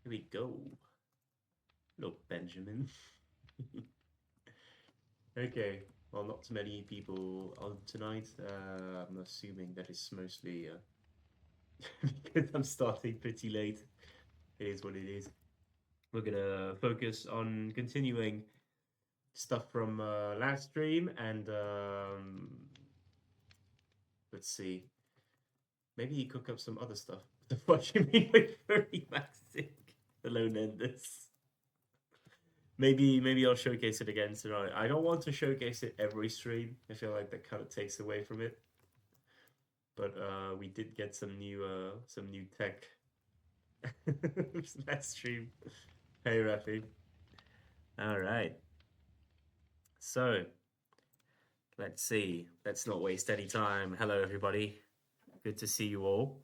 Here we go. Hello, Benjamin. Okay, well, not too many people on tonight. I'm assuming that it's mostly because I'm starting pretty late. It is what it is. We're gonna focus on continuing stuff from last stream and let's see. Maybe cook up some other stuff. What do you mean by very maxing the lone enders? Maybe I'll showcase it again tonight. I don't want to showcase it every stream. I feel like that kind of takes away from it. But we did get some new tech last stream. Hey Rafi. All right. So let's see. Let's not waste any time. Hello everybody. Good to see you all.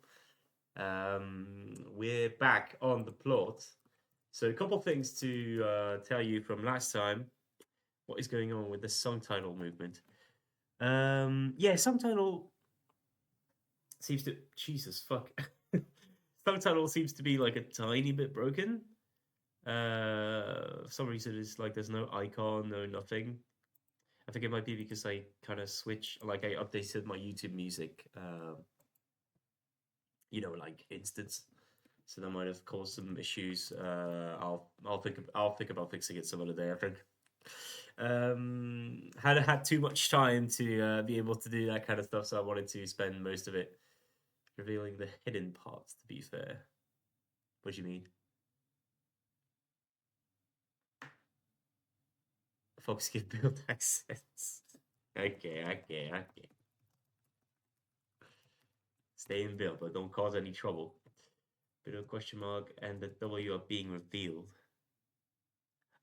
We're back on the plot. So a couple things to tell you from last time. What is going on with the song title movement? Yeah, song title seems to Jesus fuck. Song title seems to be like a tiny bit broken. For some reason it's like there's no icon, no nothing. I think it might be because I kind of switched, like I updated my YouTube music, like instance. So that might have caused some issues. I'll think about fixing it some other day, I think. Had too much time to be able to do that kind of stuff, so I wanted to spend most of it revealing the hidden parts, to be fair. What do you mean? Folks give build access. Okay. Stay in build, but don't cause any trouble. Bit of question mark and the W are being revealed.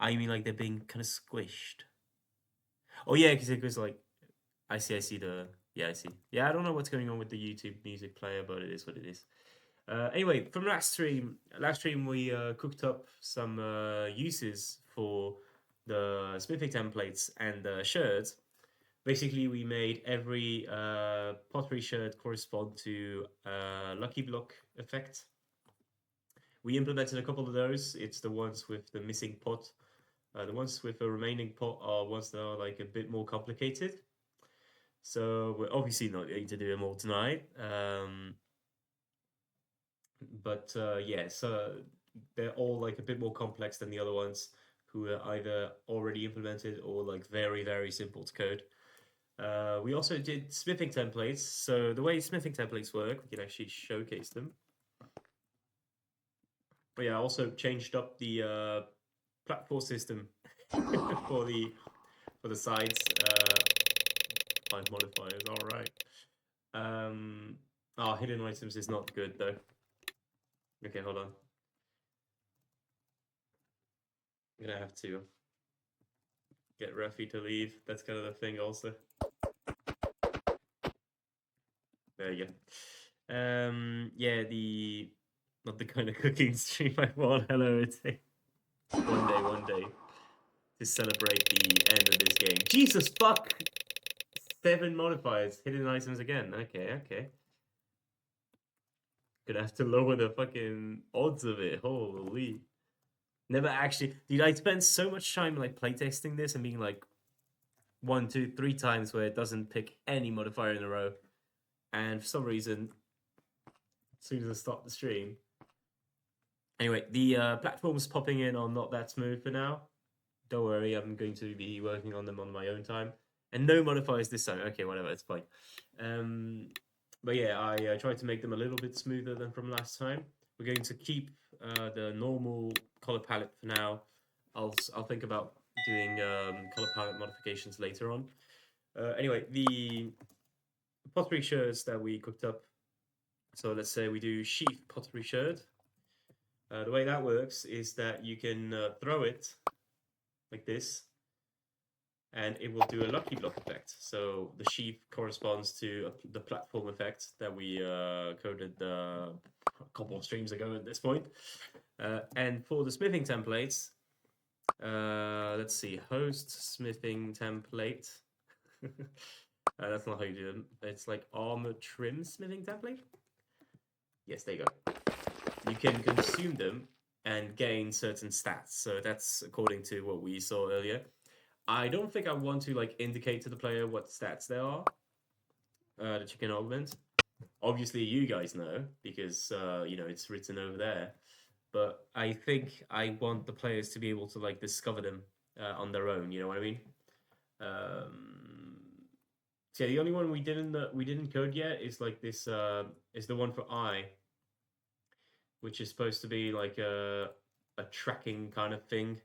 I mean like they're being kind of squished. Oh yeah, because it goes like I see I see. Yeah, I don't know what's going on with the YouTube music player, but it is what it is. Anyway, from last stream we cooked up some uses for the smithing templates and the shirts. Basically, we made every pottery shirt correspond to a lucky block effect. We implemented a couple of those. It's the ones with the missing pot. The ones with the remaining pot are ones that are like a bit more complicated. So we're obviously not going to do them all tonight. But yeah, so they're all like a bit more complex than the other ones, who are either already implemented or like very, very simple to code. We also did smithing templates. So the way smithing templates work, we can actually showcase them. But yeah, I also changed up the platform system for the sides. 5 modifiers, all right. Hidden items is not good though. Okay, hold on. I'm gonna have to get Rafi to leave. That's kind of the thing also. There you go. Yeah, not the kind of cooking stream I want. Hello, it's one day to celebrate the end of this game. Jesus fuck! 7 modifiers, hidden items again. Okay. Gonna have to lower the fucking odds of it. Holy. Never actually, dude. I spent so much time like playtesting this and being like 1, 2, 3 times where it doesn't pick any modifier in a row, and for some reason, as soon as I stop the stream. Anyway, the platforms popping in are not that smooth for now. Don't worry, I'm going to be working on them on my own time, and no modifiers this time. Okay, whatever, it's fine. But yeah, I tried to make them a little bit smoother than from last time. We're going to keep the normal color palette for now. I'll think about doing color palette modifications later on. Anyway, the pottery shirts that we cooked up. So let's say we do sheath pottery shirt. The way that works is that you can throw it like this, and it will do a lucky block effect. So the sheath corresponds to the platform effect that we coded a couple of streams ago at this point. And for the smithing templates, let's see, host smithing template. That's not how you do them. It's like armor trim smithing template. Yes, there you go. You can consume them, and gain certain stats. So that's according to what we saw earlier. I don't think I want to like indicate to the player what stats there are that you can augment. Obviously, you guys know because it's written over there. But I think I want the players to be able to like discover them on their own. You know what I mean? Um, so yeah, the only one we didn't code yet is like this is the one for I, which is supposed to be like a tracking kind of thing.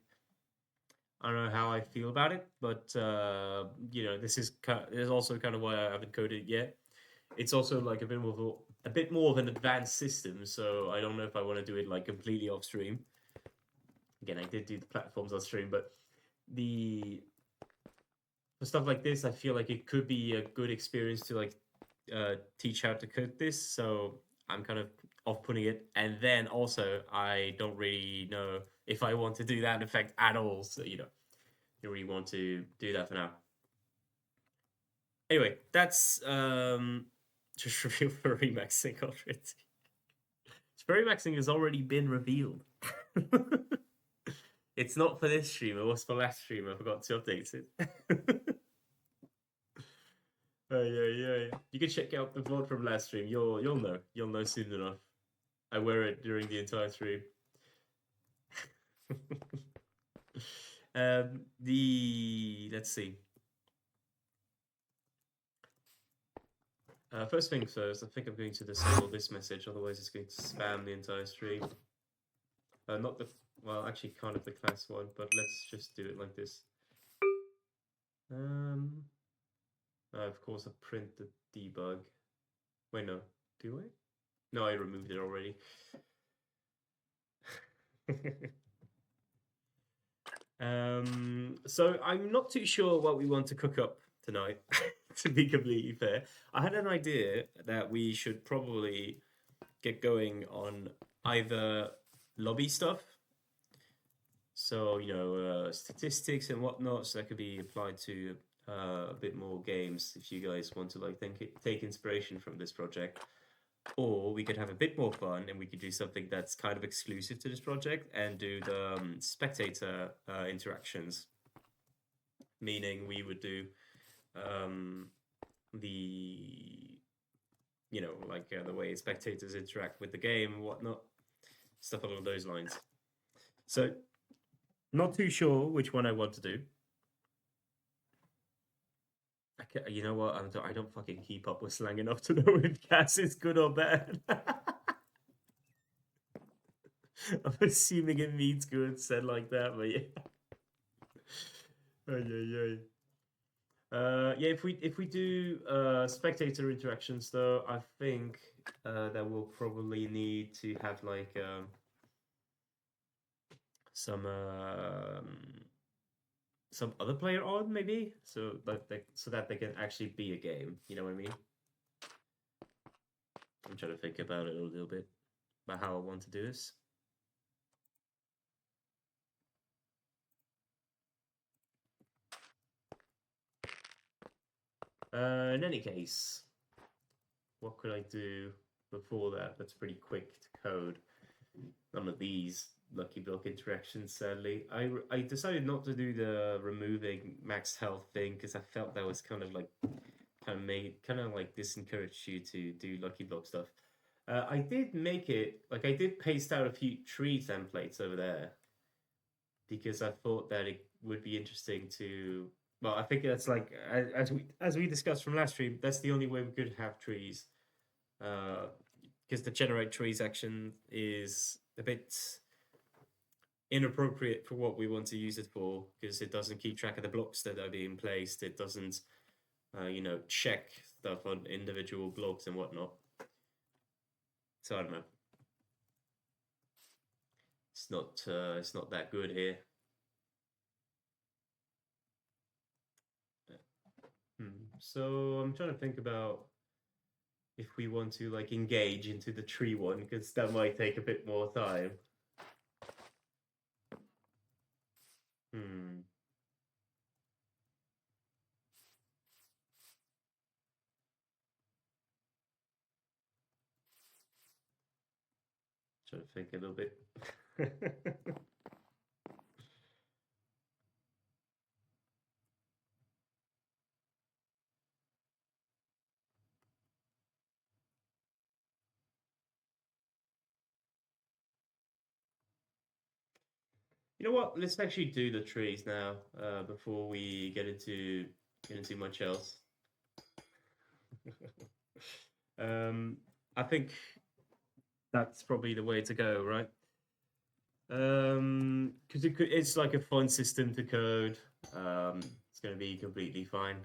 I don't know how I feel about it, but this is also kind of why I haven't coded it yet. It's also like a bit more of an advanced system, so I don't know if I want to do it like completely off stream. Again, I did do the platforms on stream, but the for stuff like this, I feel like it could be a good experience to like teach how to code this. So I'm kind of off putting it, and then also I don't really know if I want to do that effect at all. So you really want to do that for now. Anyway, that's just review for remaxing already. Remaxing has already been revealed. It's not for this stream. It was for last stream. I forgot to update it. Yeah. You can check out the VOD from last stream. You'll know. You'll know soon enough. I wear it during the entire stream. Let's see. First things first, I think I'm going to disable this message, otherwise it's going to spam the entire stream. Not the, well, actually kind of the class one, but let's just do it like this. Of course I print the debug. Wait, no, do I? No, I removed it already. So I'm not too sure what we want to cook up tonight, to be completely fair. I had an idea that we should probably get going on either lobby stuff, so statistics and whatnot, so that could be applied to a bit more games if you guys want to like take inspiration from this project. Or we could have a bit more fun and we could do something that's kind of exclusive to this project and do the spectator interactions. Meaning we would do the way spectators interact with the game and whatnot, stuff along those lines. So, not too sure which one I want to do. You know what? I don't fucking keep up with slang enough to know if gas is good or bad. I'm assuming it means good, said like that, but yeah. Yeah, if we do spectator interactions though, I think that we'll probably need to have like some other player on maybe, so that they can actually be a game. You know what I mean? I'm trying to think about it a little bit about how I want to do this. In any case, what could I do before that? That's pretty quick to code. None of these lucky block interactions, sadly. I decided not to do the removing max health thing because I felt that was kind of like disencouraged you to do lucky block stuff. I did make it, like I did paste out a few tree templates over there because I thought that it would be interesting to. Well, I think that's like as we discussed from last stream. That's the only way we could have trees, because the generate trees action is a bit inappropriate for what we want to use it for, because it doesn't keep track of the blocks that are being placed. It doesn't, check stuff on individual blocks and whatnot. So I don't know. It's not that good here. So I'm trying to think about if we want to like engage into the tree one, because that might take a bit more time. Trying to think a little bit. You know what? Let's actually do the trees now before we get into much else. I think that's probably the way to go, right? Because it's like a fun system to code. It's going to be completely fine.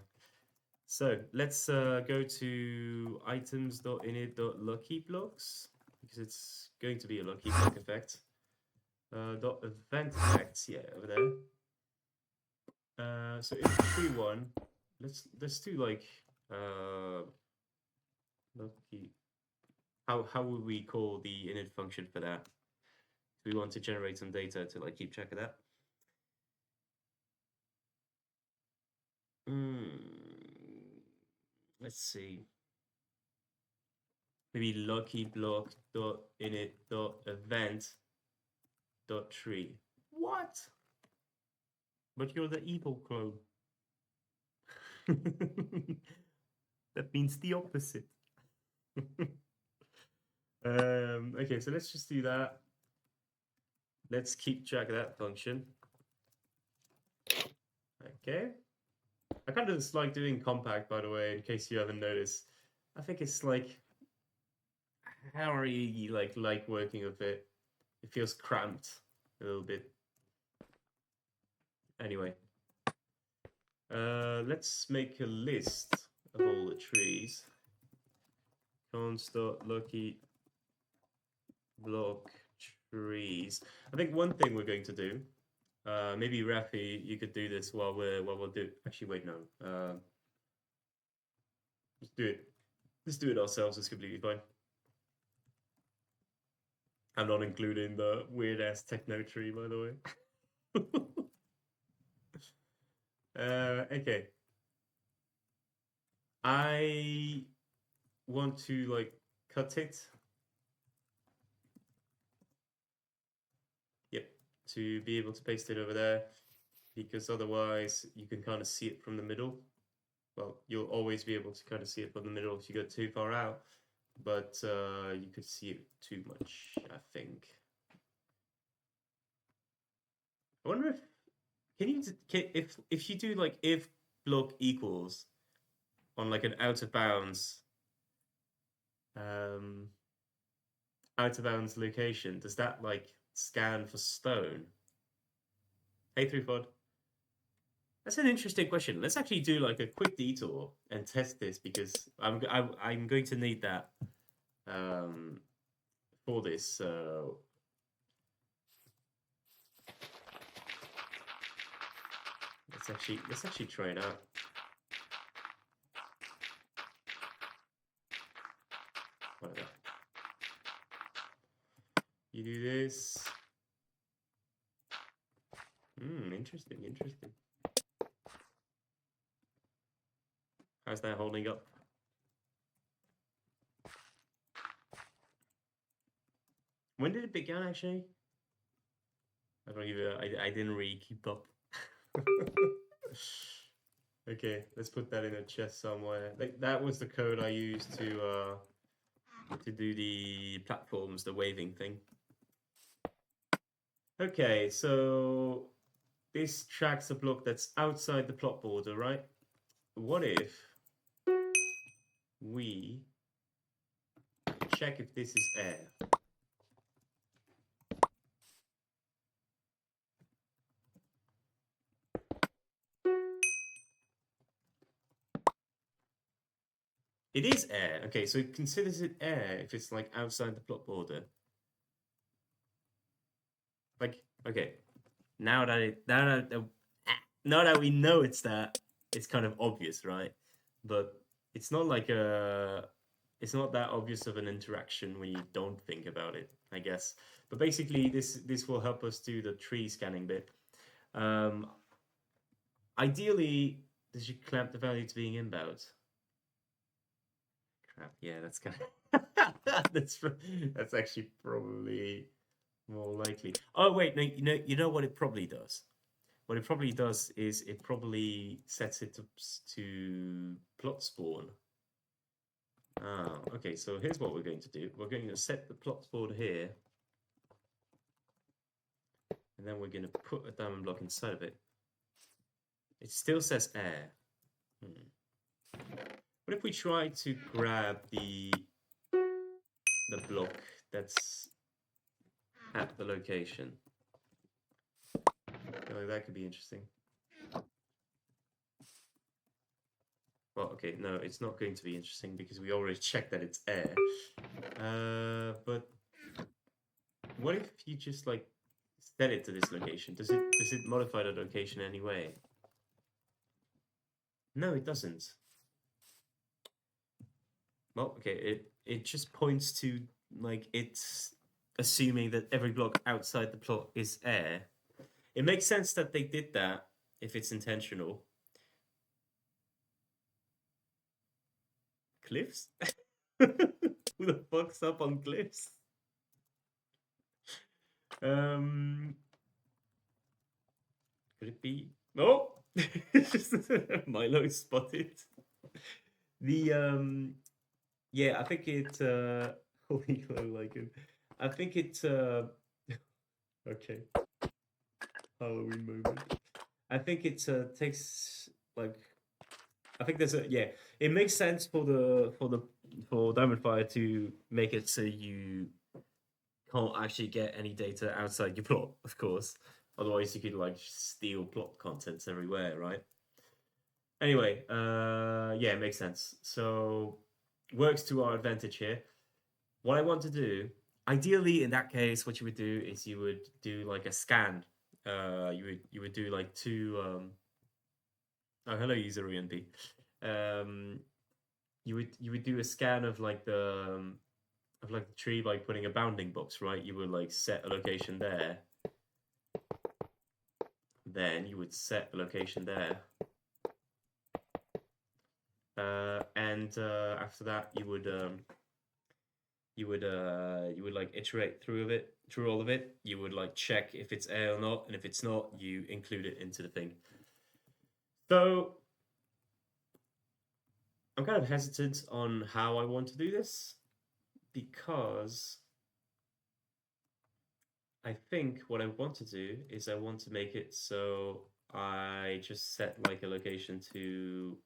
So let's go to items.init.luckyblocks because it's going to be a lucky block effect. Dot event effects, yeah, over there. So in tree one, let's do like lucky. How would we call the init function for that? Do we want to generate some data to like keep track of that? Let's see. Maybe lucky block dot init dot event dot tree. What? But you're the evil clone. That means the opposite. Okay, so let's just do that. Let's keep track of that function. Okay. I kind of just like doing compact, by the way, in case you haven't noticed. I think it's like, how are you like working with it? It feels cramped a little bit. Anyway, let's make a list of all the trees. Const.lucky block trees. I think one thing we're going to do, maybe Rafi, you could do this while we'll do. Actually, wait, no. Let's do it. Let's do it ourselves. It's completely fine. I'm not including the weird ass techno tree, by the way. Okay. I want to like cut it. Yep, to be able to paste it over there, because otherwise you can kind of see it from the middle. Well, you'll always be able to kind of see it from the middle if you go too far out, but you could see it too much, I think. I wonder if you do like if block equals on like an um out of bounds location, does that like scan for stone? Hey, through pod. That's an interesting question. Let's actually do like a quick detour and test this because I'm going to need that for this. So let's actually try it out. Whatever. You do this. Interesting, interesting. How's that holding up? When did it begin, actually? I don't even. I didn't really keep up. Okay, let's put that in a chest somewhere. Like that was the code I used to do the platforms, the waving thing. Okay, so this tracks a block that's outside the plot border, right? What if we check if this is air? It is air. Okay, so it considers it air if it's like outside the plot border. Like, okay, now that we know it's that, it's kind of obvious, right? But it's not like it's not that obvious of an interaction when you don't think about it, I guess. But basically, this will help us do the tree scanning bit. Ideally, does you clamp the value to being inbound? Crap, yeah, that's kind of That's actually probably more likely. Oh wait, no, you know what it probably does. What it probably does is it probably sets it to plot spawn. Ah, okay. So here's what we're going to do. We're going to set the plot spawn here, and then we're going to put a diamond block inside of it. It still says air. What if we try to grab the block that's at the location? Oh, that could be interesting. Well, okay, no, it's not going to be interesting because we already checked that it's air. But what if you just like set it to this location? Does it modify the location anyway? No, it doesn't. Well, okay, it just points to like it's assuming that every block outside the plot is air. It makes sense that they did that if it's intentional. Cliffs? Who the fuck's up on cliffs? Could it be? Oh, Milo spotted. The yeah, I think it holy glow like him. I think it okay. Halloween moment. I think it takes like I think there's a yeah. It makes sense for Diamond Fire to make it so you can't actually get any data outside your plot, of course. Otherwise, you could like steal plot contents everywhere, right? Anyway, yeah, it makes sense. So works to our advantage here. What I want to do, ideally, in that case, what you would do is you would do like a scan. You would do like two. Oh, hello, user ENP. You would do a scan of like the tree by putting a bounding box, right? You would like set a location there. Then you would set a location there. And after that you would like iterate through all of it. You would like check if it's air or not, and if it's not, you include it into the thing. So I'm kind of hesitant on how I want to do this because I think what I want to do is I want to make it so I just set like a location to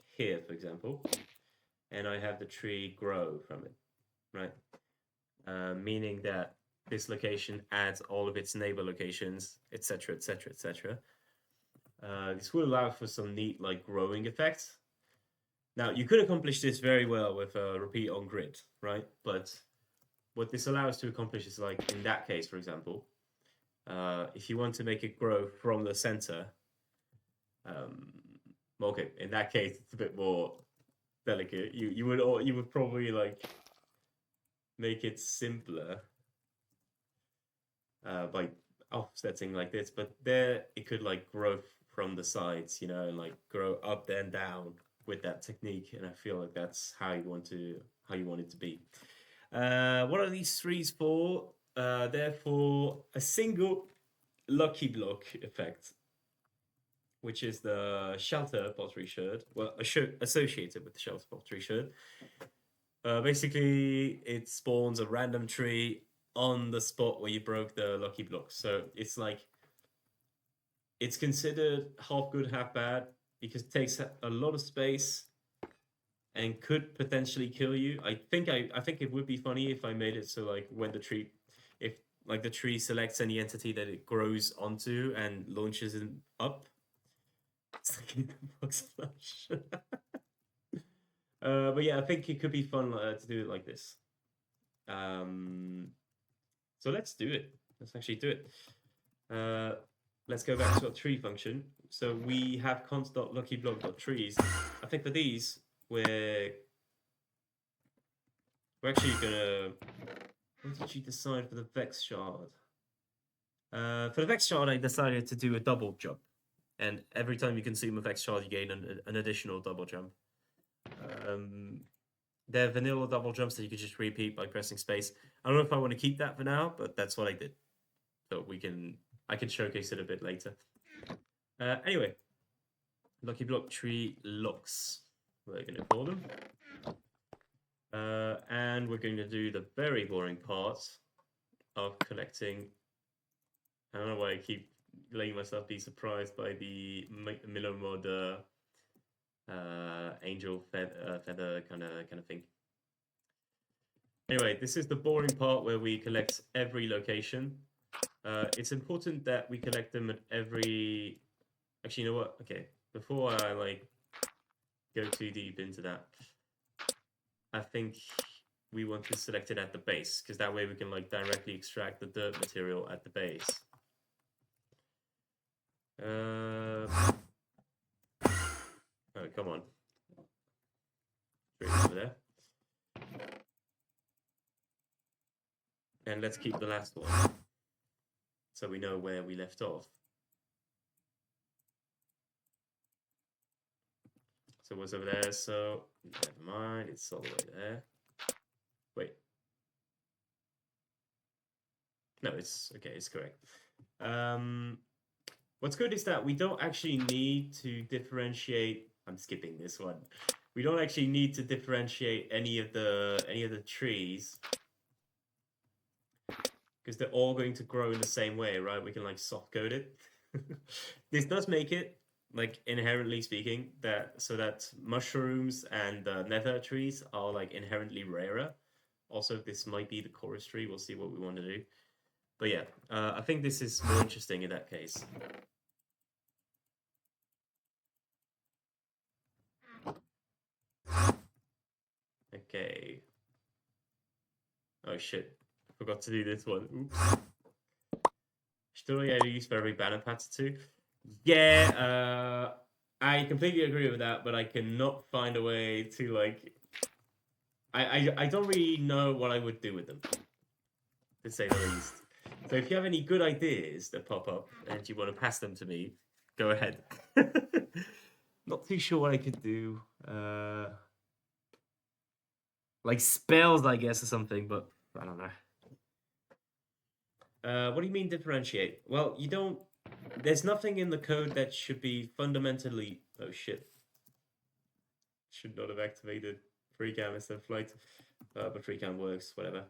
here, for example, and I have the tree grow from it, right? Meaning that this location adds all of its neighbor locations, etc., etc., etc. This will allow for some neat like growing effects. Now, you could accomplish this very well with a repeat on grid, right? But what this allows to accomplish is like in that case, for example, if you want to make it grow from the center, okay, in that case, it's a bit more delicate. You would probably like make it simpler by offsetting like this, but there it could like grow from the sides, you know, and like grow up and down with that technique. And I feel like that's how you want it to be. What are these trees for? They're for a single lucky block effect, which is the shelter pottery sherd. Well, associated with the shelter pottery sherd. Basically, it spawns a random tree on the spot where you broke the lucky block. So it's like it's considered half good, half bad because it takes a lot of space and could potentially kill you. I think it would be funny if I made it so like when the tree, if like the tree selects any entity that it grows onto and launches it up. It's like TheFoxPlush. But yeah, I think it could be fun to do it like this. So let's do it. Let's actually do it. Let's go back to our tree function. So we have const.luckyblock.trees. I think for these, we're actually gonna. What did you decide for the Vex shard? For the Vex shard, I decided to do a double jump, and every time you consume a Vex shard, you gain an additional double jump. They're vanilla double jumps that you could just repeat by pressing space. I don't know if I want to keep that for now, but that's what I did. So I can showcase it a bit later. Anyway, Lucky Block Tree locks, we're going to call them. And we're going to do the very boring part of collecting. I don't know why I keep letting myself be surprised by the Milomod angel feather kind of thing. Anyway, this is the boring part where we collect every location. It's important that we collect them at every. Actually, you know what? Okay, before I like go too deep into that, I think we want to select it at the base because that way we can like directly extract the dirt material at the base. Oh, come on. Straight over there. And let's keep the last one so we know where we left off. So what's over there? So never mind, it's all the way there. Wait. No, it's okay, it's correct. What's good is that we don't actually need to differentiate. I'm skipping this one. We don't actually need to differentiate any of the trees because they're all going to grow in the same way, right? We can like soft code it. This does make it, like inherently speaking, that so that mushrooms and nether trees are like inherently rarer. Also, this might be the chorus tree. We'll see what we want to do. But yeah, I think this is more interesting in that case. Okay. Oh shit. Forgot to do this one. Oops. Still, yeah, use for every banner pattern too. Yeah, I completely agree with that, but I cannot find a way to like. I don't really know what I would do with them, to say the least. So if you have any good ideas that pop up and you want to pass them to me, go ahead. Not too sure what I could do. Like spells, I guess, or something, but I don't know. What do you mean differentiate? Well, you don't. There's nothing in the code that should be fundamentally. Oh shit! Should not have activated free cam instead of flight, but free cam works. Whatever.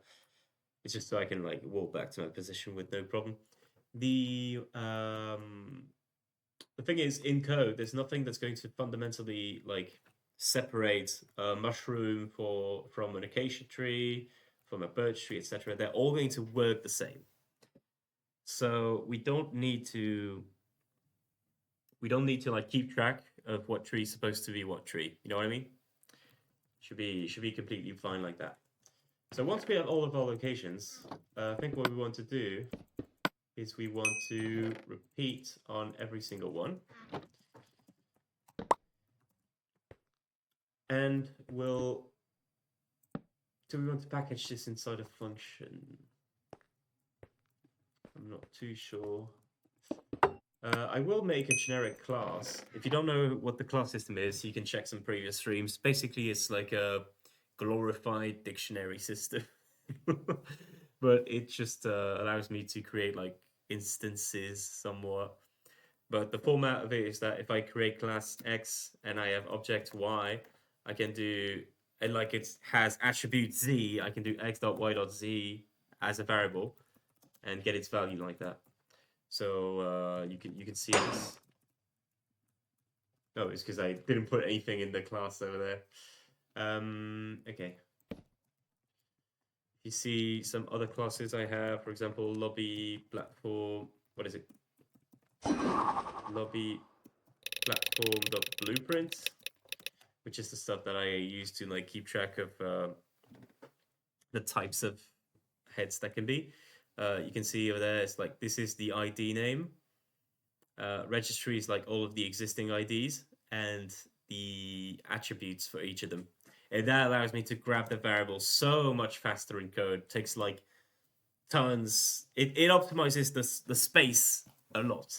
It's just so I can like walk back to my position with no problem. The thing is, in code, there's nothing that's going to fundamentally like separate a mushroom from an acacia tree, from a birch tree, etc. They're all going to work the same. So we don't need to like keep track of what tree is supposed to be what tree. You know what I mean? Should be completely fine like that. So once we have all of our locations, I think what we want to do is we want to repeat on every single one. And do we want to package this inside a function? I'm not too sure. I will make a generic class. If you don't know what the class system is, you can check some previous streams. Basically, it's like a glorified dictionary system. But it just allows me to create like instances somewhat. But the format of it is that if I create class X and I have object Y, I can do, and like it has attribute Z, I can do x.y.z as a variable and get its value like that. So you can see this. Oh, it's because I didn't put anything in the class over there. Okay. You see some other classes I have, for example, lobby platform. What is it? Lobby platform blueprint, which is the stuff that I use to like keep track of the types of heads that can be. You can see over there, it's like this is the ID name. Registry is like all of the existing IDs and the attributes for each of them. And that allows me to grab the variable so much faster in code. It takes like tons. It optimizes the space a lot.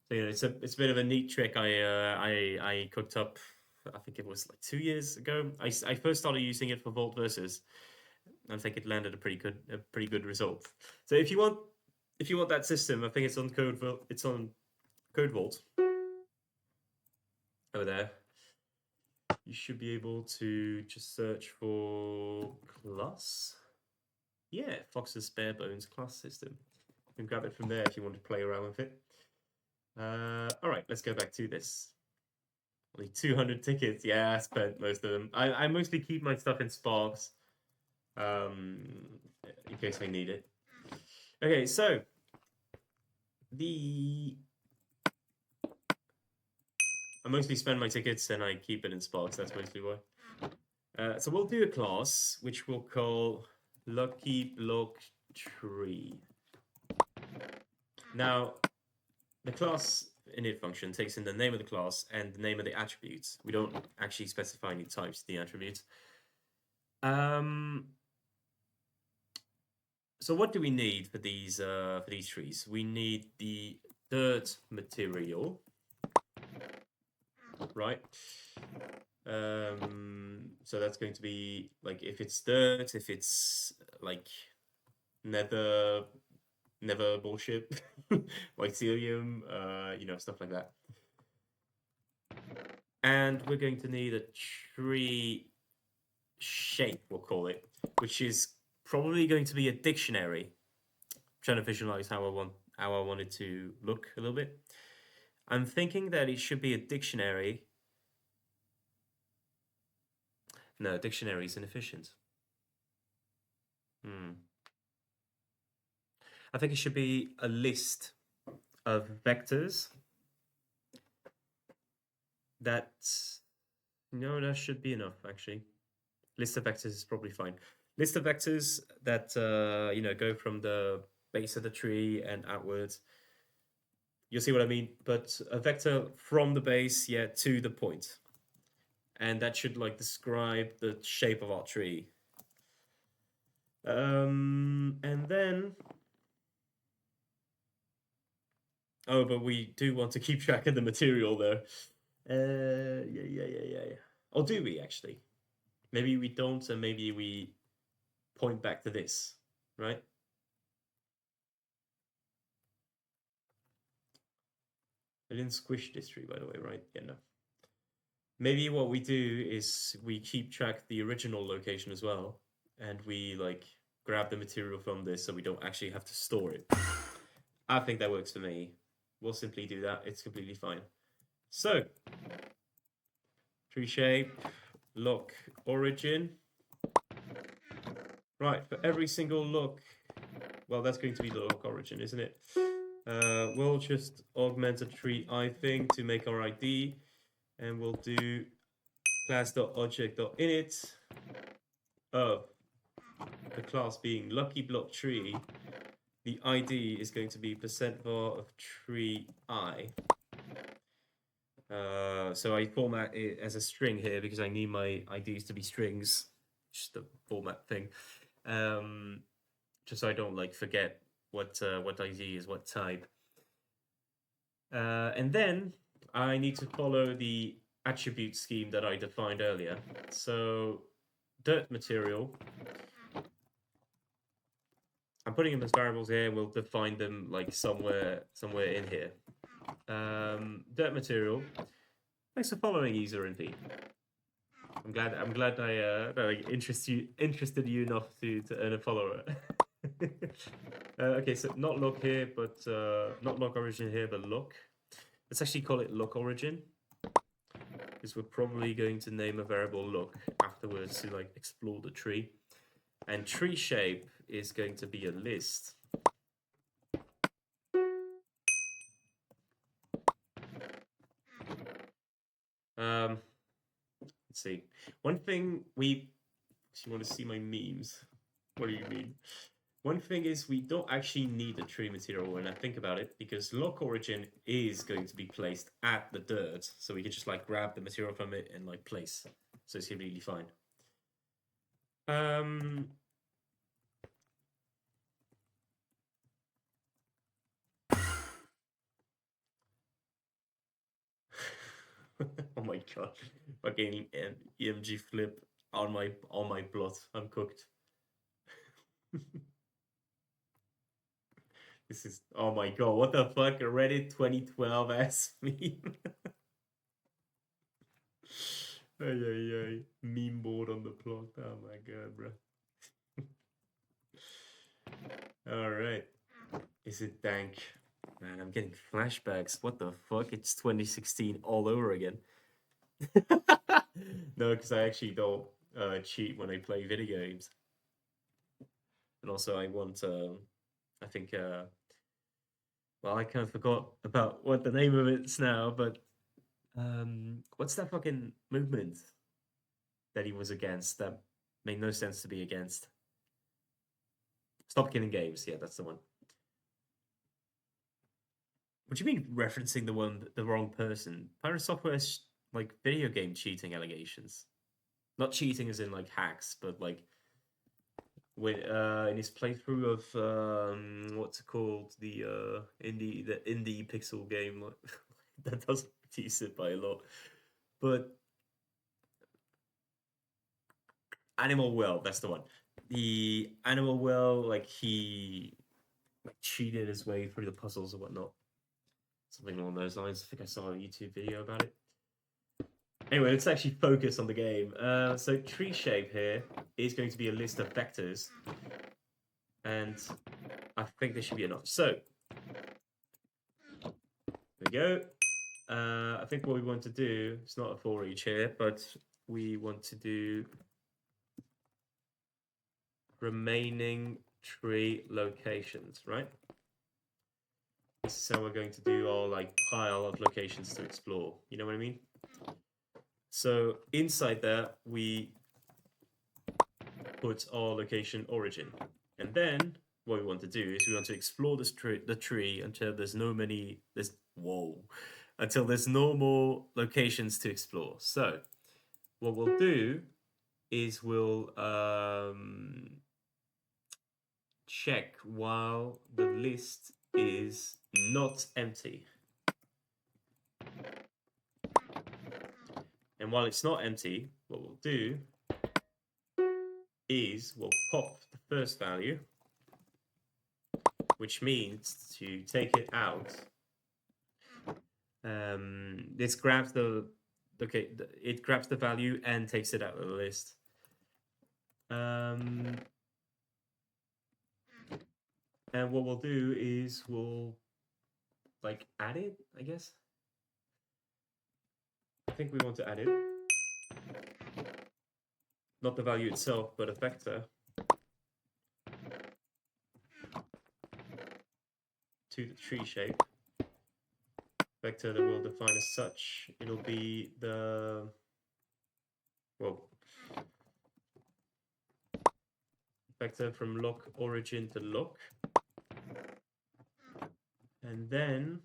So yeah, it's a bit of a neat trick I cooked up I think it was like 2 years ago. I first started using it for Vault Versus. I think it landed a pretty good result. So if you want that system, I think it's on Code Vault over there. You should be able to just search for class. Yeah, Fox's Spare Bones class system. You can grab it from there if you want to play around with it. All right, let's go back to this. Only 200 tickets. Yeah, I spent most of them. I mostly keep my stuff in Sparks, in case I need it. Okay, so I mostly spend my tickets and I keep it in Sparks. That's mostly why. So we'll do a class which we'll call Lucky Block Tree. Now, the class init function takes in the name of the class and the name of the attributes. We don't actually specify any types to the attributes. So what do we need for these trees? We need the dirt material, right? So that's going to be like if it's dirt, if it's like nether bullshit, like Celium, stuff like that. And we're going to need a tree shape, we'll call it, which is probably going to be a dictionary. I'm trying to visualize how I want it to look a little bit. I'm thinking that it should be a dictionary. No, dictionary is inefficient. I think it should be a list of vectors that should be enough, actually. List of vectors is probably fine. List of vectors that go from the base of the tree and outwards. You'll see what I mean. But a vector from the base, to the point, and that should like describe the shape of our tree. And then, but we do want to keep track of the material though. Yeah. Or do we actually? Maybe we don't, and maybe we point back to this, right? I didn't squish this tree, by the way, right? Yeah, no. Maybe what we do is we keep track of the original location as well, and we like grab the material from this so we don't actually have to store it. I think that works for me. We'll simply do that. It's completely fine. So, tree shape, lock origin. Right, for every single look, well, that's going to be the lock origin, isn't it? We'll just augment a tree I thing to make our ID, and we'll do class.object.init of the class being lucky block tree. The ID is going to be %var of tree I. So I format it as a string here because I need my IDs to be strings. Just a format thing. Just so I don't like forget what ID is what type. And then I need to follow the attribute scheme that I defined earlier. So dirt material. I'm putting them as variables here, and we'll define them like somewhere in here. Dirt material. Thanks for following, user NP. I'm glad I interested you enough to earn a follower. Okay, so not look here, but not lock origin here, but look. Let's actually call it look origin, because we're probably going to name a variable look afterwards to like explore the tree. And tree shape is going to be a list. Let's see. One thing you want to see my memes? What do you mean? One thing is we don't actually need the tree material when I think about it, because lock origin is going to be placed at the dirt, so we can just like grab the material from it and like place. So it's completely fine. Oh my god. Fucking EMG flip on my plot. I'm cooked. This is, oh my god, what the fuck? A Reddit 2012 ass meme. Ay, ay, ay. Meme board on the plot. Oh my god, bro. Alright. Is it dank? Man, I'm getting flashbacks. What the fuck? It's 2016 all over again. No, because I actually don't cheat when I play video games. And also, I want, I think, well, I kind of forgot about what the name of it's now, but what's that fucking movement that he was against that made no sense to be against? Stop killing games. Yeah, that's the one. What do you mean referencing the wrong person? Pirate Software's like video game cheating allegations. Not cheating as in like hacks, but like when in his playthrough of what's it called, the indie pixel game that doesn't tease it by a lot, but Animal Well, that's the one. The Animal Well, like he like cheated his way through the puzzles or whatnot, something along those lines. I think I saw a YouTube video about it. Anyway, let's actually focus on the game. So tree shape here is going to be a list of vectors, and I think there should be enough. So there we go. I think what we want to do, it's not a for each here, but we want to do remaining tree locations, right? This is how we're going to do our like pile of locations to explore. You know what I mean? So inside there, we put our location origin. And then what we want to do is we want to explore this the tree until there's until there's no more locations to explore. So what we'll do is we'll check while the list is not empty. And while it's not empty, what we'll do is we'll pop the first value, which means to take it out. This grabs it grabs the value and takes it out of the list. And what we'll do is we'll like add it, I guess. I think we want to add it. Not the value itself, but a vector to the tree shape. Vector that we'll define as such. It'll be the, well, vector from lock origin to lock. And then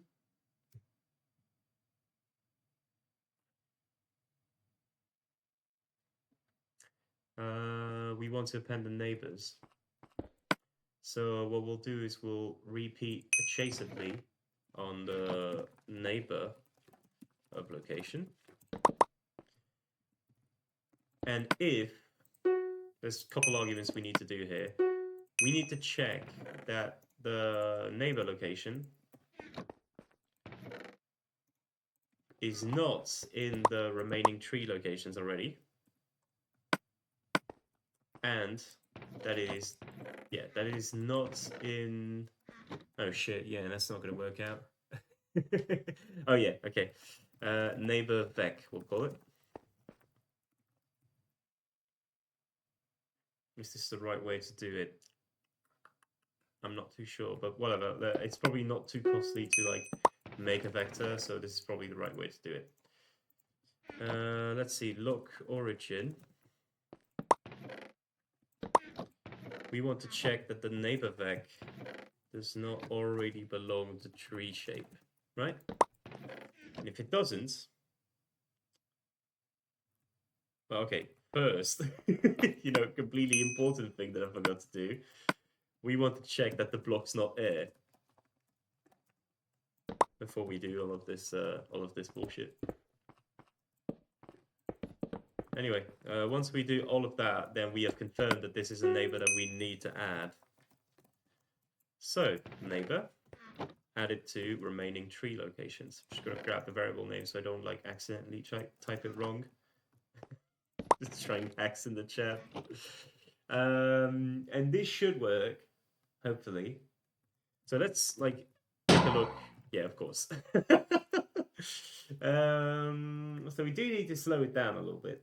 we want to append the neighbors. So what we'll do is we'll repeat adjacently on the neighbor of location. And if there's a couple arguments we need to do here, we need to check that the neighbor location is not in the remaining tree locations already. And that is not in, oh shit, yeah, that's not going to work out. Oh yeah, okay. Neighbor vec, we'll call it. Is this the right way to do it? I'm not too sure, but whatever. It's probably not too costly to like make a vector, so this is probably the right way to do it. Let's see, look origin. We want to check that the neighbor vec does not already belong to tree shape, right? And if it doesn't, well, okay, first, completely important thing that I forgot to do. We want to check that the block's not air before we do all of this bullshit. Anyway, once we do all of that, then we have confirmed that this is a neighbor that we need to add. So, neighbor, added to remaining tree locations. I'm just gonna grab the variable name so I don't like accidentally type it wrong. Just trying hacks in the chat. And this should work, hopefully. So let's like take a look. Yeah, of course. So we do need to slow it down a little bit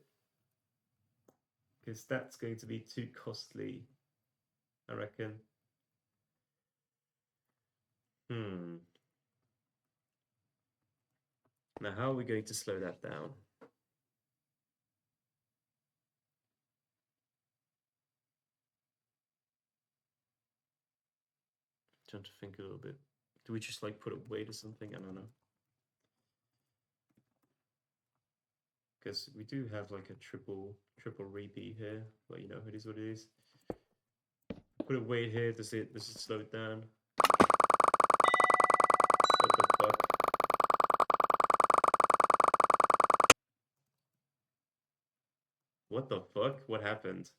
because that's going to be too costly, I reckon. Now, how are we going to slow that down? Trying to think a little bit. Do we just like put a weight or something? I don't know. Because we do have like a triple repeat here, but you know, it is what it is. Put a weight here. Does it slow it down? What the fuck? What the fuck? What happened?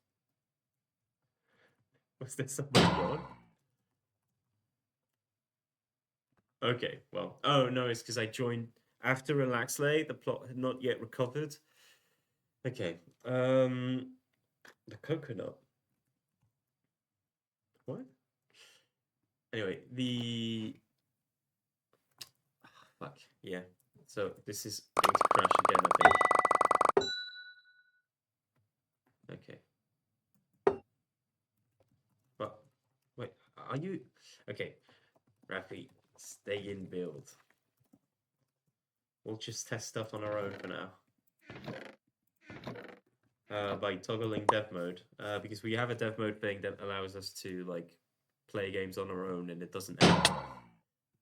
Was there somebody on? Okay, well, oh no, it's because I joined after Relax Lay. The plot had not yet recovered. Okay, the coconut. What? Anyway, fuck, yeah. So this is going to crash again, I think. Okay. But wait, are you okay? Rafi, stay in build. We'll just test stuff on our own for now. By toggling dev mode, because we have a dev mode thing that allows us to like play games on our own and it doesn't end.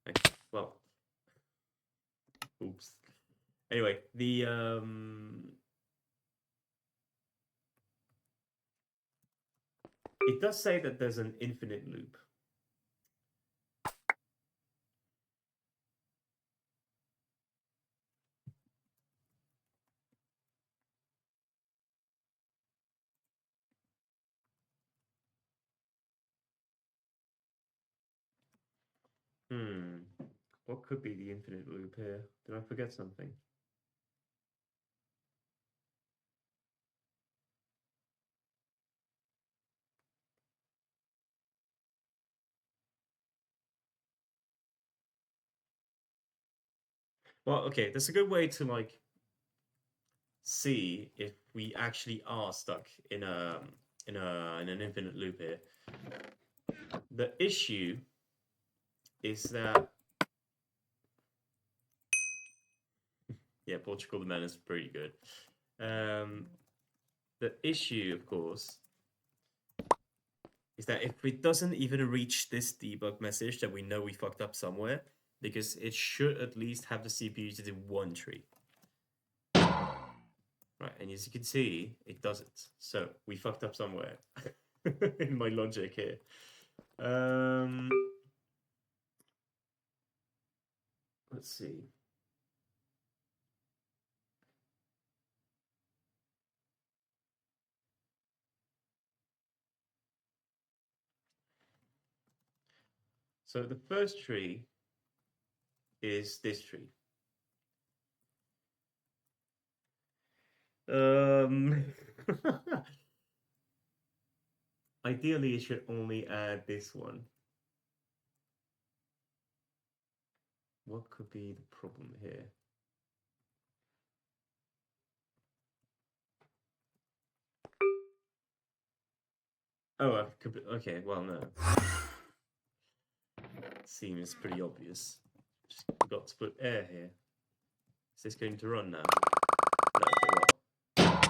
Okay, well, oops. Anyway, it does say that there's an infinite loop. What could be the infinite loop here? Did I forget something? Well, okay, that's a good way to like see if we actually are stuck in an infinite loop here. The issue is that yeah, Portugal the Man is pretty good. The issue, of course, is that if it doesn't even reach this debug message, that we know we fucked up somewhere, because it should at least have the CPU to do one tree. Right, and as you can see, it doesn't. So we fucked up somewhere in my logic here. Let's see. So the first tree is this tree. Ideally, it should only add this one. What could be the problem here? Oh, okay, well, no. Seems pretty obvious. Just got to put air here. Is this going to run now? No, okay, well.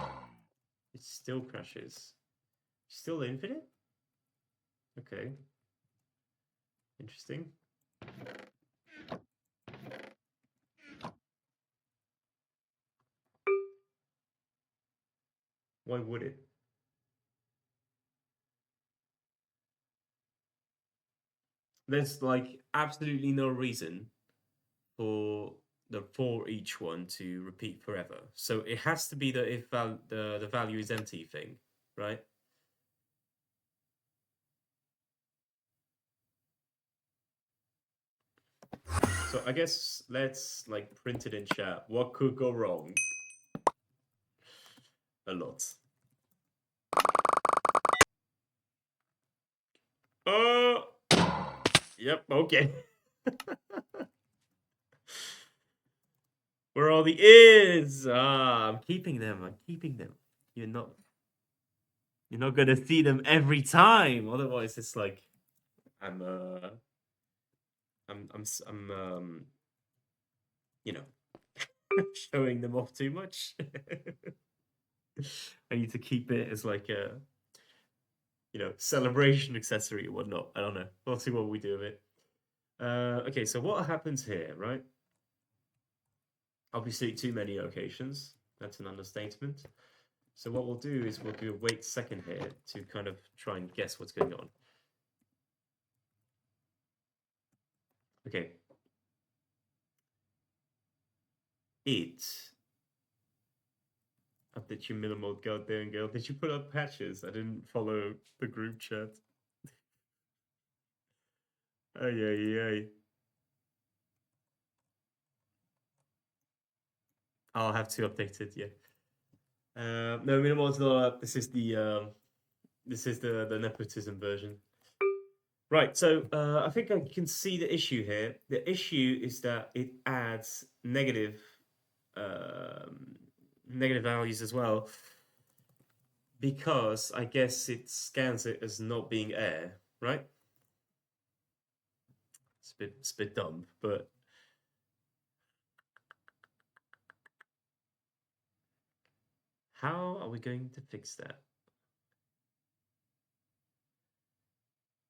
It still crashes. Still infinite? Okay. Interesting. Why would it? There's like absolutely no reason for for each one to repeat forever. So it has to be the if the value is empty thing, right? So I guess let's like print it in chat. What could go wrong? A lot. Oh, yep. Okay. Where are all the is? Ah, I'm keeping them. I'm keeping them. You're not. You're not gonna see them every time. Otherwise, it's like I'm. I'm. You know, showing them off too much. I need to keep it as like a, celebration accessory or whatnot. I don't know. We'll see what we do with it. Okay, so what happens here, right? Obviously, too many locations. That's an understatement. So what we'll do is we'll do a wait second here to kind of try and guess what's going on. Okay. It. Update your minimal goddamn girl. Did you put up patches? I didn't follow the group chat. Ay, ay, ay. I'll have to update it, yeah. No, minimal is not up. This is the nepotism version. Right, so I think I can see the issue here. The issue is that it adds negative values as well, because I guess it scans it as not being air, right? It's a bit dumb, but how are we going to fix that?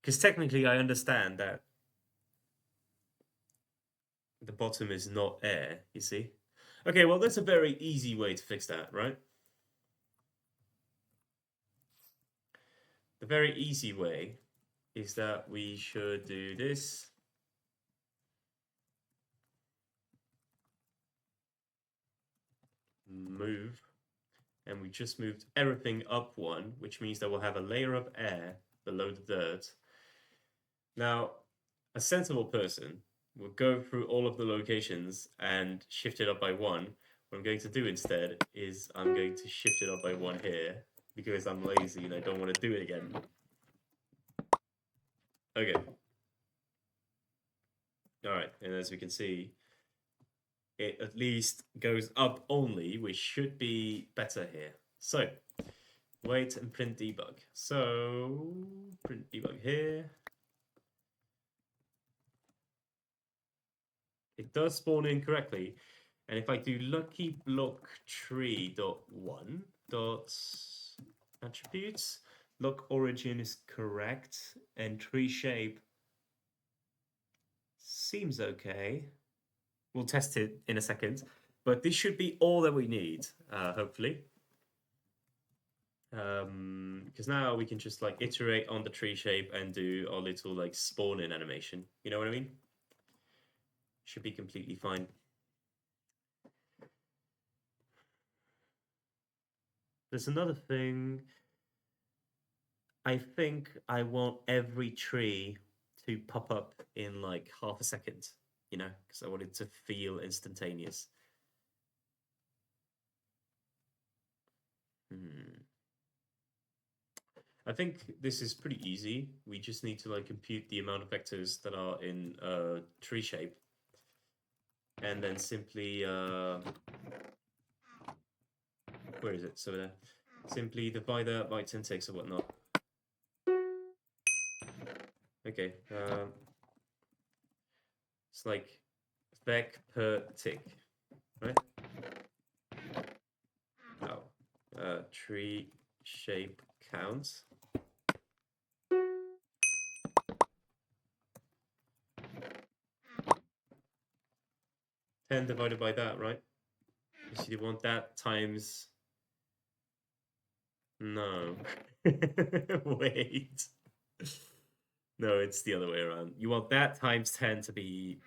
Because technically, I understand that the bottom is not air, you see? Okay, well, that's a very easy way to fix that, right? The very easy way is that we should do this. Move. And we just moved everything up one, which means that we'll have a layer of air below the dirt. Now, a sensible person will go through all of the locations and shift it up by one. What I'm going to do instead is I'm going to shift it up by one here because I'm lazy and I don't want to do it again. Okay. All right, and as we can see, it at least goes up only, which should be better here. So, wait and print debug. So, print debug here. It does spawn in correctly. And if I do lucky block tree dot one dot attributes, lock origin is correct, and tree shape seems okay. We'll test it in a second, but this should be all that we need, hopefully. Because now we can just like iterate on the tree shape and do our little like spawn in animation. You know what I mean? Should be completely fine. There's another thing. I think I want every tree to pop up in like half a second, because I want it to feel instantaneous. I think this is pretty easy. We just need to like compute the amount of vectors that are in tree shape, and then simply where is it? So there. Simply divide that by 10 ticks or whatnot. Okay. It's like vec per tick, right? Oh, tree shape count. 10 divided by that, right? So you want that times... No. Wait. No, it's the other way around. You want that times 10 to be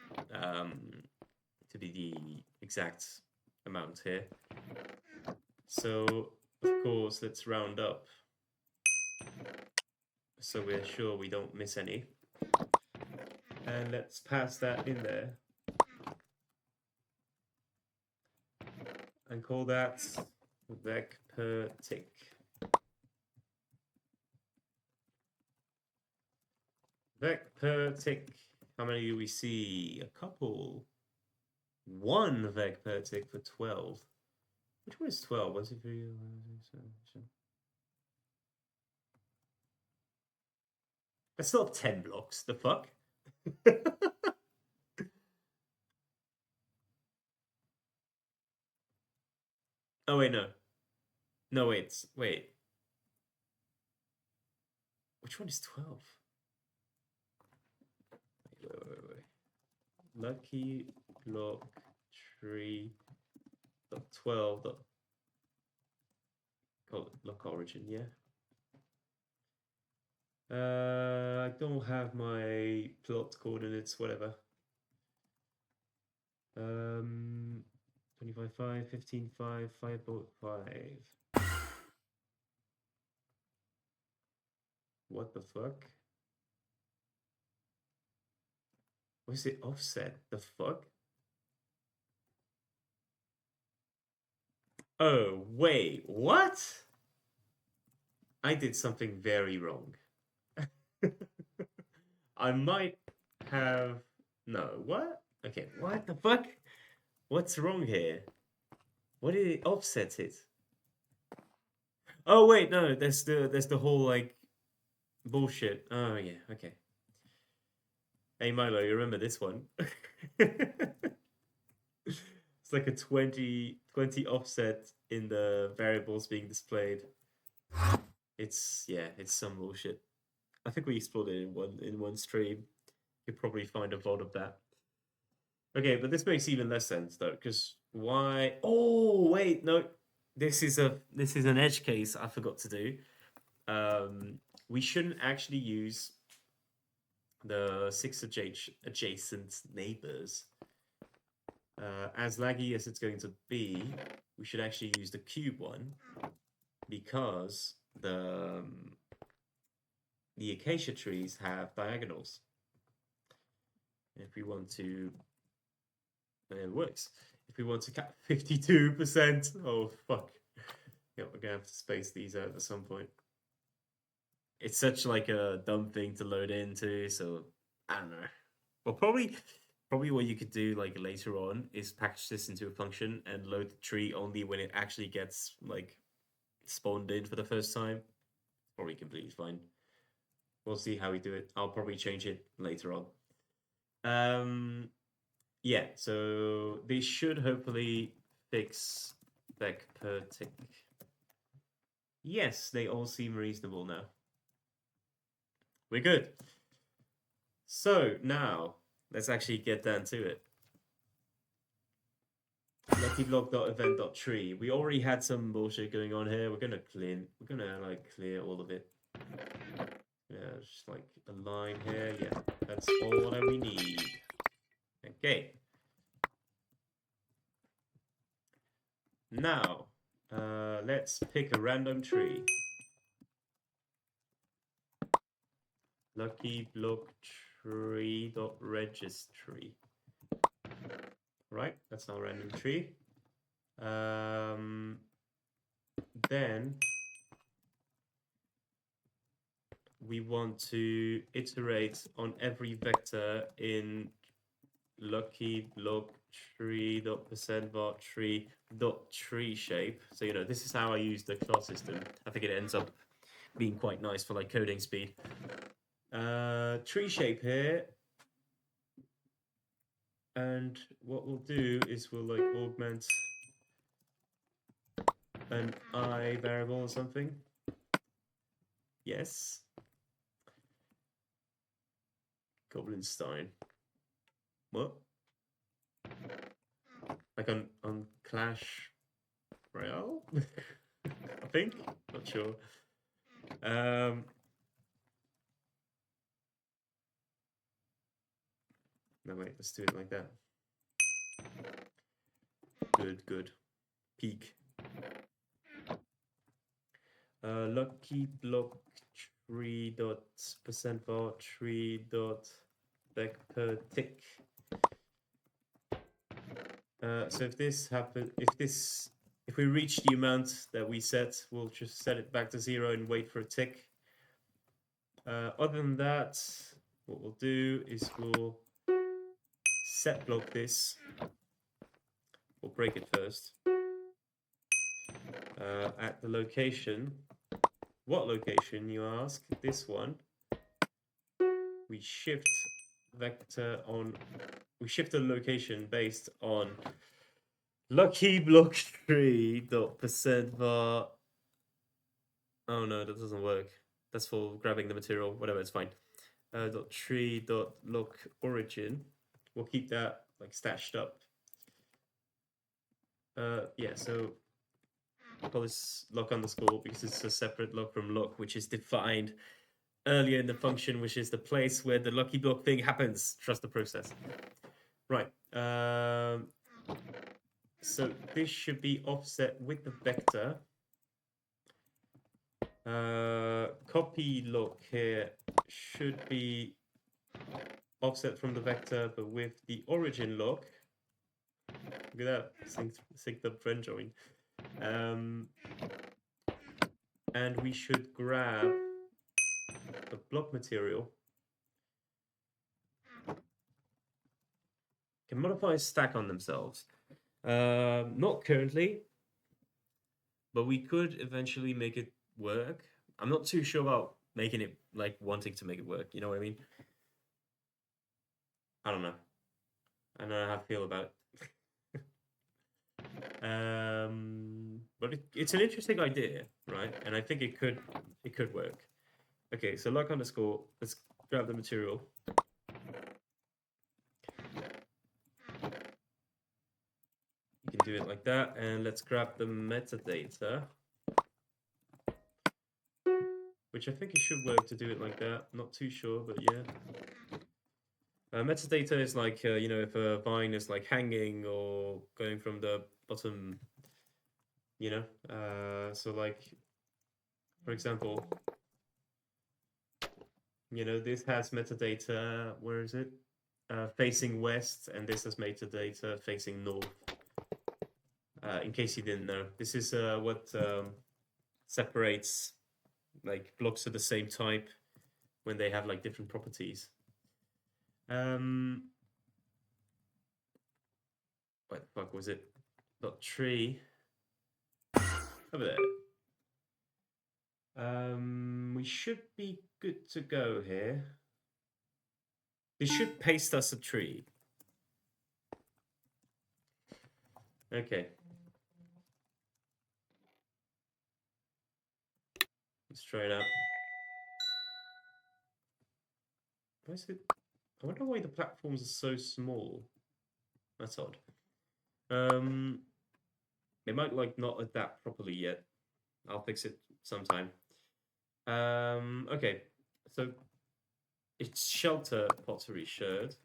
the exact amount here. So, of course, let's round up so we're sure we don't miss any. And let's pass that in there. And call that vec per tick. Vec per tick. How many do we see? A couple. 1 vec per tick for 12. Which one is 12? What's it for you? That's not 10 blocks. The fuck? Oh, wait, no. No, wait. Wait. Which one is 12? Wait. Lucky block tree dot 12 dot call it block origin, yeah. I don't have my plot coordinates, whatever. 25, 5, 15, 5, 5.5. What the fuck? What's it offset? The fuck? Oh, wait, what? I did something very wrong. I might have... No, what? Okay, what the fuck? What's wrong here? What did it offset it? Oh wait, no, there's the whole like bullshit. Oh yeah, okay. Hey Milo, you remember this one? It's like a 20 offset in the variables being displayed. It's some bullshit. I think we explored it in one stream. You'll probably find a VOD of that. Okay, but this makes even less sense though, because why? Oh wait, no, this is an edge case I forgot to do. We shouldn't actually use the 6 adjacent neighbors. As laggy as it's going to be, we should actually use the cube one because the acacia trees have diagonals. If we want to, and it works. If we want to cap 52%, oh fuck. Yeah, we're gonna have to space these out at some point. It's such like a dumb thing to load into, so I don't know. Well, probably what you could do like later on is package this into a function and load the tree only when it actually gets like spawned in for the first time. Probably completely fine. We'll see how we do it. I'll probably change it later on. Yeah, so they should hopefully fix vec per tick. Yes, they all seem reasonable now. We're good. So now let's actually get down to it. LuckyBlock.event.tree. We already had some bullshit going on here. We're gonna clear all of it. Yeah, just like a line here. Yeah, that's all that we need. Okay. Now, let's pick a random tree. LuckyBlockTree.registry. Right, that's our random tree. Then we want to iterate on every vector in LuckyBlockTree.percent.var.tree.tree shape. So this is how I use the class system. I think it ends up being quite nice for like coding speed. Tree shape here. And what we'll do is we'll like augment an I variable or something. Yes. Goblinstein. What? Like on Clash Royale? I think. Not sure. No wait, let's do it like that. Good. Peak. Lucky block tree dot percent var tree dot back per tick. So if this happens, if we reach the amount that we set, we'll just set it back to 0 and wait for a tick. Other than that, what we'll do is we'll set block this. We'll break it first. At the location. What location, you ask? This one. We shift vector on. We shift the location based on lucky block tree dot percent var. Oh no, that doesn't work. That's for grabbing the material. Whatever, it's fine. Dot tree dot lock origin. We'll keep that like stashed up. Yeah, so I'll call this lock underscore because it's a separate lock from lock, which is defined earlier in the function, which is the place where the lucky block thing happens. Trust the process. Right. So this should be offset with the vector. Copy lock here should be offset from the vector, but with the origin lock. Look at that, synced up friend join. And we should grab the block material. Can modifiers stack on themselves? Not currently, but we could eventually make it work. I'm not too sure about making it, like, wanting to make it work. You know what I mean? I don't know. I don't know how I feel about it. But it's an interesting idea, right? And I think it could work. Okay, so lock underscore. Let's grab the material. You can do it like that, and let's grab the metadata, which I think it should work to do it like that. Not too sure, but yeah. Metadata is like, you know, if a vine is like hanging or going from the bottom, you know. So like, for example, you know, this has metadata, where is it? Facing west, and this has metadata facing north. In case you didn't know, this is what separates like blocks of the same type when they have like different properties. What the fuck was it? Dot tree over there. We should be good to go here. This should paste us a tree. Okay. Let's try it out. Why is it? I wonder why the platforms are so small. That's odd. They might like not adapt properly yet. I'll fix it sometime. Okay, so it's shelter pottery sherd.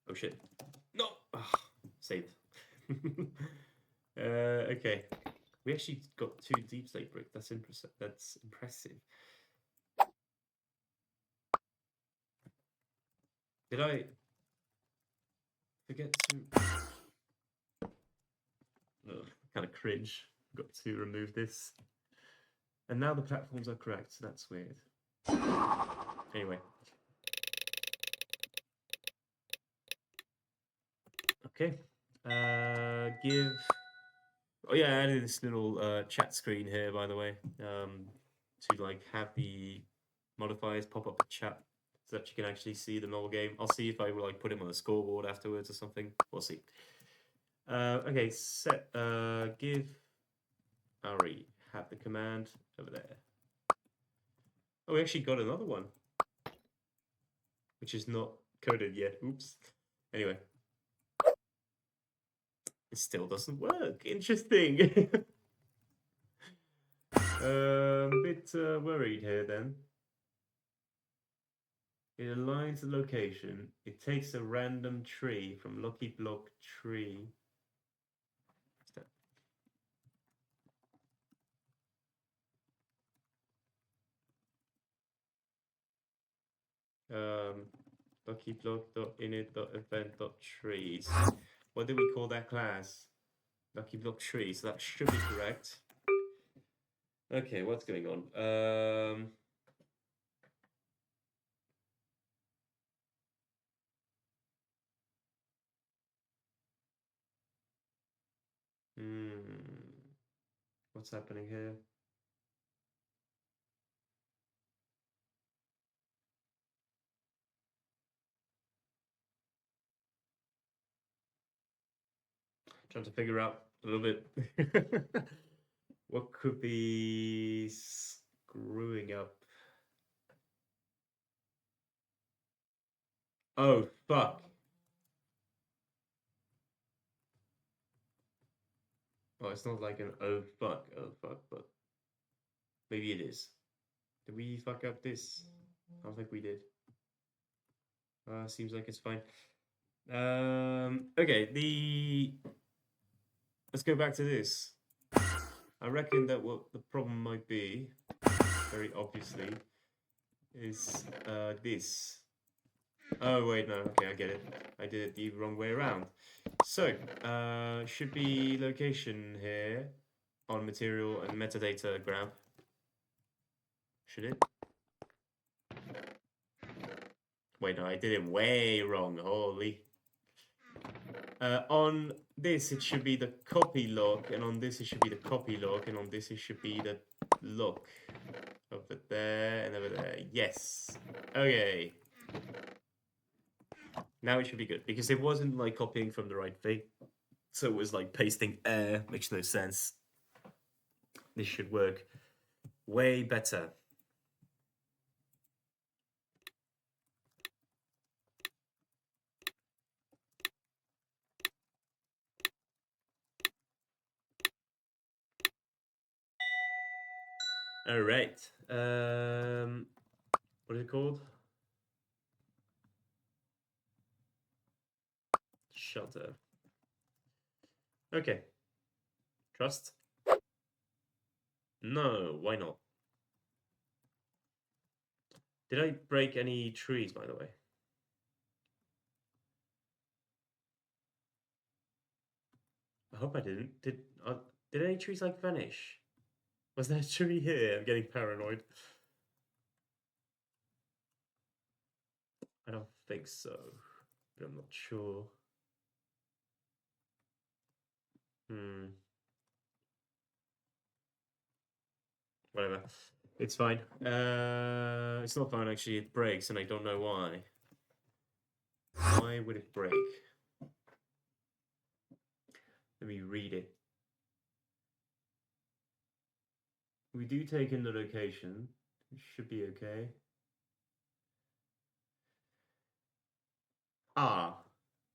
Oh shit! No, saved. Okay, we actually got 2 deep slate brick. That's impressive. That's impressive. Did I forget to? Kind of cringe. Got to remove this. And now the platforms are correct. That's weird. Anyway. Okay. Give. Oh yeah, I added this little chat screen here, by the way, to like have the modifiers pop up the chat so that you can actually see the normal game. I'll see if I will like put him on the scoreboard afterwards or something. We'll see. Okay, set give Ari have the command over there. Oh, we actually got another one, which is not coded yet. Oops. Anyway. It still doesn't work. Interesting. A bit worried here then. It aligns the location. It takes a random tree from Lucky Block tree. LuckyBlock.init.event.trees. What did we call that class? Lucky Block tree. So that should be correct. Okay, what's going on? What's happening here? Trying to figure out a little bit what could be screwing up. Oh, fuck. Oh, it's not like an oh fuck, but maybe it is. Did we fuck up this? I don't think we did. Seems like it's fine. Okay, let's go back to this. I reckon that what the problem might be, very obviously, is this. Oh wait, no, okay, I get it. I did it the wrong way around. So, should be location here on material and metadata grab. Should it? Wait, no, I did it way wrong. Holy. On this, it should be the copy lock, and on this, it should be the copy lock, and on this, it should be the lock. Over there and over there. Yes. Okay. Now it should be good, because it wasn't like copying from the right thing. So it was like pasting air. Makes no sense. This should work way better. All right. What is it called? Shelter. Okay. Trust? No, why not? Did I break any trees, by the way? I hope I didn't. Did any trees like vanish? Was there a tree here? I'm getting paranoid. I don't think so, but I'm not sure. Whatever. It's fine. It's not fine actually. It breaks, and I don't know why. Why would it break? Let me read it. We do take in the location. It should be okay. Ah,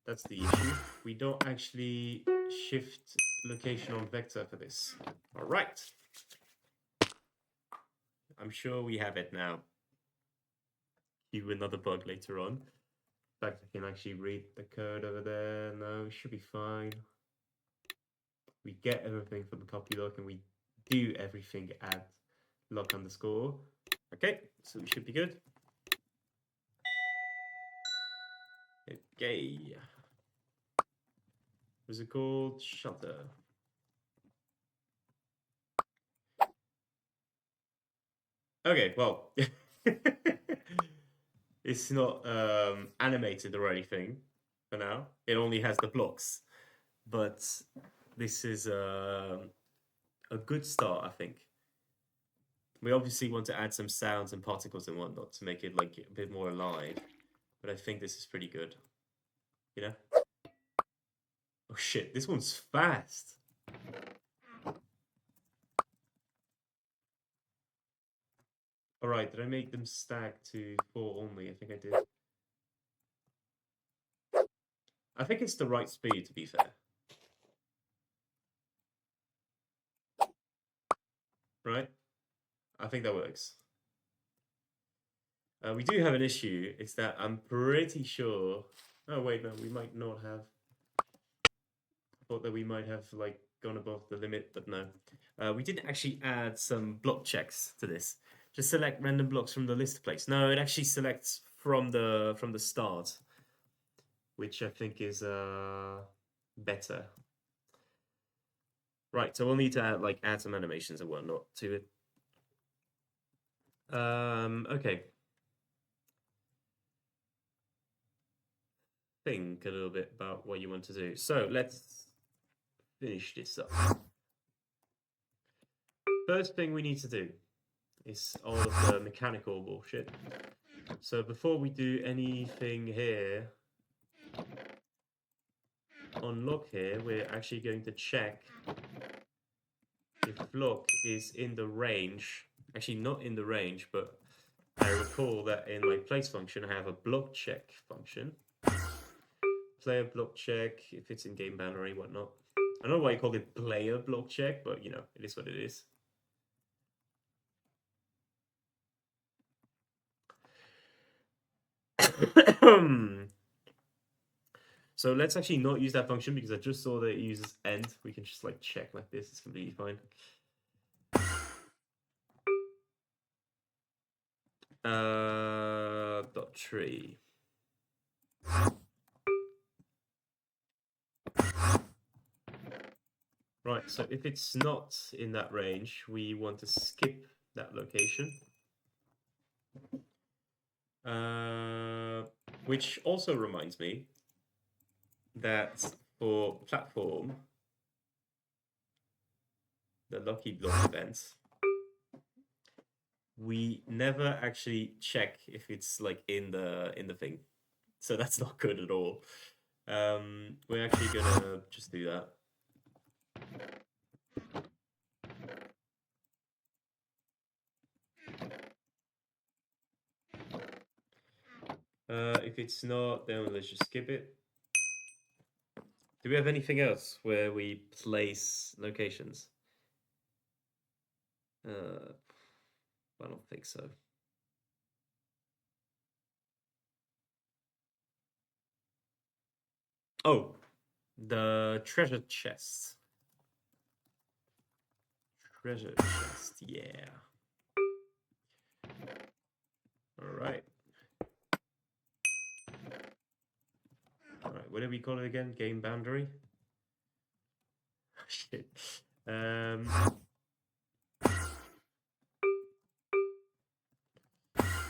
that's the issue. We don't actually shift location on vector for this. All right. I'm sure we have it now. Cue another bug later on. In fact, I can actually read the code over there. No, it should be fine. We get everything from the copy lock, and we do everything at lock underscore. Okay, so we should be good. Okay. What's it called? Shutter. Okay, well, it's not animated or anything for now. It only has the blocks, but this is a good start, I think. We obviously want to add some sounds and particles and whatnot to make it like a bit more alive, but I think this is pretty good. You know? Oh shit, this one's fast. Alright, did I make them stack to 4 only? I think I did. I think it's the right speed, to be fair. Right? I think that works. We do have an issue. It's that I'm pretty sure. Oh wait, no, we might not have. I thought that we might have like gone above the limit, but no. We didn't actually add some block checks to this. Just select random blocks from the list place. No, it actually selects from the start, which I think is better. Right, so we'll need to add some animations and whatnot to it. Okay. Think a little bit about what you want to do. So let's finish this up. First thing we need to do is all of the mechanical bullshit. So before we do anything here, on lock here, we're actually going to check if block is in the range. Actually, not in the range, but I recall that in my place function, I have a block check function. Player block check, if it's in game boundary, whatnot. I don't know why you call it player block check, but you know, it is what it is. So let's actually not use that function because I just saw that it uses end. We can just like check like this. It's completely fine. Dot tree. Right, so if it's not in that range, we want to skip that location. Which also reminds me that for platform, the lucky block events, we never actually check if it's like in the thing. So that's not good at all. We're actually gonna just do that. If it's not, then let's just skip it. Do we have anything else where we place locations? I don't think so. Oh, the treasure chest. Treasure chest, yeah. All right. All right, what do we call it again? Game boundary? Shit. I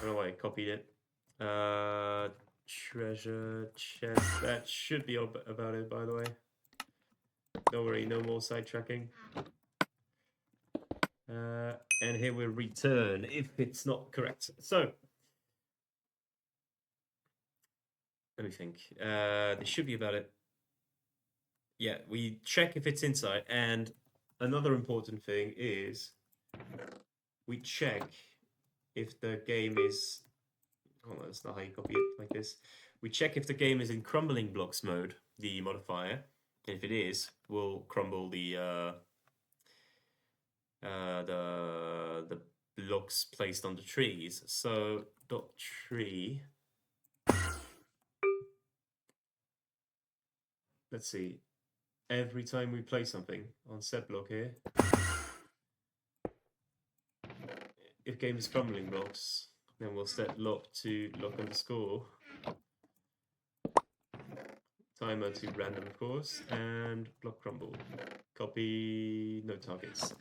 don't know why I copied it. Treasure chest. That should be about it, by the way. Don't worry, no more sidetracking. And here we'll return if it's not correct. So, let me think. This should be about it. Yeah, we check if it's inside. And another important thing is we check if the game is... Oh, that's not how you copy it like this. We check if the game is in crumbling blocks mode, the modifier. And if it is, we'll crumble the blocks placed on the trees. So dot tree. Let's see. Every time we play something on set block here, if game is crumbling blocks, then we'll set lock to lock underscore timer to random, of course, and block crumble. Copy, no targets.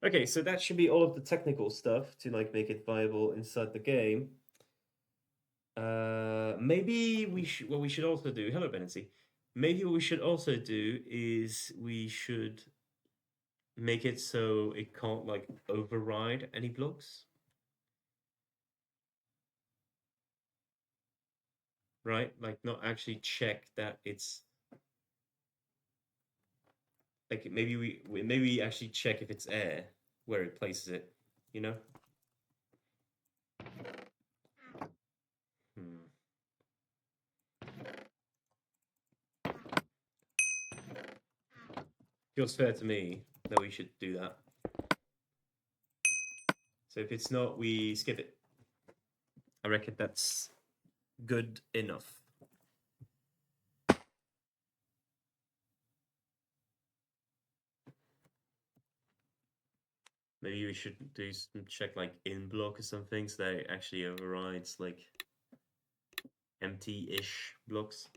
Okay, so that should be all of the technical stuff to like make it viable inside the game. Maybe what we should also do. Hello, Benency. Maybe what we should also do is we should make it so it can't like override any blocks. Right? Like not actually check that it's like maybe we actually check if it's air where it places it, you know? Hmm. Feels fair to me that we should do that. So if it's not, we skip it. I reckon that's good enough. Maybe we should do some check like in block or something so that it actually overrides like empty-ish blocks.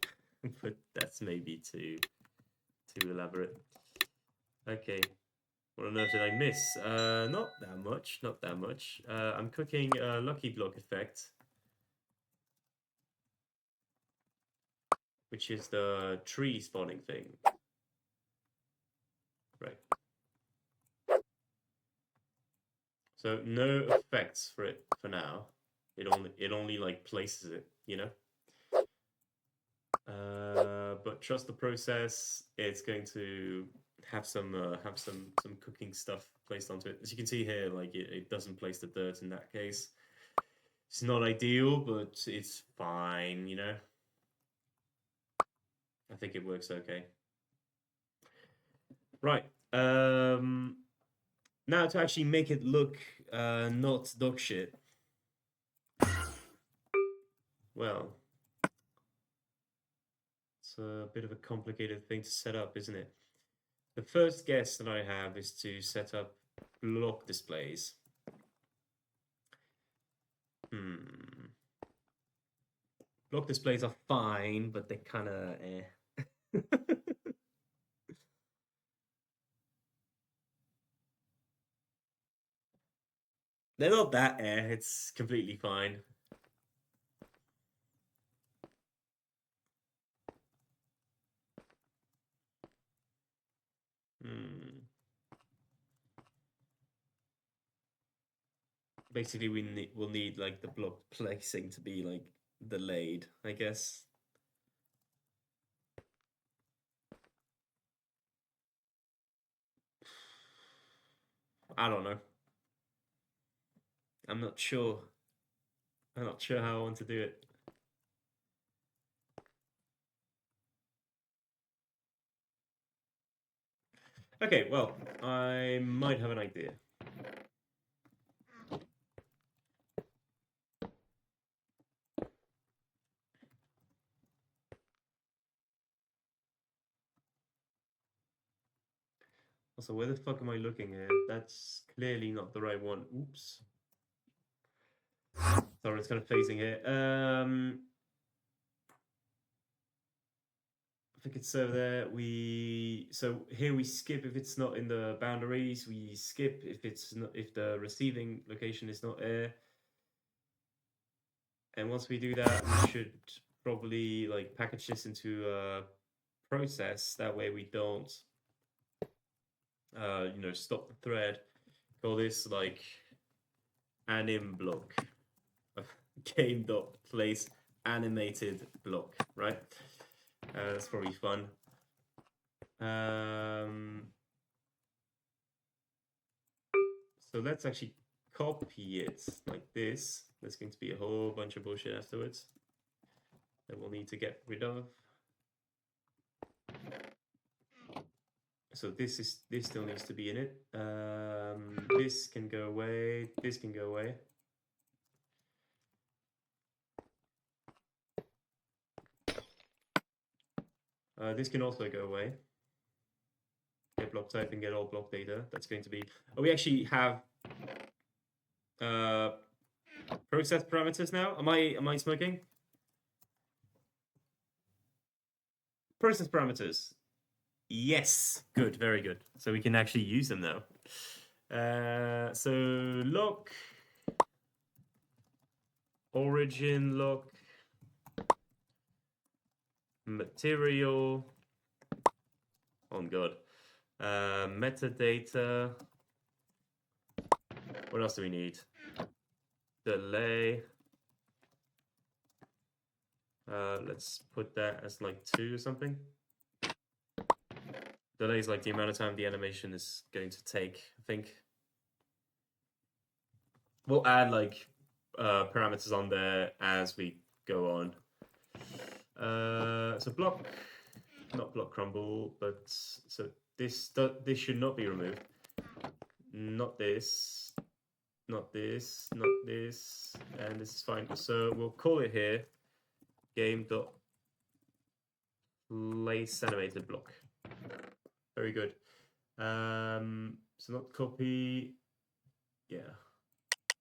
But that's maybe too elaborate. Okay. What on earth did I miss? Not that much, not that much. I'm cooking a lucky block effect, which is the tree spawning thing. Right. So no effects for it for now. It only like places it, you know. But trust the process. It's going to have some cooking stuff placed onto it. As you can see here, like it doesn't place the dirt in that case. It's not ideal, but it's fine, you know. I think it works okay. Right. Now to actually make it look not dog shit. Well, it's a bit of a complicated thing to set up, isn't it? The first guess that I have is to set up block displays. Block displays are fine, but they're kind of eh. They're not that eh. It's completely fine. Basically, we'll need like the block placing to be like delayed, I guess. I don't know. I'm not sure. I'm not sure how I want to do it. Okay, well, I might have an idea. Also, where the fuck am I looking here? That's clearly not the right one. Oops. Sorry, it's kind of phasing here. I think it's over there. So here we skip if it's not in the boundaries. We skip if it's not if the receiving location is not air. And once we do that, we should probably like package this into a process. That way we don't, you know, stop the thread. Call this like anim block. Game dot place animated block, right? That's probably fun. So let's actually copy it like this. There's going to be a whole bunch of bullshit afterwards that we'll need to get rid of. So this still needs to be in it. This can go away. This can go away. This can also go away. Get block type and get all block data. That's going to be. Oh, we actually have process parameters now. Am I smoking? Process parameters. Yes. Good. Very good. So we can actually use them now. So lock origin lock material. Oh god. Metadata. What else do we need? Delay. Let's put that as like 2 or something. Delay is like the amount of time the animation is going to take, I think. We'll add like parameters on there as we go on. So block, not block crumble, but so this should not be removed. Not this. not this, not this, and this is fine. So we'll call it here game.place animated block. Very good. So not copy. Yeah.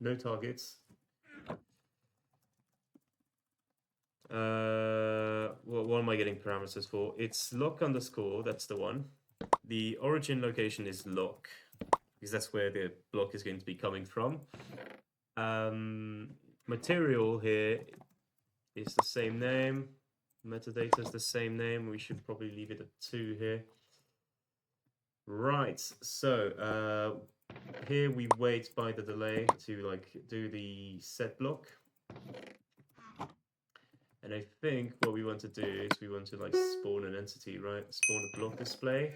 No targets. What am I getting parameters for? It's lock underscore, that's the one. The origin location is lock, because that's where the block is going to be coming from. Material here is the same name. Metadata is the same name. We should probably leave it at 2 here. Right, so here we wait by the delay to like do the set block. And I think what we want to do is we want to like spawn an entity, right? Spawn a block display.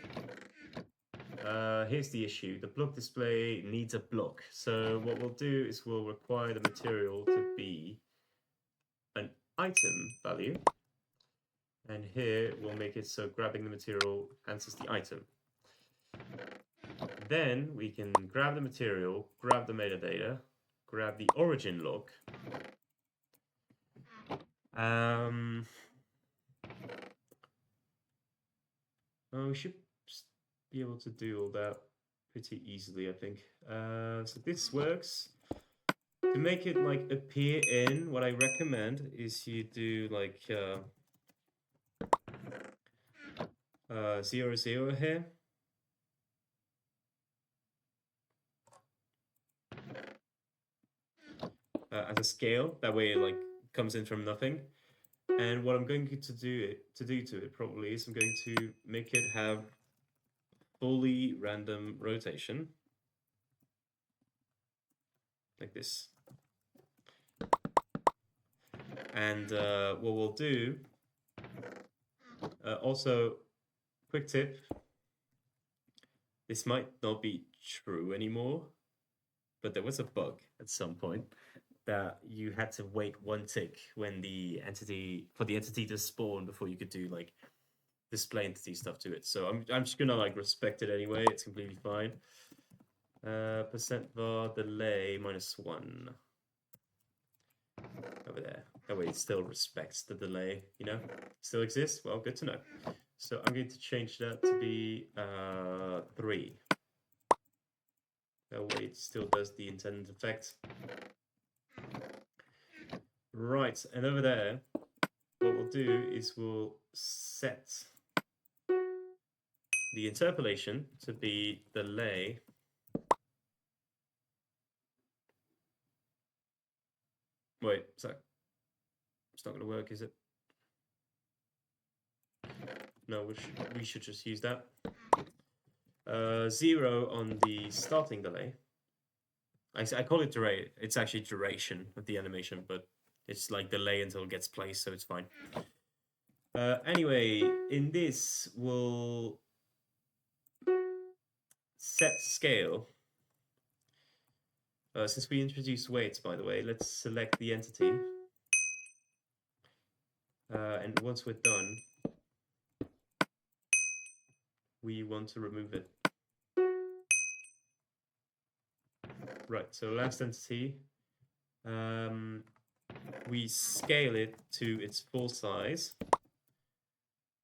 Here's the issue. The block display needs a block. So what we'll do is we'll require the material to be an item value. And here we'll make it so grabbing the material answers the item. Then we can grab the material, grab the metadata, grab the origin log. We should be able to do all that pretty easily, I think. So this works. To make it like appear in, what I recommend is you do like 0, 0 here. As a scale, that way it like comes in from nothing. And what I'm going to do to it probably is I'm going to make it have fully random rotation, like this. And what we'll do, also, quick tip, this might not be true anymore, but there was a bug at some point that you had to wait 1 tick when the entity to spawn before you could do like display entity stuff to it. So I'm just gonna like respect it anyway. It's completely fine. %var delay -1 over there. That way it still respects the delay, you know? Still exists? Well, good to know. So I'm going to change that to be 3. That way it still does the intended effect. Right, and over there, what we'll do is we'll set the interpolation to be delay Wait, so it's not going to work, is it? No, we should just use that. 0 on the starting delay. I call it delay. It's actually duration of the animation, but it's like delay until it gets placed, so it's fine. Anyway, in this, we'll set scale. Since we introduced weights, by the way, let's select the entity. And once we're done, we want to remove it. Right, so last entity, we scale it to its full size.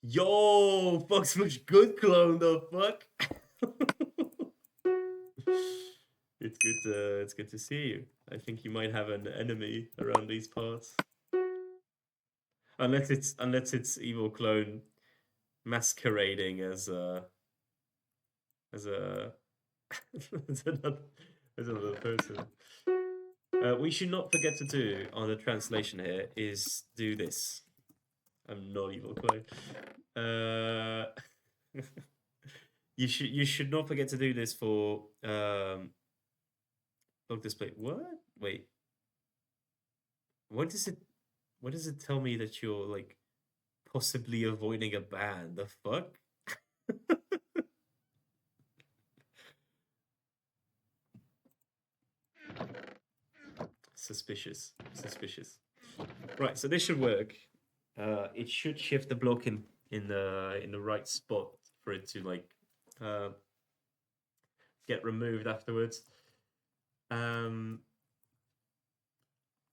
Yo, TheFoxPlush, good clone, the fuck? It's good to see you. I think you might have an enemy around these parts. Unless it's evil clone masquerading as another person. We should not forget to do on the translation here is do this. I'm not evil clone. You should not forget to do this for log display. What? Wait. What does it tell me that you're like possibly avoiding a ban? The fuck? Suspicious. Right, so this should work. It should shift the block in the right spot for it to like get removed afterwards.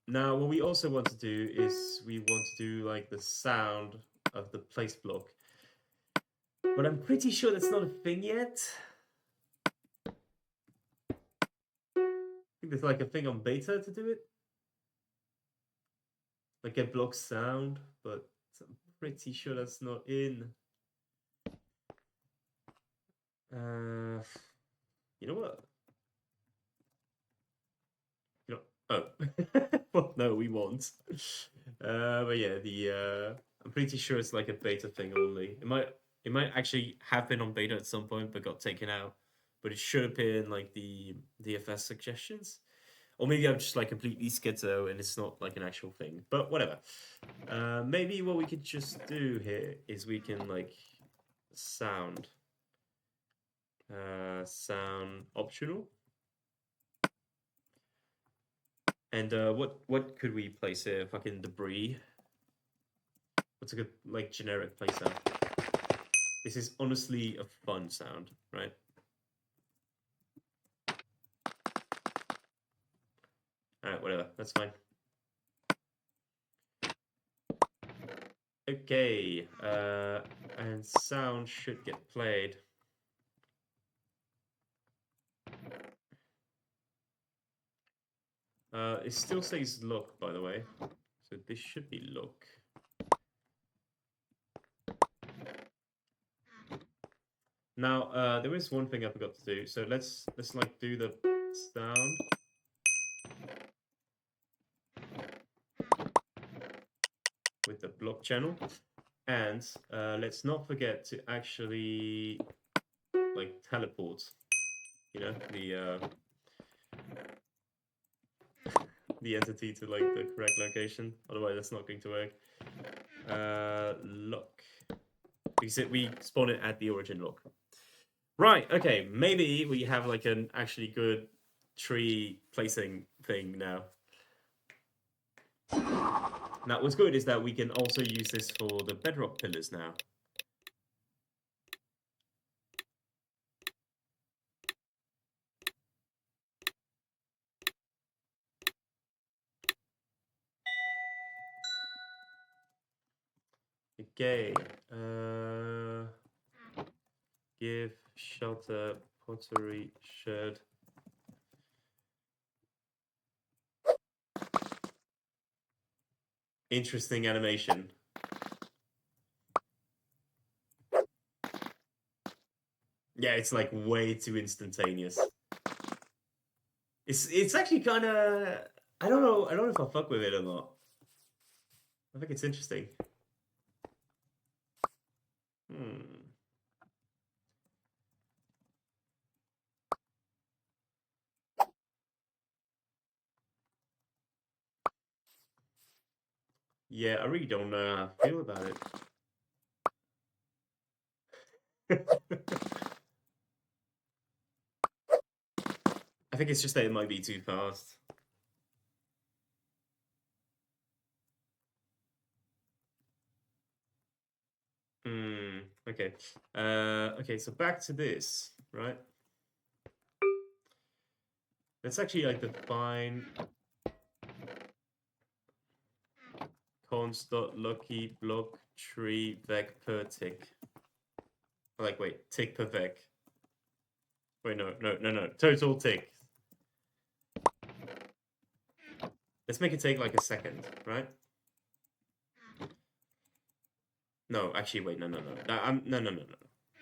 Now, what we also want to do is we want to do like the sound of the place block. But I'm pretty sure that's not a thing yet. I think there's like a thing on beta to do it. Like a block sound, but I'm pretty sure that's not in. You know what? You know, oh, well, no, we won't. But yeah, I'm pretty sure it's like a beta thing only. It might actually have been on beta at some point, but got taken out. But it should appear in like the DFS suggestions, or maybe I'm just like completely schizo and it's not like an actual thing. But whatever. Maybe what we could just do here is we can like sound optional. And what could we place here? Fucking debris. What's a good like generic play sound? This is honestly a fun sound, right? Alright, whatever, that's fine. Okay, and sound should get played. It still says look, by the way, so this should be look. Now, there is one thing I forgot to do. So let's like do the sound. With the block channel, and let's not forget to actually like teleport. You know, the entity to like the correct location. Otherwise, that's not going to work. Lock. We spawn it at the origin lock. Right, okay, maybe we have like an actually good tree placing thing now. Now, what's good is that we can also use this for the bedrock pillars now. Okay, give shelter pottery shed. Interesting animation. Yeah, it's like way too instantaneous. It's actually kind of I don't know if I'll fuck with it or not. I think it's interesting. Yeah, I really don't know how I feel about it. I think it's just that it might be too fast. Okay. Okay, so back to this, right? Let's actually like define const.lucky block tree vec per tick. Like, wait, tick per vec. Wait, no. Total tick. Let's make it take like a second, right? No, actually, wait, no. No.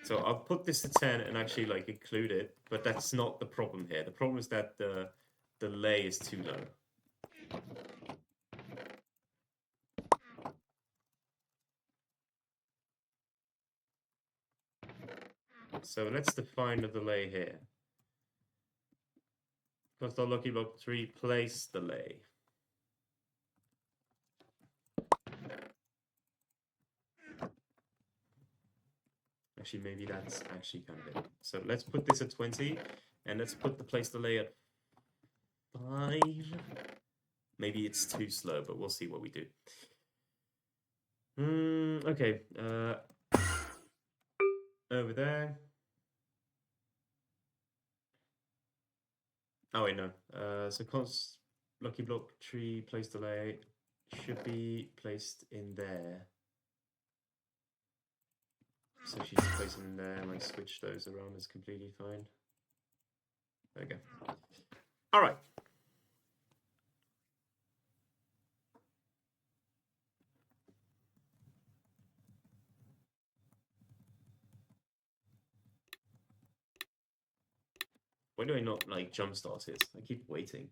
So I'll put this to 10 and actually like include it, but that's not the problem here. The problem is that the delay is too low. So let's define the delay here. Const.lucky block tree place delay. Actually, maybe that's actually kind of it. So let's put this at 20, and let's put the place delay at 5. Maybe it's too slow, but we'll see what we do. Okay. Over there. Oh wait, no. So const lucky block tree place delay should be placed in there. So she's placing in there and like switch those around is completely fine. There we go. All right. Why do I not like jump start it? I keep waiting.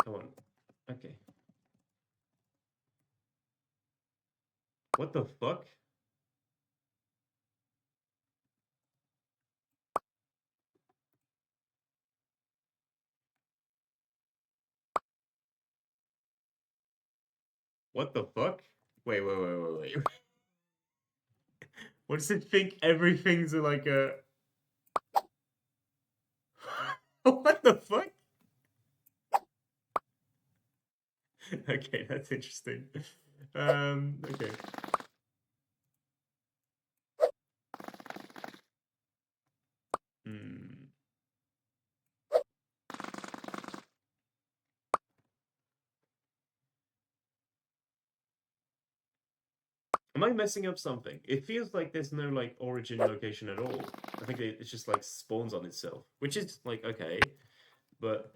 Come on. Okay. What the fuck? What the fuck? Wait. What does it think everything's like a... What the fuck? Okay, that's interesting. Okay. Hmm. Am I messing up something? It feels like there's no like origin location at all. I think it's just like spawns on itself, which is like okay, but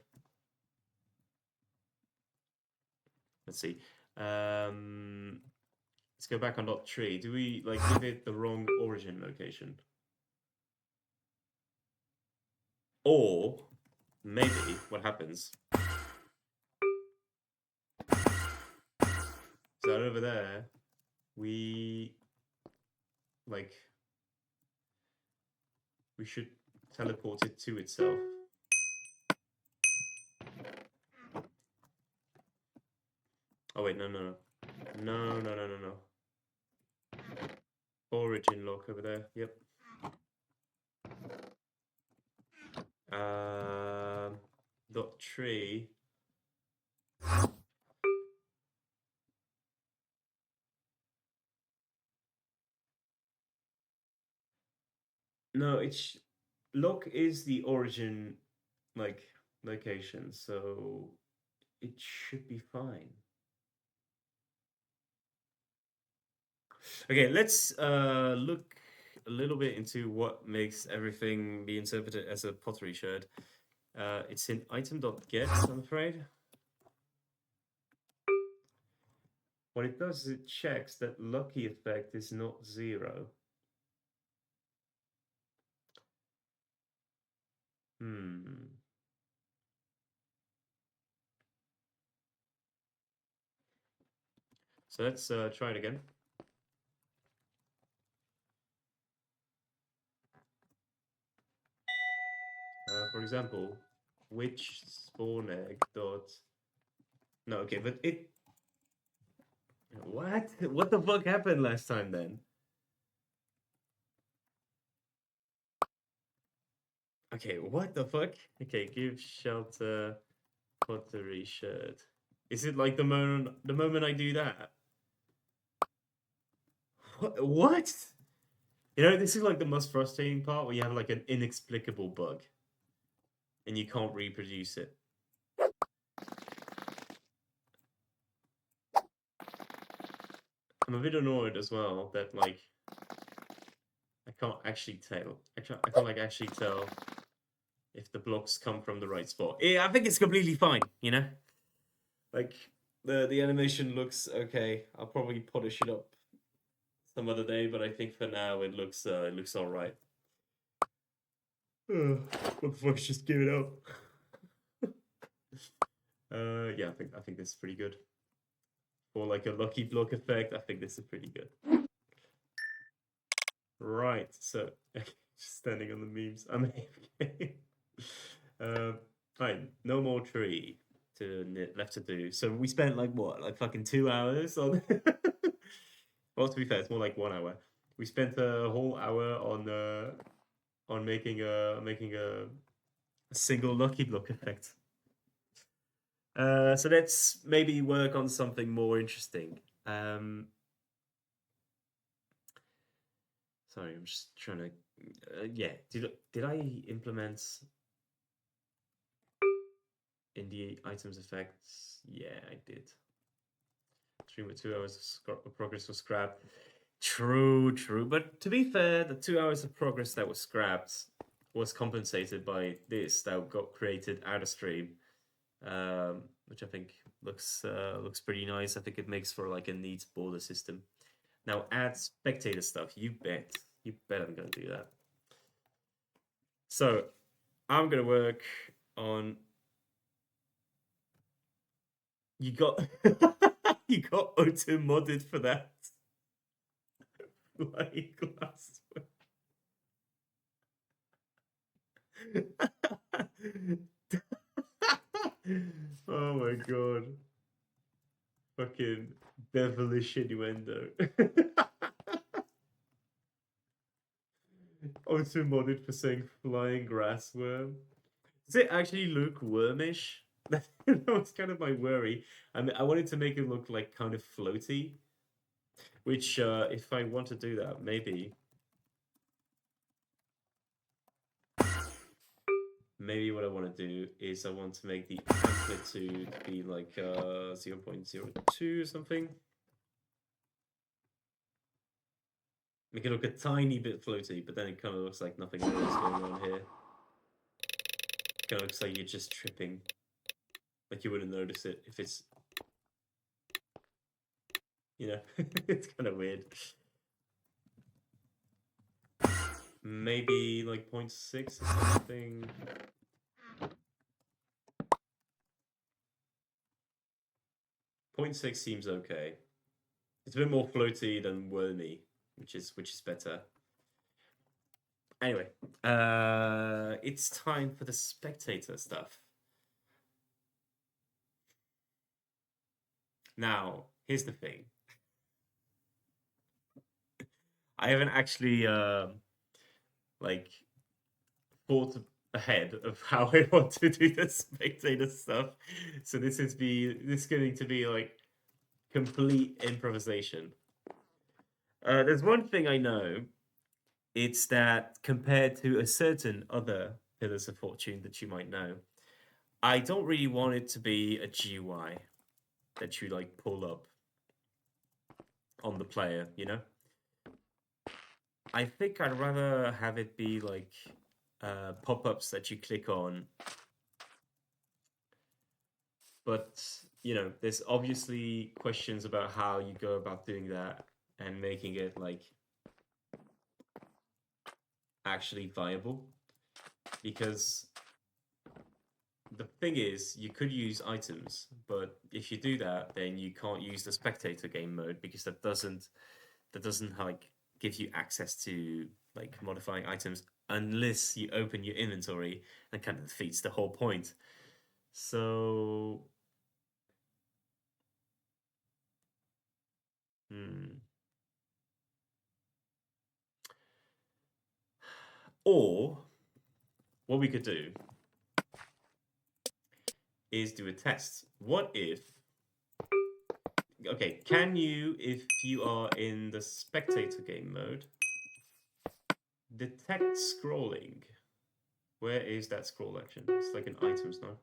let's see. Let's go back on dot tree. Do we like give it the wrong origin location? Or maybe what happens is that over there we like we should teleport it to itself. Oh wait, no. No. Origin lock over there. Yep. Dot tree. No, it's lock is the origin like location, so it should be fine. Okay, let's look a little bit into what makes everything be interpreted as a pottery sherd. It's in item.get, I'm afraid. What it does is it checks that lucky effect is not 0. So let's try it again. For example, which spawn egg dot... No, okay, but it... What? What the fuck happened last time then? Okay, what the fuck? Okay, give shelter pottery sherd. Is it like the moment I do that? What? You know, this is like the most frustrating part where you have like an inexplicable bug and you can't reproduce it. I'm a bit annoyed as well that like I can't actually tell. I can't like actually tell if the blocks come from the right spot. Yeah, I think it's completely fine, you know? Like the animation looks okay. I'll probably polish it up some other day, but I think for now it looks all right. What the fuck? Just give it up. Yeah, I think this is pretty good for like a lucky block effect. I think this is pretty good. Right, so just standing on the memes. I'm AFK. Fine, no more tree left to do. So we spent like what, like fucking 2 hours on. Well, to be fair, it's more like 1 hour. We spent a whole hour on making a single lucky block effect. So let's maybe work on something more interesting. So Sorry, I'm just trying to. Yeah, did I implement in the items effects? Yeah, I did. 2 hours of progress was scrapped. True, true. But to be fair, the 2 hours of progress that was scrapped was compensated by this that got created out of stream, which I think looks pretty nice. I think it makes for like a neat border system. Now add spectator stuff. You bet I'm gonna do that. So I'm gonna work on. You got you got auto modded for that. Flying glass. Oh my god. Fucking devilish innuendo. Also modded for saying flying grass worm. Does it actually look wormish? That was kind of my worry. I mean, I wanted to make it look like kind of floaty. Which, if I want to do that, maybe what I want to do is I want to make the amplitude be like 0.02 or something. Make it look a tiny bit floaty, but then it kind of looks like nothing else is going on here. Kind of looks like you're just tripping. Like you wouldn't notice it if it's, you know, it's kind of weird. Maybe like 0.6 or something. 0.6 seems okay. It's a bit more floaty than wormy, which is better. Anyway, it's time for the spectator stuff. Now, here's the thing. I haven't actually like thought ahead of how I want to do the spectator stuff. So this is going to be like complete improvisation. There's one thing I know. It's that compared to a certain other Pillars of Fortune that you might know, I don't really want it to be a GUI that you like pull up on the player, you know? I think I'd rather have it be like pop-ups that you click on. But, you know, there's obviously questions about how you go about doing that and making it like actually viable. Because the thing is, you could use items, but if you do that, then you can't use the spectator game mode because that doesn't like give you access to like modifying items unless you open your inventory, and kind of defeats the whole point. So, or what we could do is do a test. What if? Okay, can you, if you are in the spectator game mode, detect scrolling? Where is that scroll action? It's like an items now.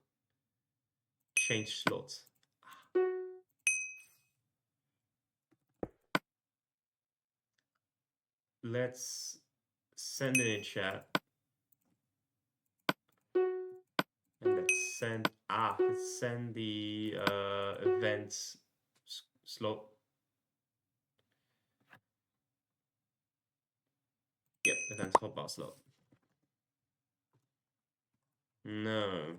Change slot. Let's send it in chat. And let's send the events slot. Yep, events hotbar slot. No.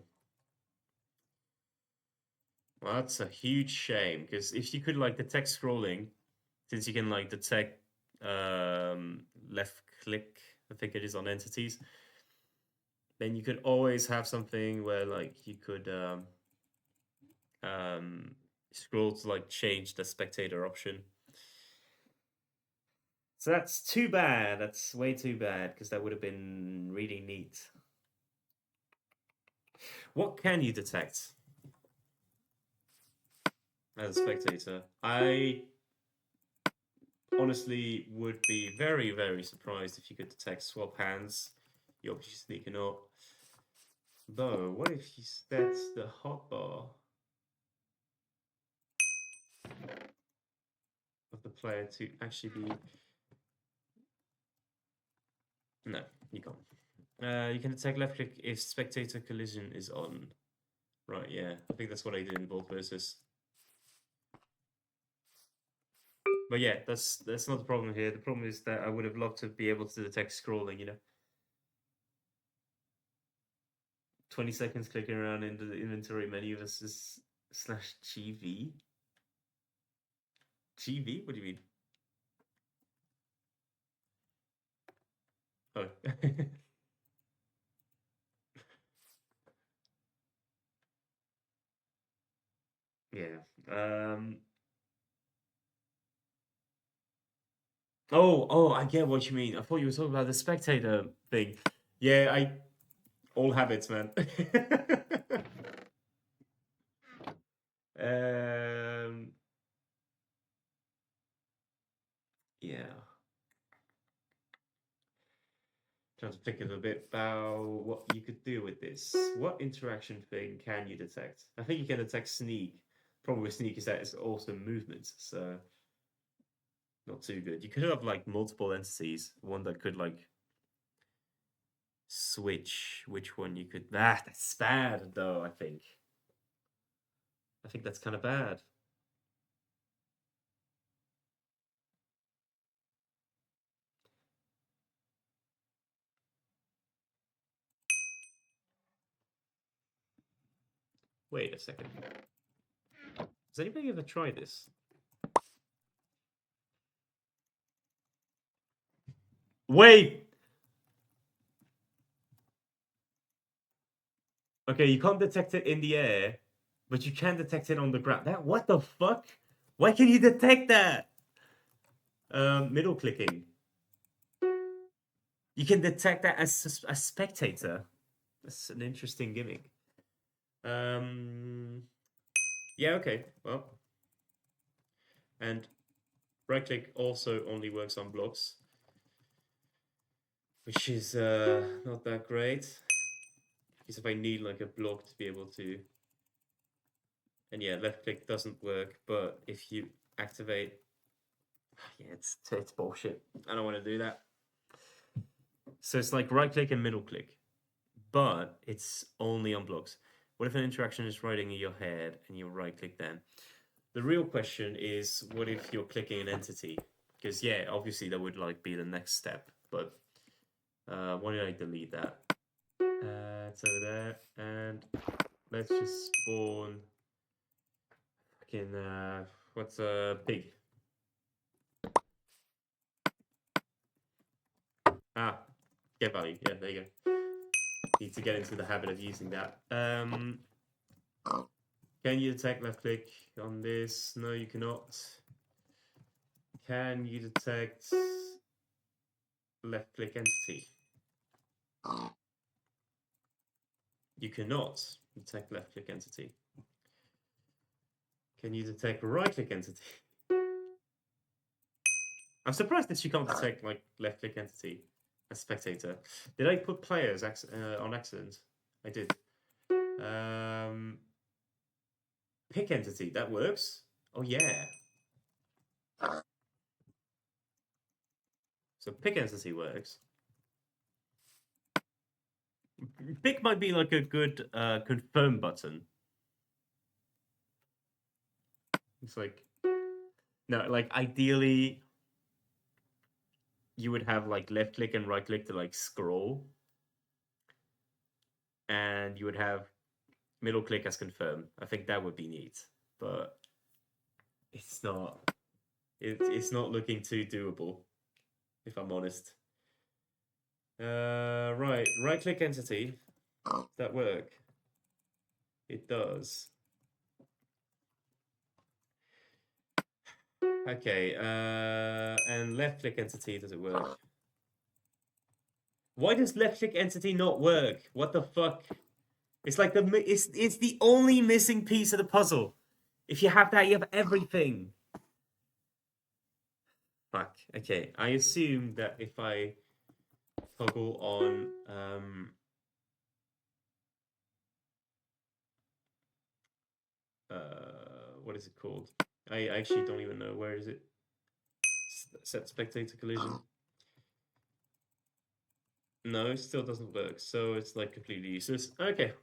Well, that's a huge shame, because if you could like detect scrolling, since you can like detect left click, I think it is on entities, then you could always have something where like you could scroll to like change the spectator option. So that's too bad. That's way too bad, because that would have been really neat. What can you detect as a spectator? I honestly would be very, very surprised if you could detect swap hands. You're obviously sneaking up. Though, what if he sets the hotbar of the player to actually be... No, you can't. You can detect left click if spectator collision is on. Right, yeah. I think that's what I did in Bolt versus. But yeah, that's not the problem here. The problem is that I would have loved to be able to detect scrolling, you know. 20 seconds clicking around into the inventory menu versus slash GV. GV? What do you mean? Oh. Yeah. Oh, I get what you mean. I thought you were talking about the spectator thing. Yeah, all habits, man. um, yeah. Trying to think of a bit about what you could do with this. What interaction thing can you detect? I think you can detect sneak. Problem with sneak is that it's also movement, so not too good. You could have like multiple entities, one that could like switch which one you could. That's bad though, I think. I think that's kind of bad. Wait a second. Has anybody ever tried this? Wait! Okay, you can't detect it in the air, but you can detect it on the ground. What the fuck? Why can you detect that? Middle clicking. You can detect that as a spectator. That's an interesting gimmick. Yeah, okay. Well, and right click also only works on blocks, which is not that great. Because if I need like a block to be able to, and yeah, left click doesn't work. But if you activate, yeah, it's bullshit. I don't want to do that. So it's like right click and middle click, but it's only on blocks. What if an interaction is writing in your head and you right click then? The real question is, what if you're clicking an entity? Because yeah, obviously that would like be the next step. But why did I delete that? It's over there, and let's just spawn. Fucking what's a pig? Ah, get value. Yeah, there you go. Need to get into the habit of using that. Can you detect left click on this? No, you cannot. Can you detect left click entity? You cannot detect left click entity. Can you detect right click entity? I'm surprised that you can't detect like left click entity as spectator. Did I put players on accident? I did. Pick entity, that works. Oh yeah. So pick entity works. Pick might be like a good confirm button. It's like no, like ideally you would have like left click and right click to like scroll, and you would have middle click as confirm. I think that would be neat, but it's not. It's not looking too doable, if I'm honest. Right click entity. Does that work? It does. Okay, and left click entity, does it work? Why does left click entity not work? What the fuck? It's like it's the only missing piece of the puzzle. If you have that, you have everything. Fuck. Okay, I assume that if I toggle on what is it called? I actually don't even know. Where is it? Set spectator collision. No, it still doesn't work. So it's like completely useless. Okay.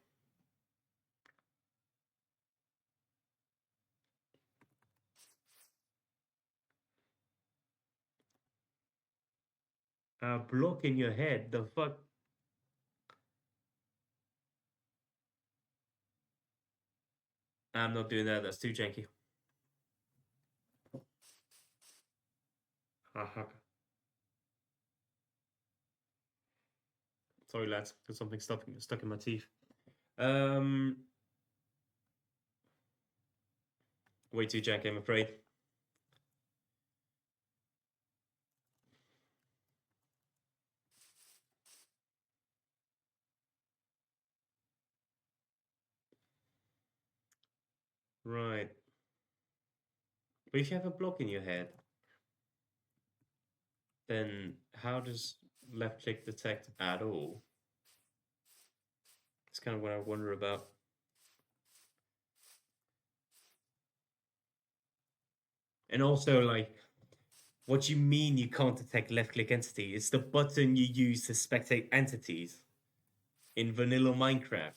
Block in your head. The fuck? I'm not doing that. That's too janky. Sorry, lads. Got something stuck in my teeth. Way too janky, I'm afraid. Right. But if you have a block in your head, then how does left click detect at all? It's kind of what I wonder about. And also, like, what do you mean you can't detect left click entity? It's the button you use to spectate entities in vanilla Minecraft.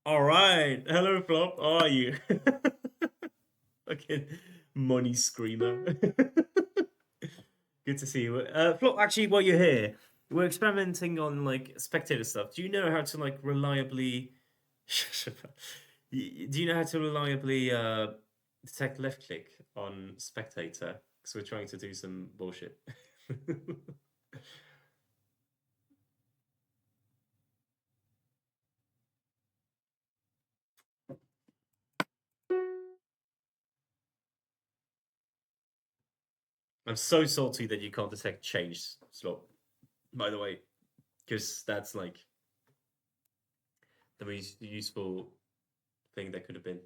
All right. Hello, Flop. How are you? Fucking money screamer. Good to see you. Flop, actually, while you're here, we're experimenting on like spectator stuff. Do you know how to like reliably? Do you know how to reliably detect left click on spectator? Because we're trying to do some bullshit. I'm so salty that you can't detect change slot, by the way, because that's like the most useful thing that could have been.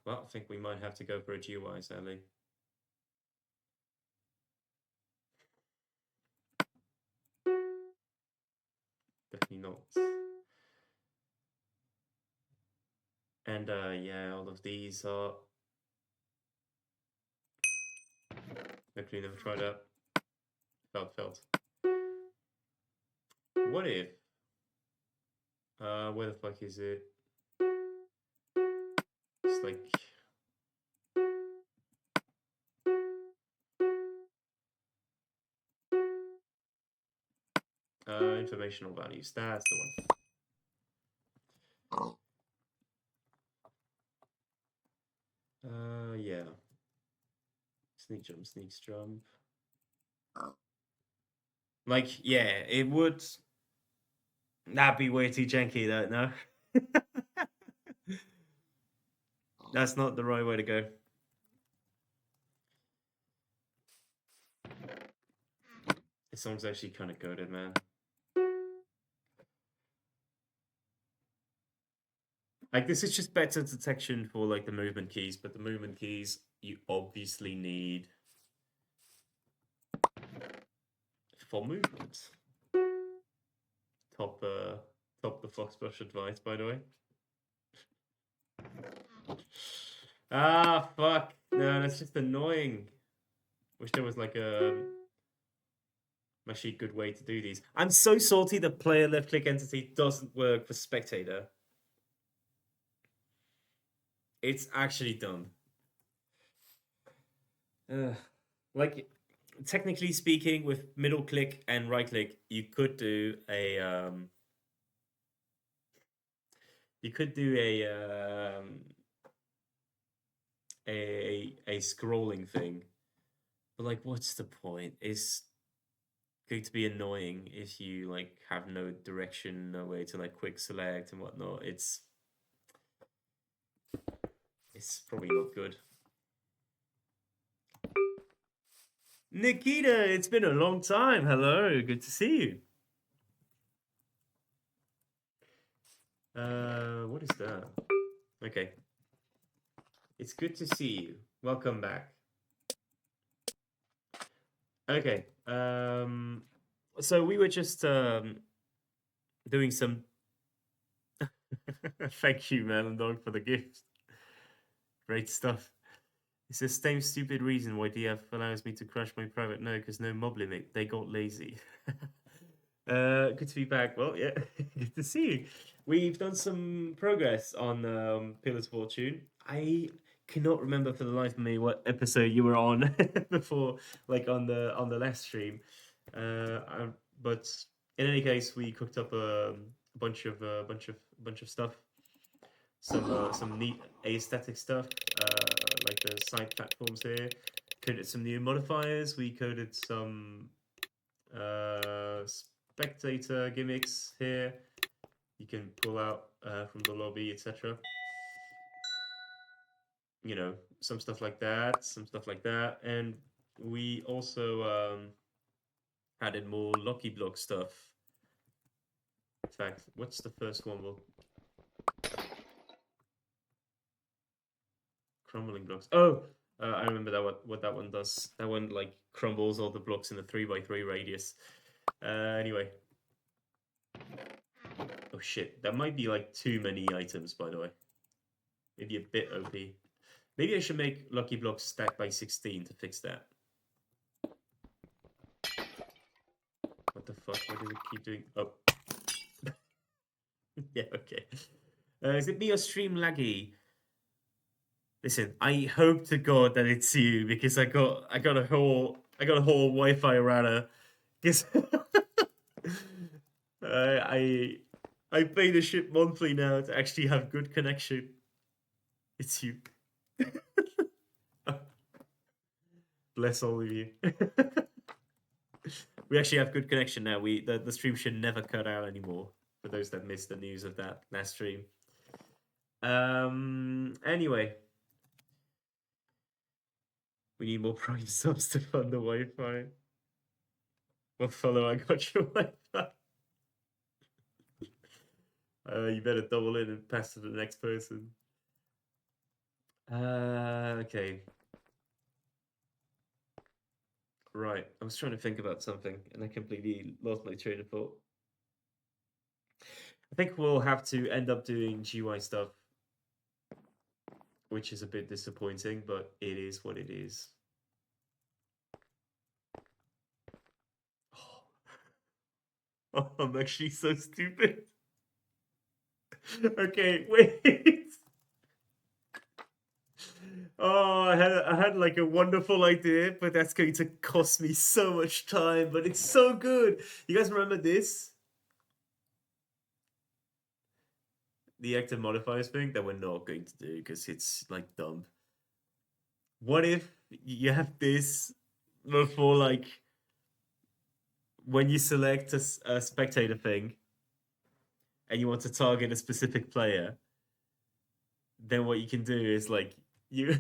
Well, I think we might have to go for a GUI, sadly. Definitely not. And yeah, all of these are. Hopefully, never tried out. Felt. What if? Where the fuck is it? It's like. Informational values. That's the one. Yeah. Sneak jump. Like, yeah, it would. That'd be way too janky, though. No, that's not the right way to go. This song's actually kind of goated, man. Like, this is just better detection for like the movement keys, but the movement keys you obviously need for movement. Top the TheFoxPlush advice, by the way. Ah, fuck. No, that's just annoying. Wish there was like a actually good way to do these. I'm so salty that player left click entity doesn't work for spectator. It's actually dumb. Like, technically speaking, with middle click and right click, you could do a a scrolling thing, but like, what's the point? It's going to be annoying if you like have no direction, no way to like quick select and whatnot. It's probably not good. Nikita, it's been a long time. Hello, good to see you. What is that? Okay. It's good to see you. Welcome back. Okay. So we were just doing some. Thank you, man, dog, for the gift. Great stuff. It's the same stupid reason why DF allows me to crash my private node because no mob limit. They got lazy. Good to be back. Well, yeah, good to see you. We've done some progress on Pillars of Fortune. I cannot remember for the life of me what episode you were on before, like on the last stream. But in any case, we cooked up a bunch of stuff. Some neat aesthetic stuff, like the side platforms here. Coded some new modifiers. We coded some spectator gimmicks here. You can pull out from the lobby, etc. You know, some stuff like that, some stuff like that, and we also added more Lucky Block stuff. In fact, what's the first one? Well, crumbling blocks. Oh, I remember that. What that one does? That one like crumbles all the blocks in the 3x3 radius. Anyway. Oh shit, that might be like too many items, by the way. Maybe a bit OP. Maybe I should make Lucky Blocks stack by 16 to fix that. What the fuck? What does it keep doing? Oh. Yeah, okay. Is it me or stream laggy? Listen, I hope to God that it's you because I got a whole Wi-Fi router. Because I I pay the ship monthly now to actually have good connection. It's you. Bless all of you. We actually have good connection now. The stream should never cut out anymore. For those that missed the news of that last stream. Anyway, we need more Prime subs to fund the Wi-Fi. Well, follow, I got your Wi-Fi. You better double in and pass to the next person. Okay. Right, I was trying to think about something and I completely lost my train of thought. I think we'll have to end up doing GY stuff, which is a bit disappointing, but it is what it is. Oh, I'm actually so stupid. Okay, wait. Oh, I had like a wonderful idea, but that's going to cost me so much time, but it's so good. You guys remember this? The active modifiers thing that we're not going to do because it's like dumb. What if you have this before, like, when you select a spectator thing and you want to target a specific player, then what you can do is like you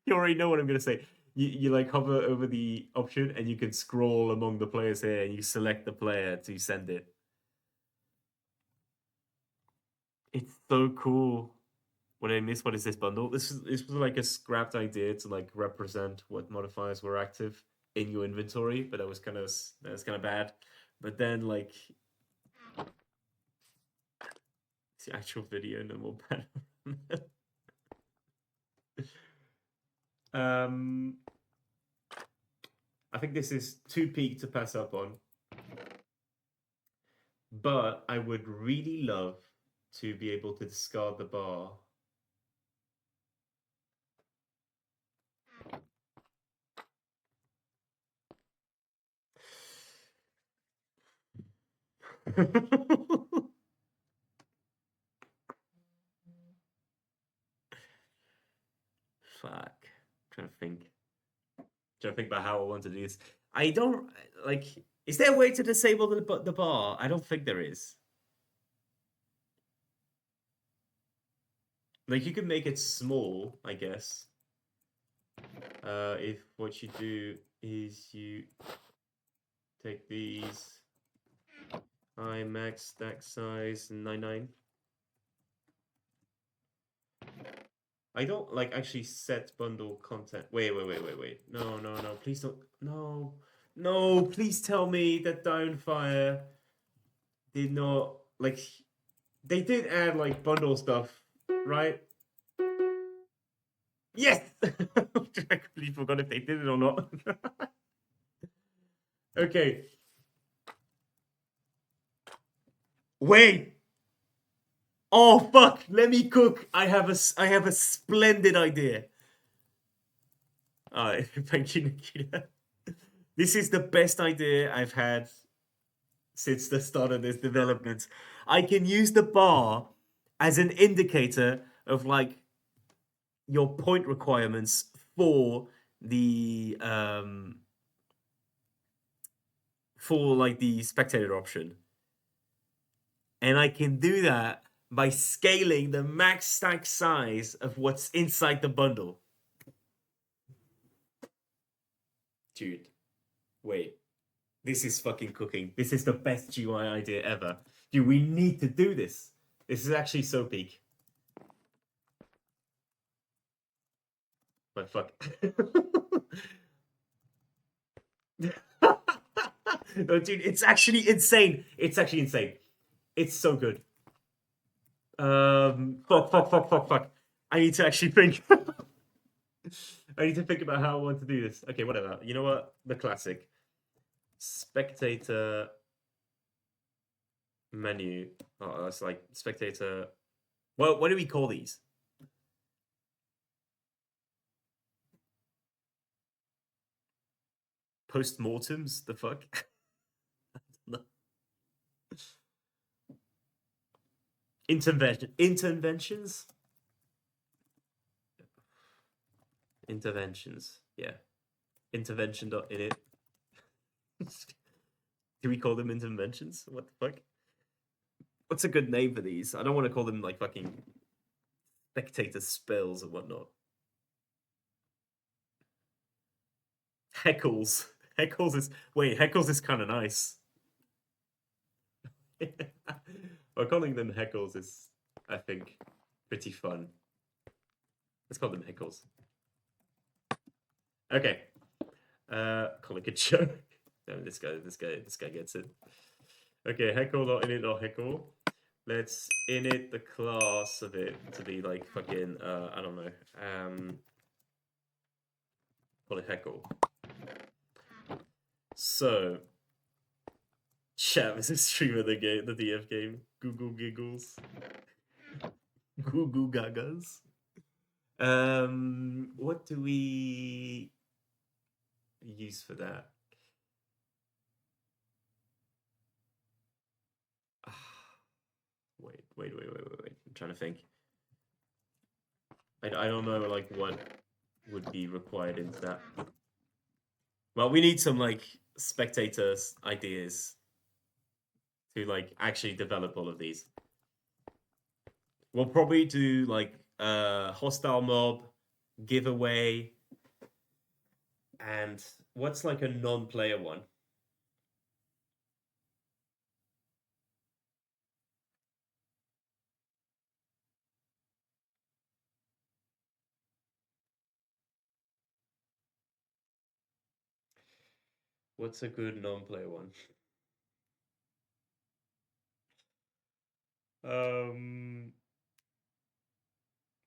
you already know what I'm gonna say. You like hover over the option and you can scroll among the players here and you select the player to send it. It's so cool. What I miss, what is this bundle? This was like a scrapped idea to like represent what modifiers were active in your inventory, but that was kind of bad. But then like it's the actual video, no more bad. I think this is too peak to pass up on. But I would really love to be able to discard the bar. Fuck. I'm trying to think. Trying to think about how I want to do this. I don't like. Is there a way to disable the bar? I don't think there is. Like you can make it small, I guess. If what you do is you take these high max stack size 99. I don't like actually set bundle content. Wait. No. Please don't. No. No, please tell me that Downfire did not like they did add like bundle stuff, right? Yes! I completely forgot if they did it or not. Okay. Wait. Oh fuck! Let me cook. I have a splendid idea. Alright, thank you, Nikita. This is the best idea I've had since the start of this development. I can use the bar as an indicator of like your point requirements for the for like the spectator option. And I can do that by scaling the max stack size of what's inside the bundle. Dude, wait. This is fucking cooking. This is the best GUI idea ever. Dude, we need to do this. This is actually so peak. But fuck. No, dude, it's actually insane. It's actually insane. It's so good. Fuck. I need to actually think. I need to think about how I want to do this. Okay, whatever. You know what? The classic. Spectator menu. Oh, that's like spectator. Well, what do we call these? Postmortems? The fuck? Interventions? Interventions. Yeah. Intervention.init. Do we call them interventions? What the fuck? What's a good name for these? I don't want to call them like fucking spectator spells or whatnot. Heckles. Heckles is kind of nice. But calling them heckles is, I think, pretty fun. Let's call them heckles. Okay. Call it a joke. Damn, this guy gets it. Okay, heckle.init.heckle. Let's init the class of it to be like fucking I don't know. Call it heckle. So Cham is a streamer of the game, the DF game. Google giggles. Google gagas. What do we use for that? Wait. I'm trying to think. I don't know like what would be required into that. Well, we need some like spectators ideas to like actually develop all of these. We'll probably do like hostile mob, giveaway, and what's like a non-player one? What's a good non-player one?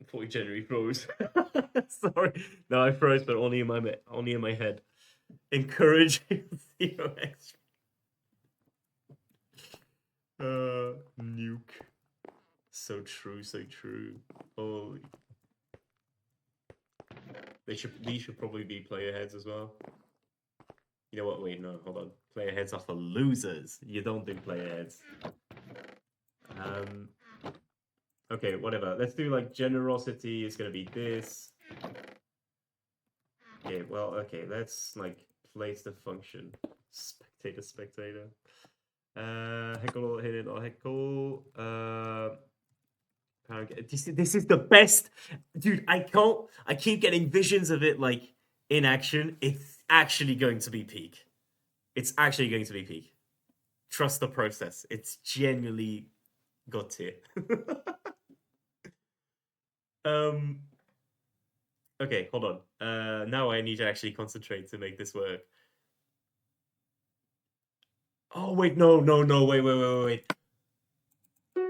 40 January froze. Sorry. No, I froze, but only in my head. Encouraging zero extra. Nuke. So true. Holy. These should probably be player heads as well. You know what? Wait, no, hold on. Player heads are for losers. You don't do player heads. Okay, whatever. Let's do like generosity is gonna be this. Okay, well, okay, let's like place the function. Spectator. Heckle, hit it or heckle. This is the best, dude. I keep getting visions of it like in action. It's actually going to be peak. It's actually going to be peak. Trust the process. It's genuinely got it. Okay, hold on. Now I need to actually concentrate to make this work. Oh wait, no, wait.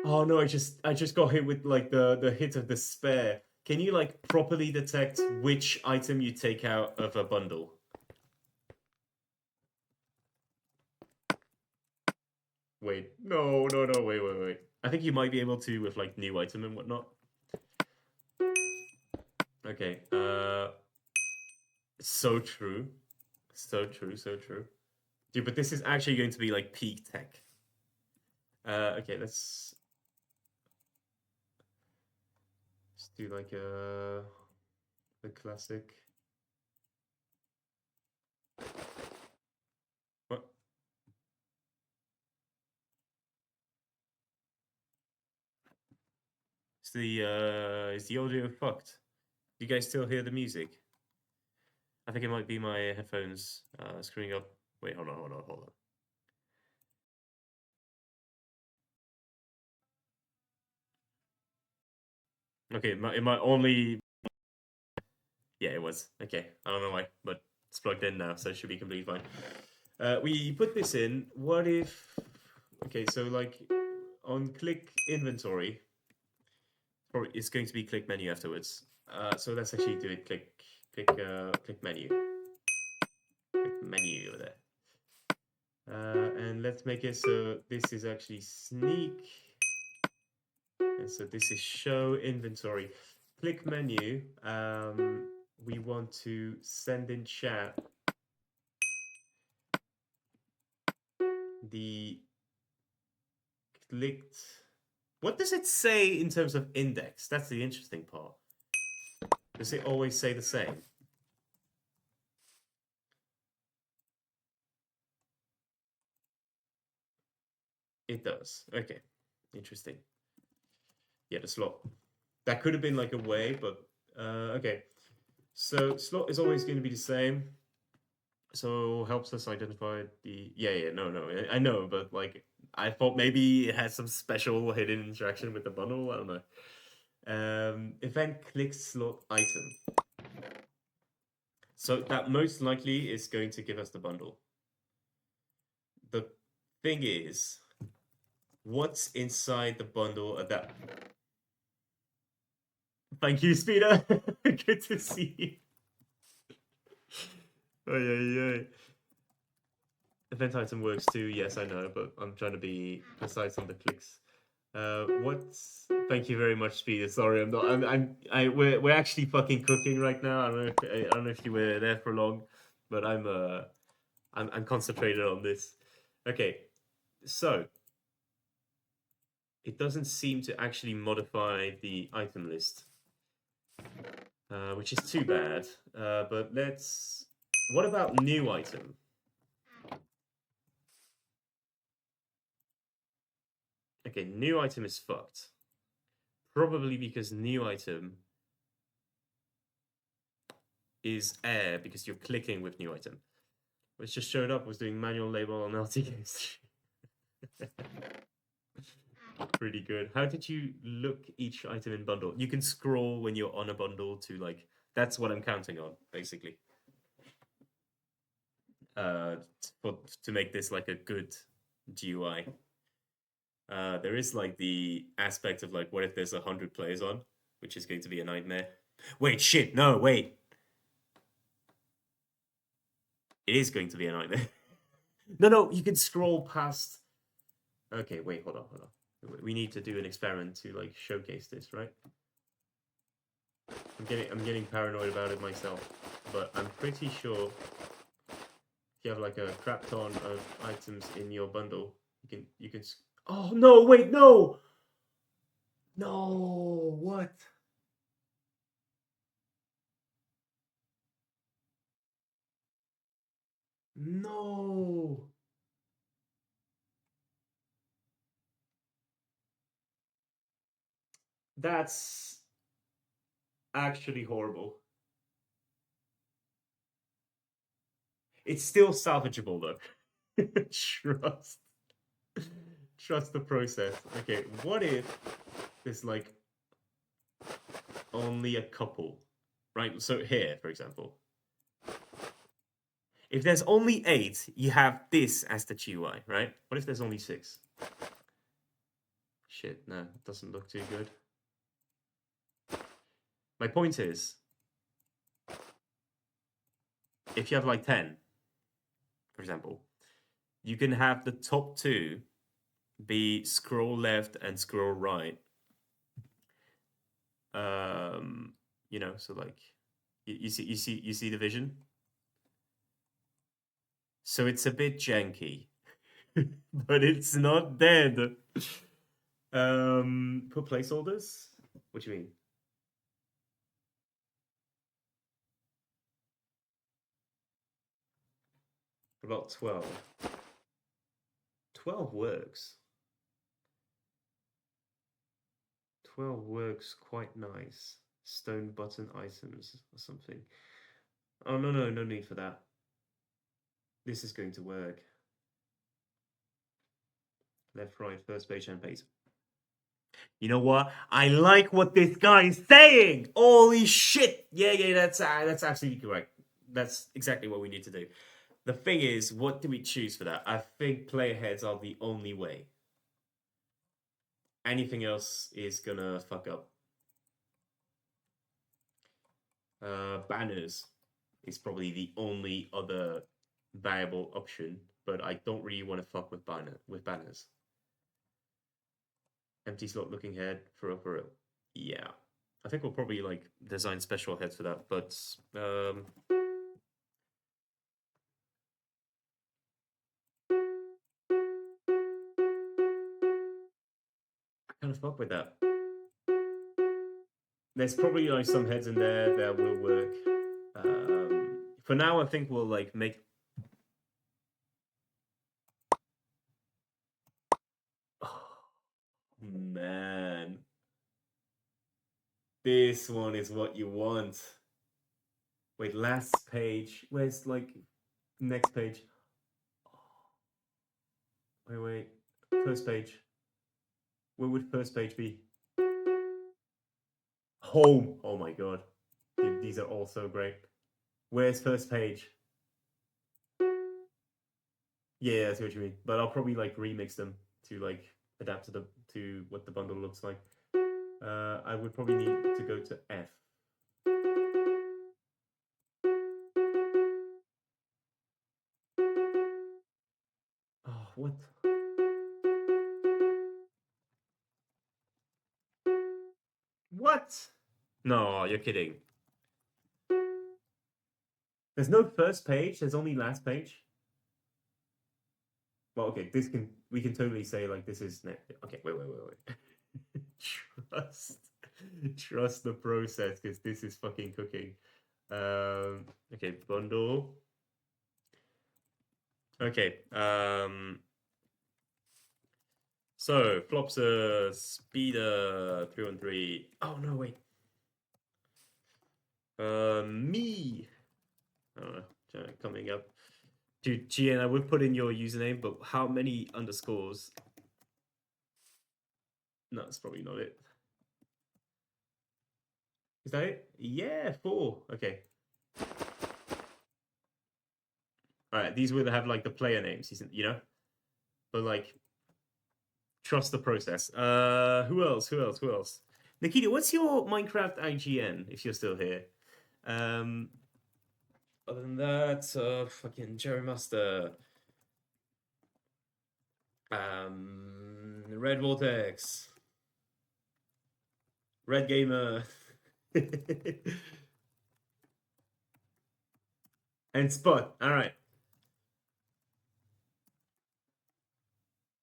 Oh no, I just got hit with like the hit of despair. Can you like properly detect which item you take out of a bundle? Wait, no, wait. I think you might be able to with like new item and whatnot. Okay, so true. So true. Dude, but this is actually going to be like peak tech. Okay, let's do like the classic. What? Is the audio fucked? Do you guys still hear the music? I think it might be my headphones screwing up. Wait, hold on. Okay, it might only. Yeah, it was. Okay, I don't know why, but it's plugged in now, so it should be completely fine. We put this in. What if? Okay, so like on click inventory, or it's going to be click menu afterwards. So let's actually do it. Click menu. Click menu over there. And let's make it so this is actually sneak. And so this is show inventory. Click menu. We want to send in chat the clicked. What does it say in terms of index? That's the interesting part. Does it always say the same? It does. Okay. Interesting. Yeah, the slot. That could have been like a way, but okay. So slot is always going to be the same. So helps us identify the no, I know, but like I thought maybe it had some special hidden interaction with the bundle. I don't know. Event click slot item. So that most likely is going to give us the bundle. The thing is, what's inside the bundle at that? Thank you, Speeder. Good to see you. Oh yeah. Event item works too. Yes, I know, but I'm trying to be precise on the clicks. What's? Thank you very much, Speeder. Sorry, I'm not. We're actually fucking cooking right now. I don't know if you were there for long, but I'm concentrated on this. Okay, so it doesn't seem to actually modify the item list, which is too bad. But let's. What about new item? Okay, new item is fucked. Probably because new item is air because you're clicking with new item. Which just showed up was doing manual label on LTKs. Pretty good. How did you look each item in bundle? You can scroll when you're on a bundle to like. That's what I'm counting on, basically. Uh, to make this like a good GUI. There is like the aspect of like, what if there's 100 players on, which is going to be a nightmare. Wait, shit, no, wait. It is going to be a nightmare. No, you can scroll past. Okay, wait, hold on. We need to do an experiment to like showcase this, right? I'm getting paranoid about it myself, but I'm pretty sure if you have like a crap ton of items in your bundle, you can. Oh no! Wait, no! No! What? No! That's actually horrible. It's still salvageable though. Trust. Trust the process. Okay, what if there's like only a couple? right? So here, for example, if there's only 8, you have this as the GUI, right? What if there's only 6? Shit, no, it doesn't look too good. My point is, if you have like 10, for example, you can have the top 2 be scroll left and scroll right. You know, so like you see the vision. So it's a bit janky, but it's not dead. Put placeholders. What do you mean? About 12. 12 works. 12 works quite nice. Stone button items or something. Oh, no need for that. This is going to work. Left, right, first page, and page. You know what? I like what this guy is saying. Holy shit! Yeah, that's absolutely correct. That's exactly what we need to do. The thing is, what do we choose for that? I think player heads are the only way. Anything else is gonna fuck up. Banners is probably the only other viable option, but I don't really want to fuck with banners. Empty slot looking head for upper. Yeah, I think we'll probably like design special heads for that, but I kind of fuck with that. There's probably like some heads in there that will work. For now, I think we'll like make. Oh, man, this one is what you want. Wait, last page. Where's like next page? Wait. First page. Where would first page be? Home. Oh my god. Dude, these are all so great. Where's first page? Yeah, I see what you mean. But I'll probably like remix them to like adapt to what the bundle looks like. I would probably need to go to F. Oh, what? What? No, you're kidding. There's no first page. There's only last page. Well, okay, we can totally say like this is okay. Wait. Trust the process because this is fucking cooking. Okay, bundle. Okay. So Flopsa, Speeder, 313. Oh no, wait. Me. I don't know. Coming up. Dude, GN, I would put in your username, but how many underscores? No, that's probably not it. Is that it? Yeah, 4. Okay. All right, these would have like the player names, you know? But like, trust the process. Who else? Nikita, what's your Minecraft IGN if you're still here? Other than that, fucking Jerry Master. Red Vortex. Red Gamer. And Spot. All right.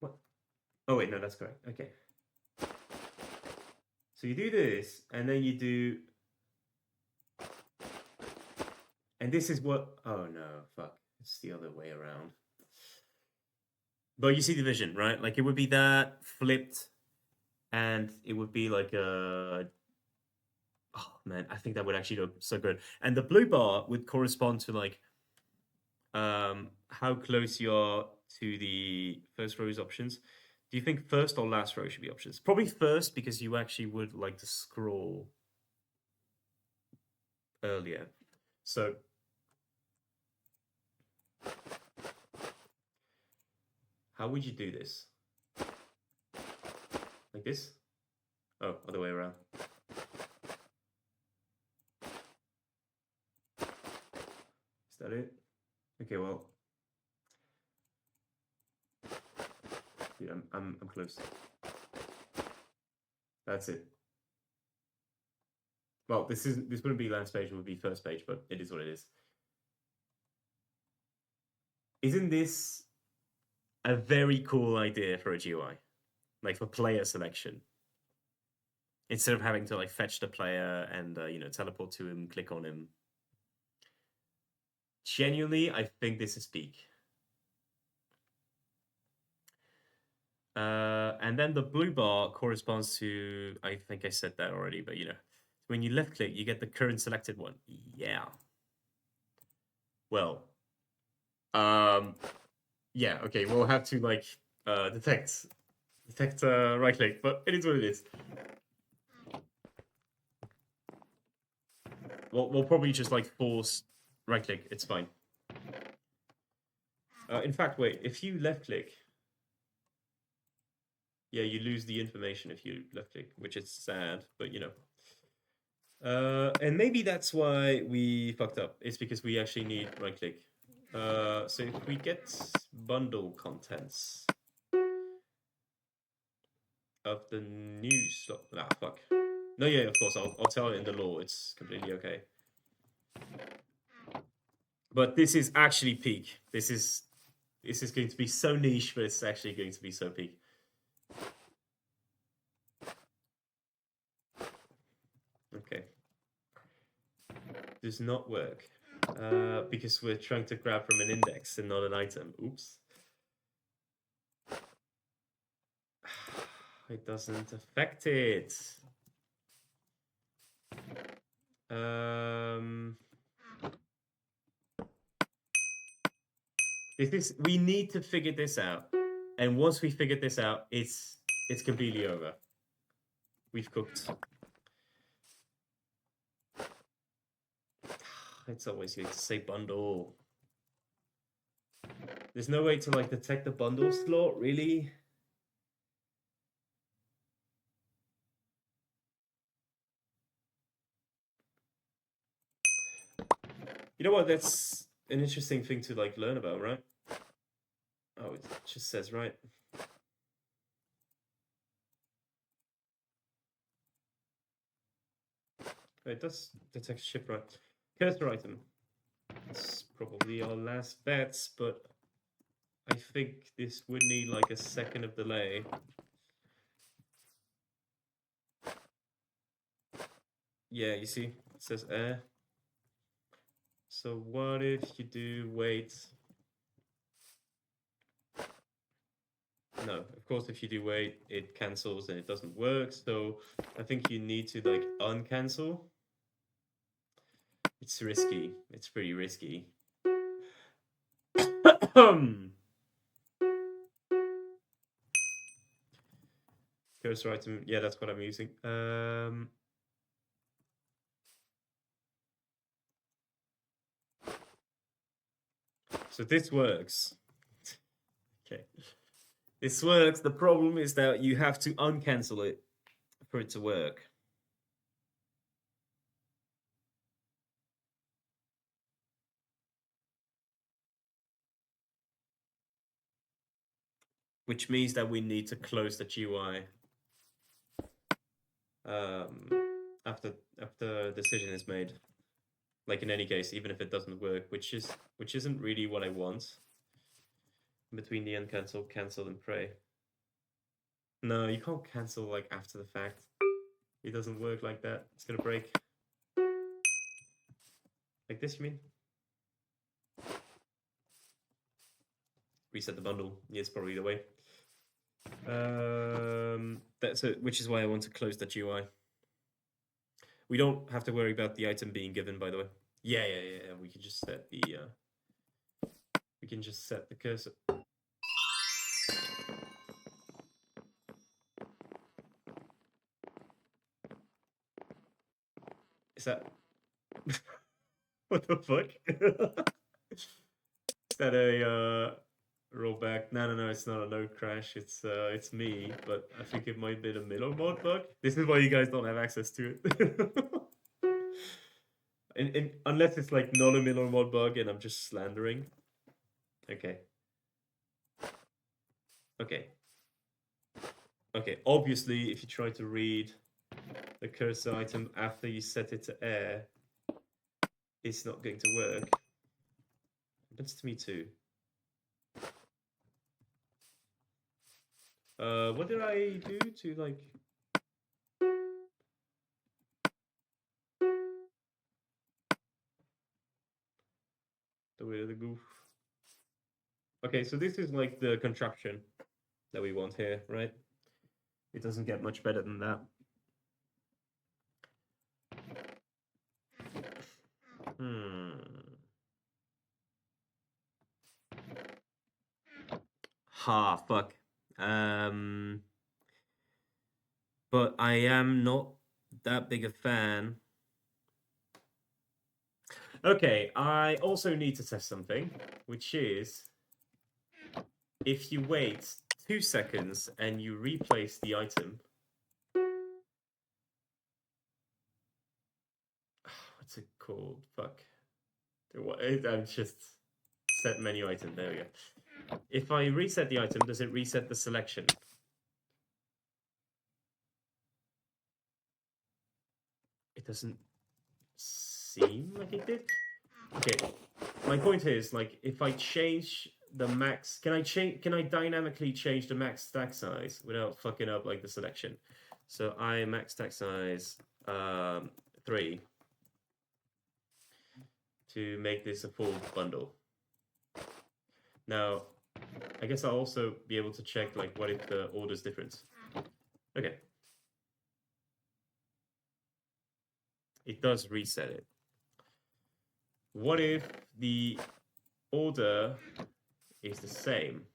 What? Oh, wait, no, that's correct. Okay. So you do this, and then you do. And this is what. Oh, no, fuck. It's the other way around. But you see the vision, right? Like it would be that flipped, and it would be like a. Oh man, I think that would actually look so good. And the blue bar would correspond to like how close you are to the first row's options. Do you think first or last row should be options? Probably first because you actually would like to scroll. earlier. So how would you do this? Like this? Oh, other way around. Is that it? Okay, well. Yeah, I'm close. That's it. Well, this wouldn't be last page, it would be first page, but it is what it is. Isn't this a very cool idea for a GUI? Like for player selection. Instead of having to like fetch the player and teleport to him, click on him. Genuinely, I think this is peak. And then the blue bar corresponds to, I think I said that already, but when you left click, you get the current selected one. Yeah. Well, yeah, okay, we'll have to like detect right click, but it is what it is. We'll probably just like force right click. It's fine. In fact, wait, if you left click, yeah, you lose the information if you left click, which is sad, but and maybe that's why we fucked up. It's because we actually need right click. So if we get bundle contents of the new slot, fuck. No, yeah, of course, I'll tell it in the law. It's completely okay. But this is actually peak. This is going to be so niche, but it's actually going to be so peak. Okay. Does not work. Because we're trying to grab from an index and not an item. Oops. It doesn't affect it. We need to figure this out. And once we figure this out, it's completely over. We've cooked. It's always going to say bundle. There's no way to like detect the bundle slot, really? You know what? That's an interesting thing to like learn about, right? Oh, it just says right. It does detect ship right. Cursor item. It's probably our last bets, but I think this would need like a second of delay. Yeah, you see, it says air. So what if you do wait? No, of course, if you do wait, it cancels and it doesn't work. So I think you need to like uncancel. It's risky. It's pretty risky. Cursor item. Yeah, that's what I'm using. So this works. Okay. This works. The problem is that you have to uncancel it for it to work. Which means that we need to close the GUI after a decision is made. Like in any case, even if it doesn't work, which isn't really what I want. Between the uncancel, cancel, and pray. No, you can't cancel like after the fact. It doesn't work like that. It's gonna break. Like this, you mean? Reset the bundle. Yes, probably the way. That's it. Which is why I want to close the GUI. We don't have to worry about the item being given, by the way. Yeah. We can just set the. We can just set the cursor. Is that? What the fuck? Is that a rollback? No, it's not a node crash. It's me, but I think it might be the middle mod bug. This is why you guys don't have access to it. Unless it's like not a middle mod bug and I'm just slandering. Okay. Okay. Okay. Obviously, if you try to read the cursor item after you set it to air, it's not going to work. Happens to me too. What did I do to like? The way of the goof. Okay, so this is like the contraption that we want here, right? It doesn't get much better than that. Ha, fuck. But I am not that big a fan. Okay, I also need to test something, which is if you wait 2 seconds and you replace the item. What's it called? Fuck. I'm just set menu item. There we go. If I reset the item, does it reset the selection? It doesn't seem like it did. Okay, my point is, like, if I change the max, can I dynamically change the max stack size without fucking up like the selection? So I max stack size 3 to make this a full bundle. Now, I guess I'll also be able to check like what if the order's different. Okay. It does reset it. What if the order is the same?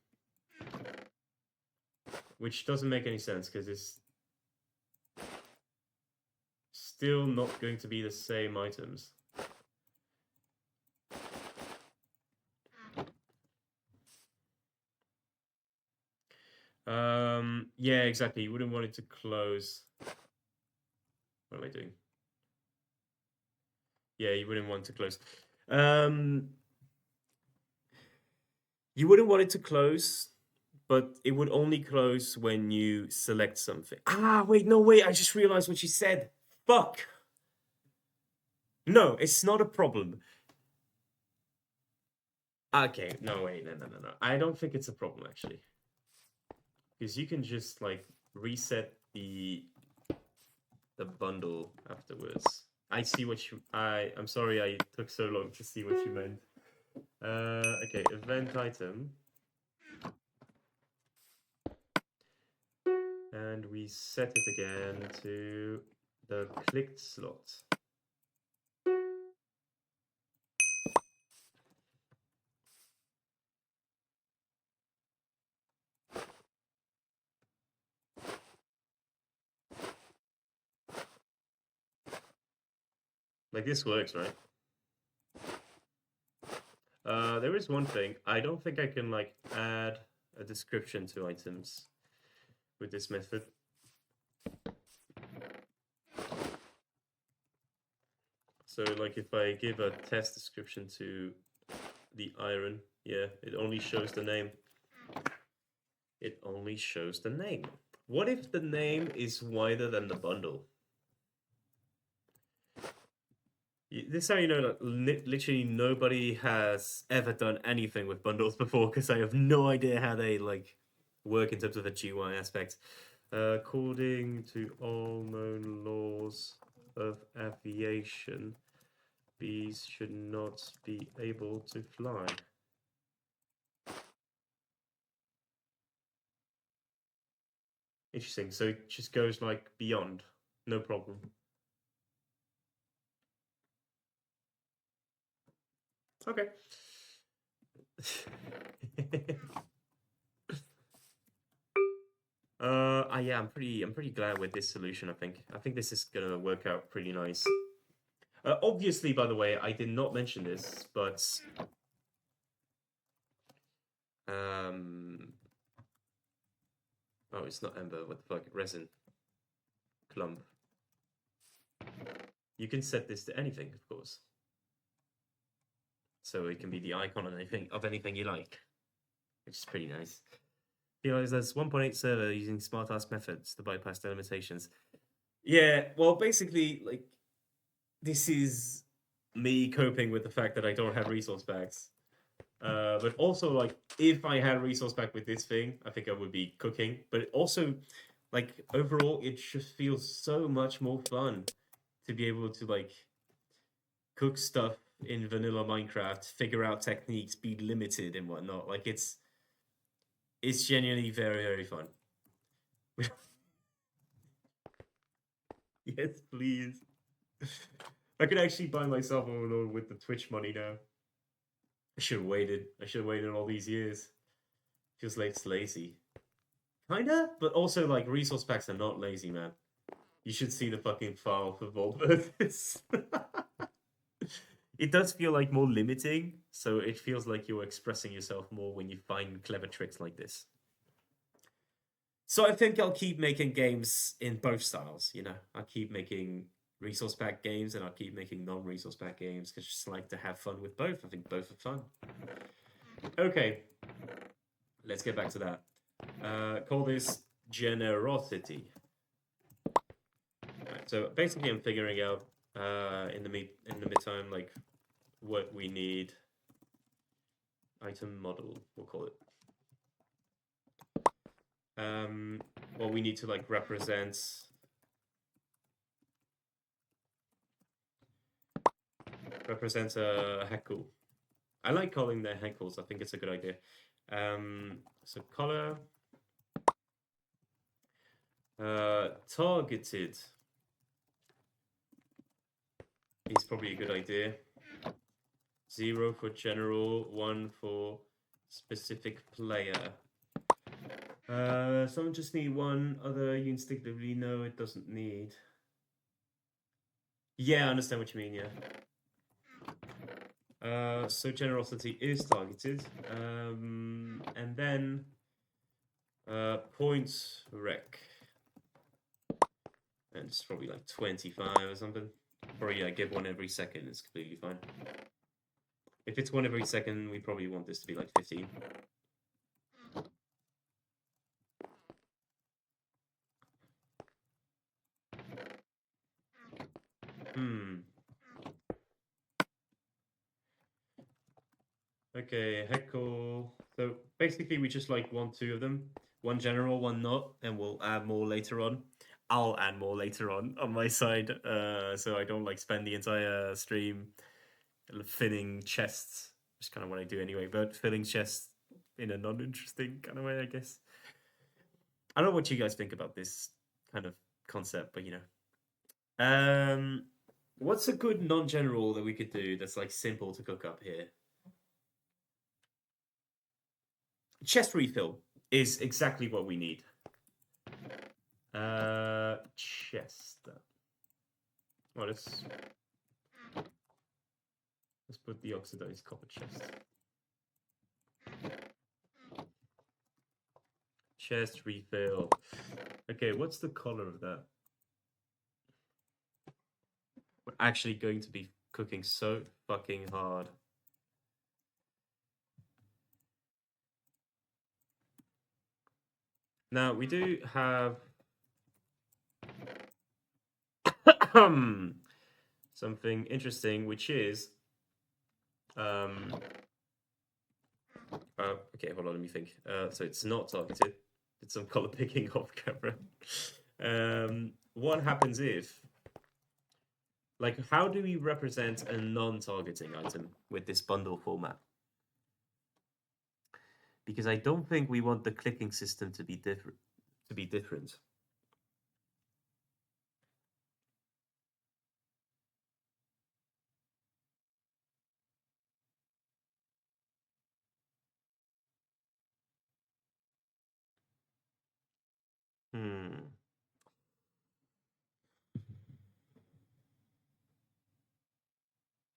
Which doesn't make any sense because it's still not going to be the same items. Yeah, exactly. You wouldn't want it to close. What am I doing? Yeah, you wouldn't want to close. You wouldn't want it to close, but it would only close when you select something. Ah, wait, no, wait. I just realized what you said. Fuck. No, it's not a problem. Okay, no, wait, no. I don't think it's a problem, actually. Because you can just, like, reset the bundle afterwards. I see what you... I'm sorry I took so long to see what you meant. Okay, event item. And we set it again to the clicked slot. Like this works, right? There is one thing. I don't think I can like add a description to items with this method. So like if I give a test description to the iron, yeah, it only shows the name. It only shows the name. What if the name is wider than the bundle? This is how you know that literally nobody has ever done anything with bundles before, because I have no idea how they like work in terms of a GUI aspect. According to all known laws of aviation, bees should not be able to fly. Interesting. So it just goes like beyond, no problem. Okay. Yeah, I'm pretty glad with this solution. I think this is gonna work out pretty nice. Obviously, by the way, I did not mention this, but um, oh, it's not ember. What the fuck? Resin clump. You can set this to anything, of course. So it can be the icon of anything you like, which is pretty nice. There's 1.8 server using smart ass methods to bypass the limitations. Yeah, well, basically, like, this is me coping with the fact that I don't have resource packs. But also, like, if I had resource pack with this thing, I think I would be cooking. But it also, like, overall, it just feels so much more fun to be able to, like, cook stuff in vanilla Minecraft, figure out techniques, be limited and whatnot. Like, it's genuinely very, very fun. Yes, please. I could actually buy myself Overlord with the Twitch money now. I should have waited. I should have waited all these years. Feels like it's lazy. Kinda, but also like resource packs are not lazy, man. You should see the fucking file for Vault Versus. It does feel like more limiting, so it feels like you're expressing yourself more when you find clever tricks like this. So I think I'll keep making games in both styles, you know. I'll keep making resource pack games and I'll keep making non-resource pack games because I just like to have fun with both. I think both are fun. Okay, let's get back to that. Call this generosity. Right, so basically, I'm figuring out in the midtime like what we need. Item model, we'll call it. Well, we need to like represent a heckle. I like calling their heckles. I think it's a good idea. So color targeted is probably a good idea. 0 for general, 1 for specific player. Someone just need one other you instinctively know it doesn't need. Yeah, I understand what you mean, yeah. So generosity is targeted. And then points rec. And it's probably like 25 or something. Probably yeah, give one every second, it's completely fine. If it's one every second, we probably want this to be like 15. Okay, heckle. So basically, we just like want 2 of them. One general, one not, and we'll add more later on. I'll add more later on my side, so I don't like spend the entire stream filling chests. Which kind of what I do anyway, but filling chests in a non-interesting kind of way, I guess. I don't know what you guys think about this kind of concept, but you know. What's a good non-general that we could do that's like simple to cook up here? Chest refill is exactly what we need. Chest. Well, let's put the oxidized copper chest. Chest refill. Okay, what's the color of that? We're actually going to be cooking so fucking hard. Now, we do have something interesting, which is okay, hold on, let me think. So it's not targeted. It's some color picking off camera. What happens if, like, how do we represent a non-targeting item with this bundle format? Because I don't think we want the clicking system to be different.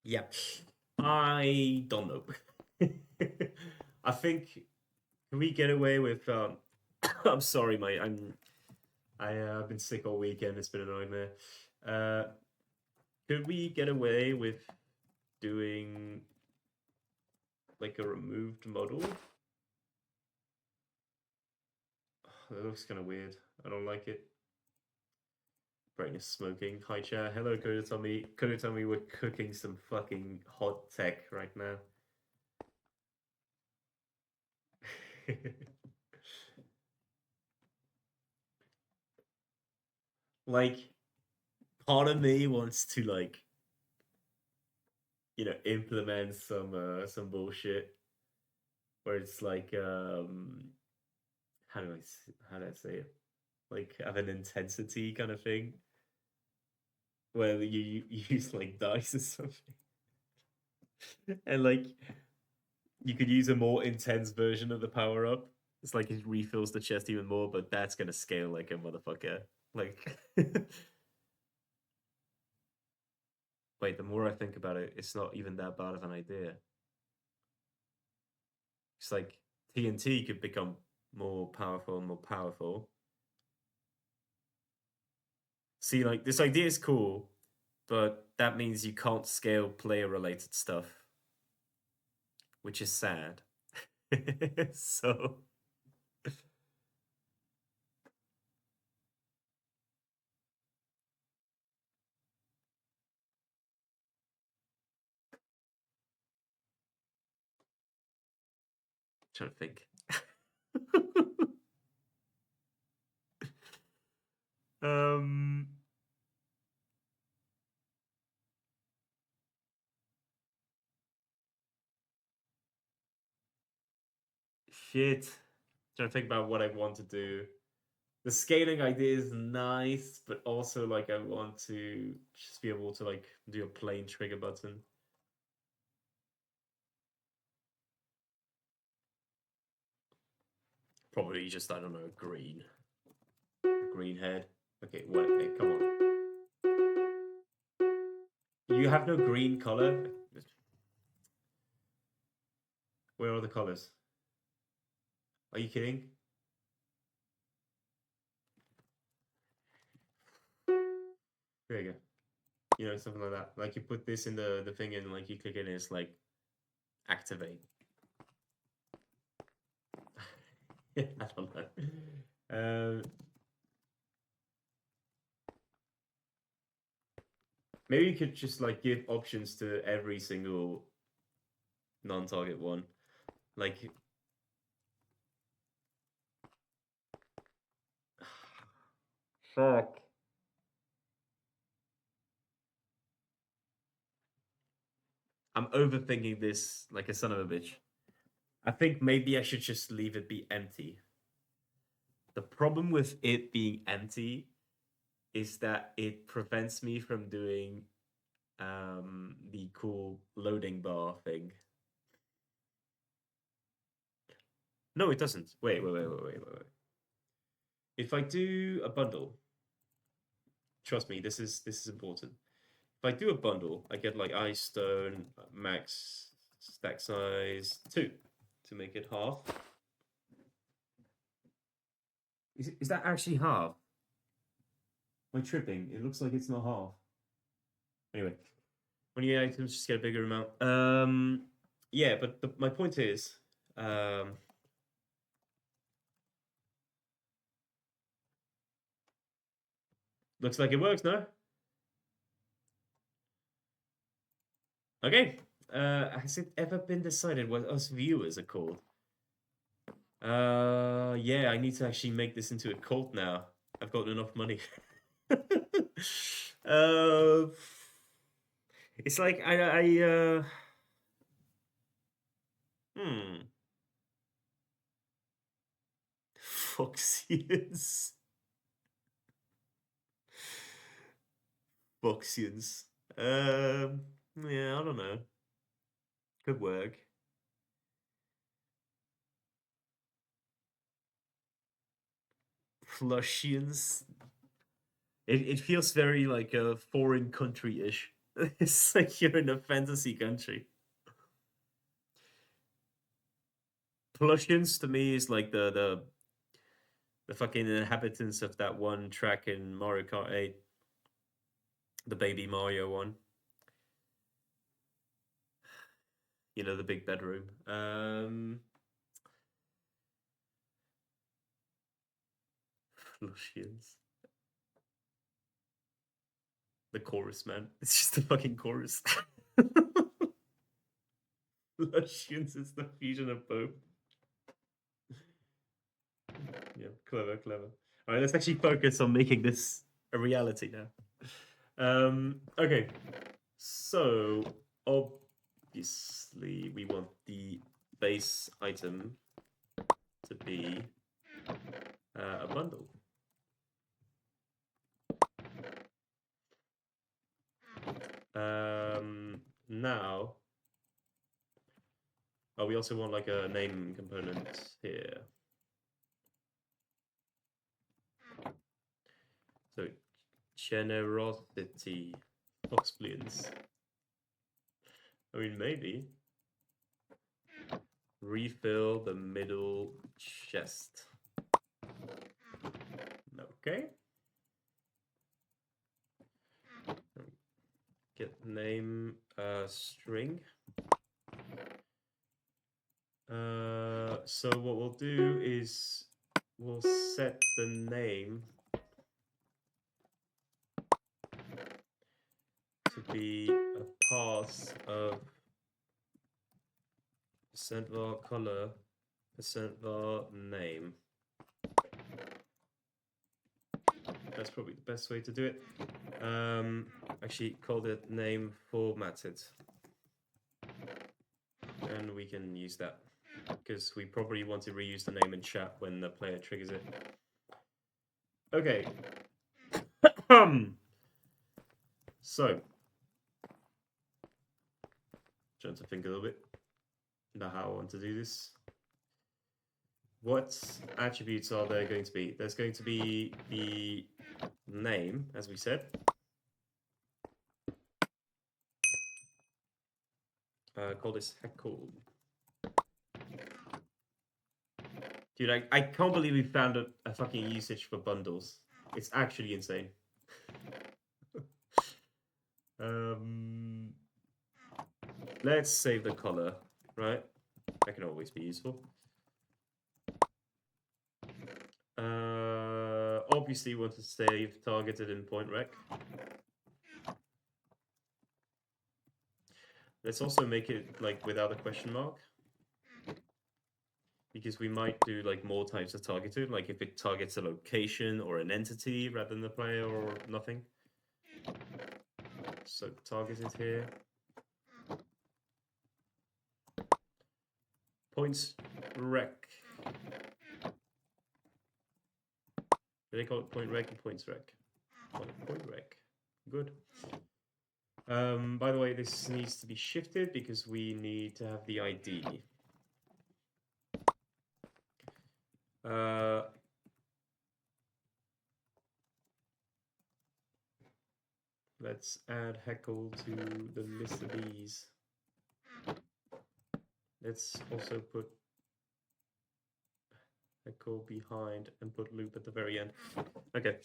Yeah. I don't know. I think can we get away with I'm sorry, mate. I've been sick all weekend. It's been a nightmare. Uh, could we get away with doing like a removed model? That looks kind of weird. I don't like it. Brightness smoking. Hi chat. Hello, Kodotomi. Kodotomi, we're cooking some fucking hot tech right now. Like, part of me wants to like, implement some bullshit where it's like how do I say it? Like have an intensity kind of thing where you use like dice or something. And like you could use a more intense version of the power up. It's like it refills the chest even more, but that's gonna scale like a motherfucker. Like wait, the more I think about it, it's not even that bad of an idea. It's like TNT could become more powerful and more powerful. See, like this idea is cool, but that means you can't scale player related stuff, which is sad. So trying to think. um Shit. Trying to think about what I want to do. The scaling idea is nice, but also like I want to just be able to like do a plain trigger button. Probably just I don't know, green. Green head. Okay, wait, okay, come on. You have no green color? Where are the colors? Are you kidding? There you go. Something like that. Like you put this in the thing and like you click it and it's like activate. I don't know. Maybe you could just like give options to every single non-target one. Like fuck. I'm overthinking this like a son of a bitch. I think maybe I should just leave it be empty. The problem with it being empty is that it prevents me from doing the cool loading bar thing. No, it doesn't. Wait. If I do a bundle, trust me, this is important. If I do a bundle, I get like ice stone max stack size 2 to make it half. Is that actually half? Am I tripping? It looks like it's not half. Anyway, when you get items, just get a bigger amount. Yeah, but my point is, looks like it works, no? Okay. Has it ever been decided what us viewers are called? Yeah, I need to actually make this into a cult now. I've got enough money. uh, it's like hmm, Foxians, Foxians. Yeah, I don't know. Could work. Plushians. It feels very like a foreign country ish. It's like you're in a fantasy country. Plushians to me is like the fucking inhabitants of that one track in Mario Kart 8, the Baby Mario one. You know, the big bedroom. Plushians. The chorus, man. It's just the fucking chorus. Plushians is the fusion of both. Yeah, clever, clever. All right, let's actually focus on making this a reality now. Okay, so obviously we want the base item to be a bundle. Now, we also want like a name component here. So generosity, foxblians. I mean, maybe refill the middle chest. Okay. Get name string. So what we'll do is we'll set the name to be a pass of %var color, %var name. That's probably the best way to do it. Actually call it name formatted. And we can use that because we probably want to reuse the name in chat when the player triggers it. Okay. So, trying to think a little bit about how I want to do this. What attributes are there going to be? There's going to be the name, as we said. Call this Heckle. Dude, I can't believe we found a fucking usage for bundles. It's actually insane. Let's save the color, right? That can always be useful. Obviously, we want to save targeted in point rec. Let's also make it like without a question mark, because we might do like more types of targeted, like if it targets a location or an entity rather than the player or nothing. So targeted here. Points rec. Do they call it point rec or points rec? Point rec. Good. By the way, this needs to be shifted because we need to have the ID. Let's add Heckle to the list of these. Let's also put Heckle behind and put loop at the very end. Okay.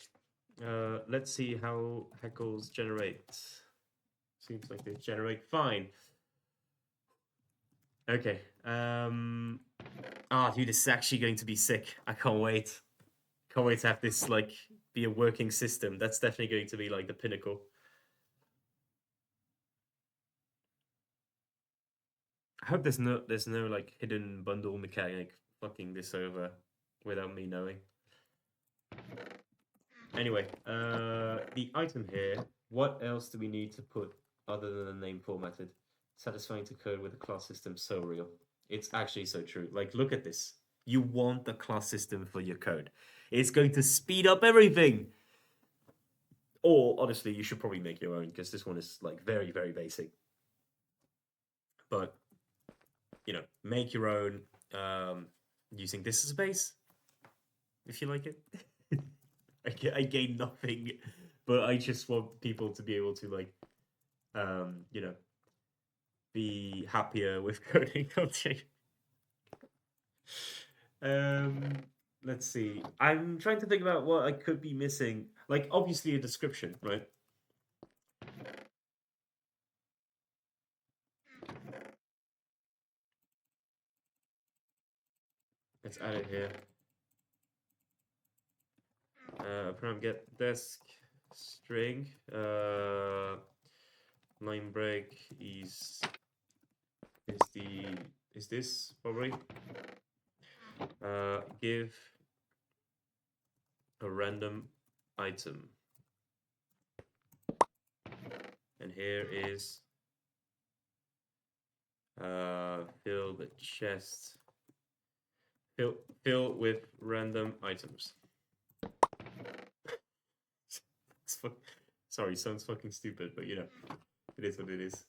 Let's see how Heckles generate. Seems like they generate fine. Okay. Dude, this is actually going to be sick. I can't wait. Can't wait to have this like be a working system. That's definitely going to be like the pinnacle. I hope there's no like hidden bundle mechanic fucking this over without me knowing. Anyway, the item here, what else do we need to put other than the name formatted? Satisfying to code with a class system, so real. It's actually so true. Like, look at this. You want the class system for your code. It's going to speed up everything. Or, honestly, you should probably make your own, because this one is, like, very, very basic. But, you know, make your own using this as a base, if you like it. I gain nothing, but I just want people to be able to, like, you know, be happier with coding culture. Um, let's see. I'm trying to think about what I could be missing. Like, obviously, a description, right? Let's add it here. From get desk string. Line break is this probably? Give a random item. And here is fill the chest. Fill with random items. Sorry, sounds fucking stupid, but you know, it is what it is.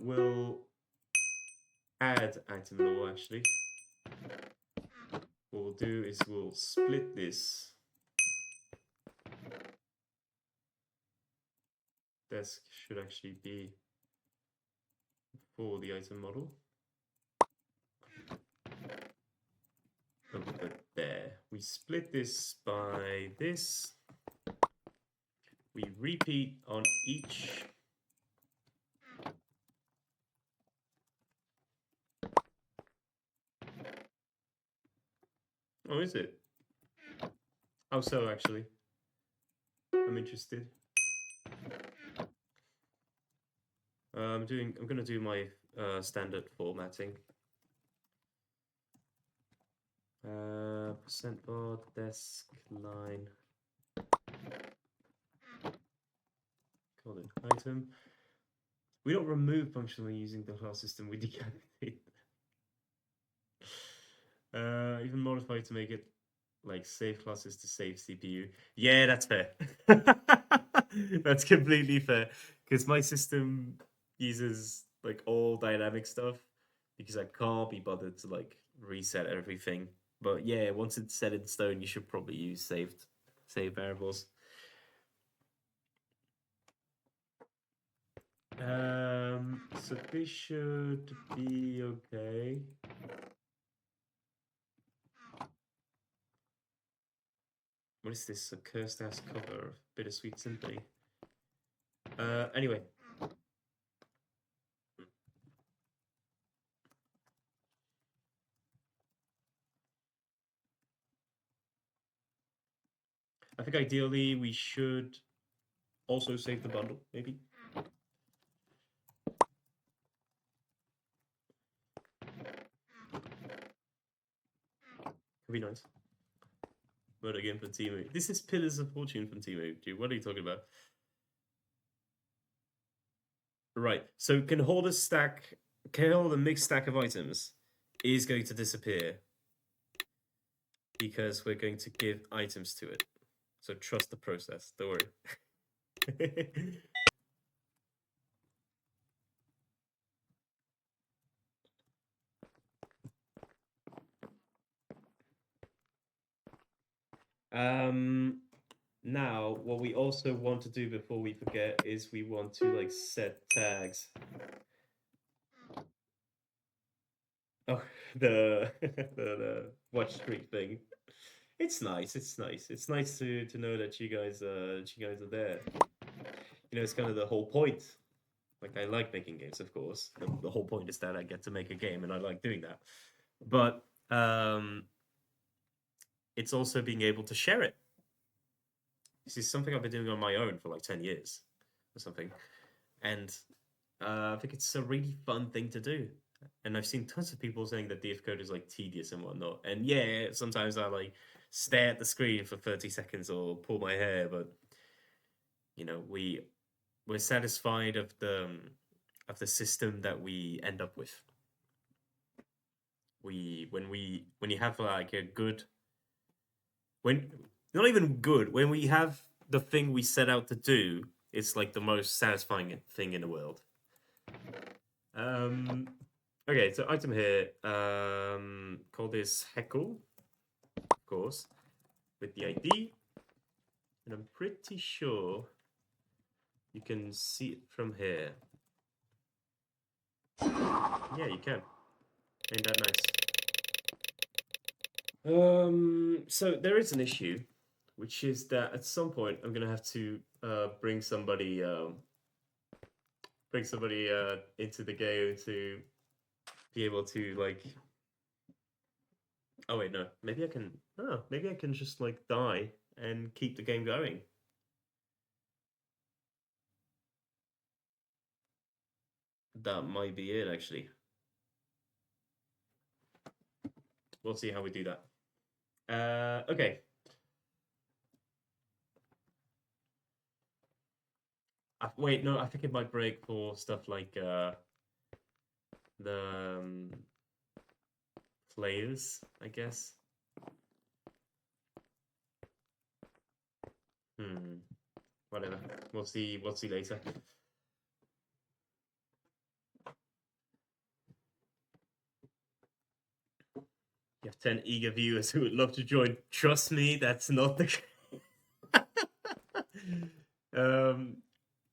We'll add item law actually. What we'll do is we'll split this desk should actually be for the item model. But there, we split this by this. We repeat on each. Oh, is it? Oh, so actually, I'm interested. I'm gonna do my standard formatting. Percent bar desk line. Call it item. We don't remove functionally using the class system. We decapitate. Even modify to make it like save classes to save CPU. Yeah, that's fair. That's completely fair because my system uses like all dynamic stuff because I can't be bothered to like reset everything. But yeah, once it's set in stone, you should probably use save variables. So this should be okay. What is this? A cursed ass cover of Bittersweet Symphony. Anyway. I think ideally we should also save the bundle, maybe. Could be nice. But again for Timu. This is Pillars of Fortune from Timu, dude. What are you talking about? Right. So can hold a mixed stack of items is going to disappear because we're going to give items to it. So trust the process. Don't worry. Now, what we also want to do before we forget is we want to like set tags. Oh, the watch streak thing. It's nice. It's nice. It's nice to know that you guys are there. You know, it's kind of the whole point. Like I like making games, of course. The whole point is that I get to make a game, and I like doing that. But it's also being able to share it. This is something I've been doing on my own for like 10 years or something, and I think it's a really fun thing to do. And I've seen tons of people saying that DF code is like tedious and whatnot. And yeah, sometimes I like stare at the screen for 30 seconds or pull my hair, but you know, we're satisfied of the system that we end up with. When you have like a good when not even good, when we have the thing we set out to do, it's like the most satisfying thing in the world. Okay, so item here, call this Heckle, of course, with the ID. And I'm pretty sure you can see it from here. Yeah, you can. Ain't that nice? So there is an issue, which is that at some point I'm gonna have to bring somebody into the game to be able to like. Oh wait, no. Maybe I can. Oh, maybe I can just like die and keep the game going. That might be it, actually. We'll see how we do that. Okay. Wait, no, I think it might break for stuff like the players, I guess. Hmm. Whatever. We'll see. We'll see later. You have 10 eager viewers who would love to join. Trust me, that's not the um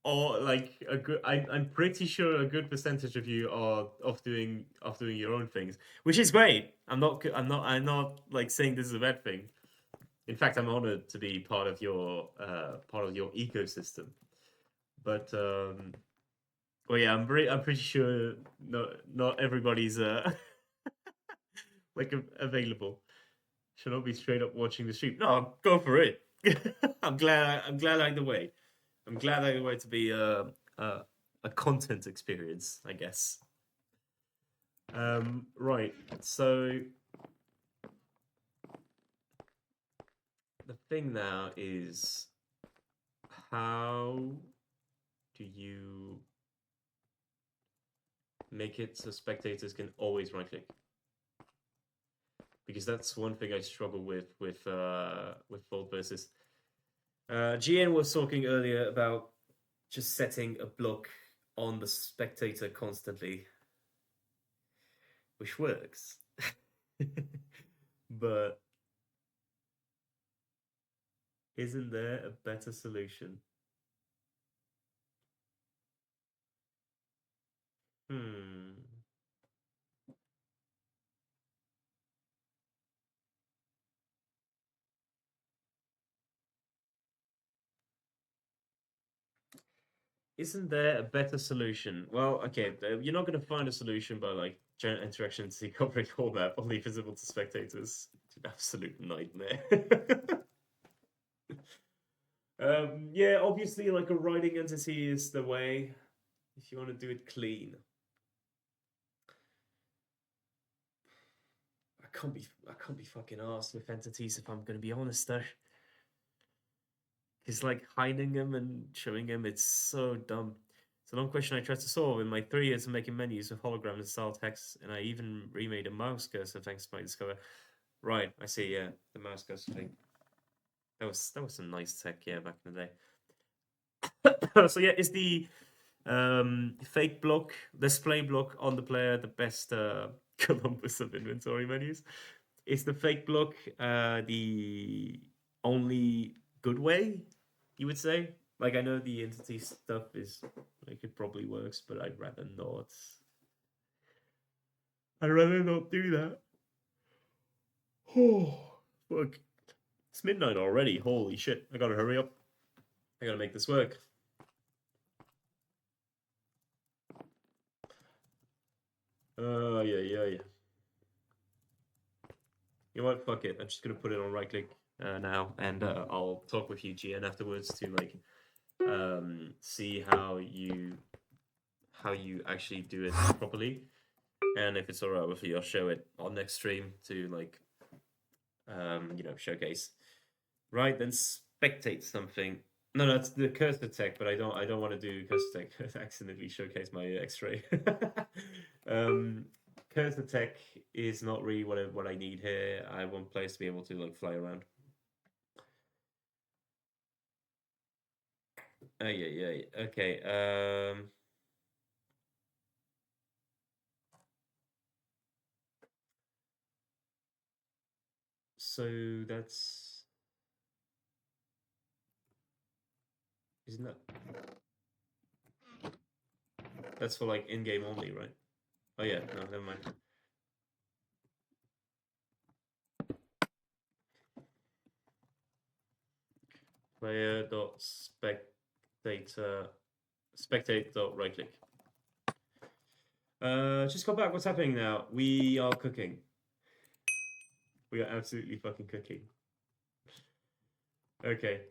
or like a good I'm pretty sure a good percentage of you are off doing your own things, which is great. I'm not like saying this is a bad thing. In fact, I'm honored to be part of your ecosystem. But well, yeah, I'm pretty sure not everybody's like available. Should not be straight up watching the stream. No, go for it. I'm glad either way. I'm glad either way to be a content experience, I guess. Right. So the thing now is, how do you make it so spectators can always right click? Because that's one thing I struggle with Vault versus. GN was talking earlier about just setting a block on the spectator constantly, which works. But isn't there a better solution? Hmm. Isn't there a better solution? Well, okay, you're not going to find a solution by like giant interaction to covering all map, only visible to spectators. It's an absolute nightmare. Yeah, obviously, like a writing entity is the way if you want to do it clean. I can't be fucking arsed with entities if I'm going to be honest though. It's like hiding them and showing them. It's so dumb. It's a long question I tried to solve in my 3 years of making menus with hologram and style text, and I even remade a mouse cursor thanks to my discover. Right, I see. Yeah, the mouse cursor thing. That was some nice tech, yeah, back in the day. So yeah, is the fake block display block on the player the best Columbus of inventory menus? Is the fake block the only good way, you would say? Like, I know the entity stuff is like it probably works, but I'd rather not. I'd rather not do that. Oh, fuck. It's midnight already. Holy shit. I gotta hurry up. I gotta make this work. Yeah. You know what? Fuck it. I'm just gonna put it on right click now, and I'll talk with you, GN, afterwards to like see how you actually do it properly, and if it's alright with you, I'll show it on next stream to like showcase. Right, then spectate something. No, that's the cursor tech, but I don't want to do cursor tech. Accidentally showcase my X-ray. um, Cursor tech is not really what I need here. I want players to be able to like fly around. Oh yeah. Okay. So that's Isn't that? That's for like in-game only, right? Oh yeah, no, never mind. Player.spectator spectate.right click. Just go back. What's happening now? We are cooking. We are absolutely fucking cooking. Okay.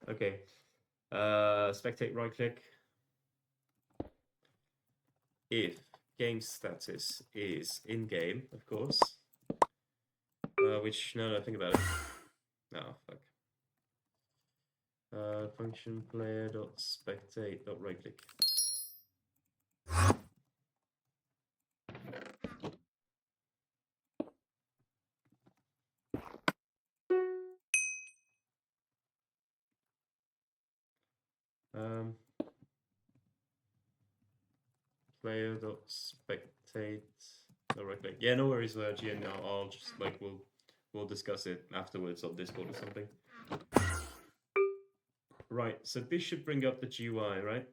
Okay. Spectate right click. If game status is in game, of course. Which no, think about it. No, fuck. Function player.spectate.right click. Player.spectate. Right click. Yeah, no worries, Gian. I'll just like we'll discuss it afterwards on Discord or something. Right, so this should bring up the GUI, right?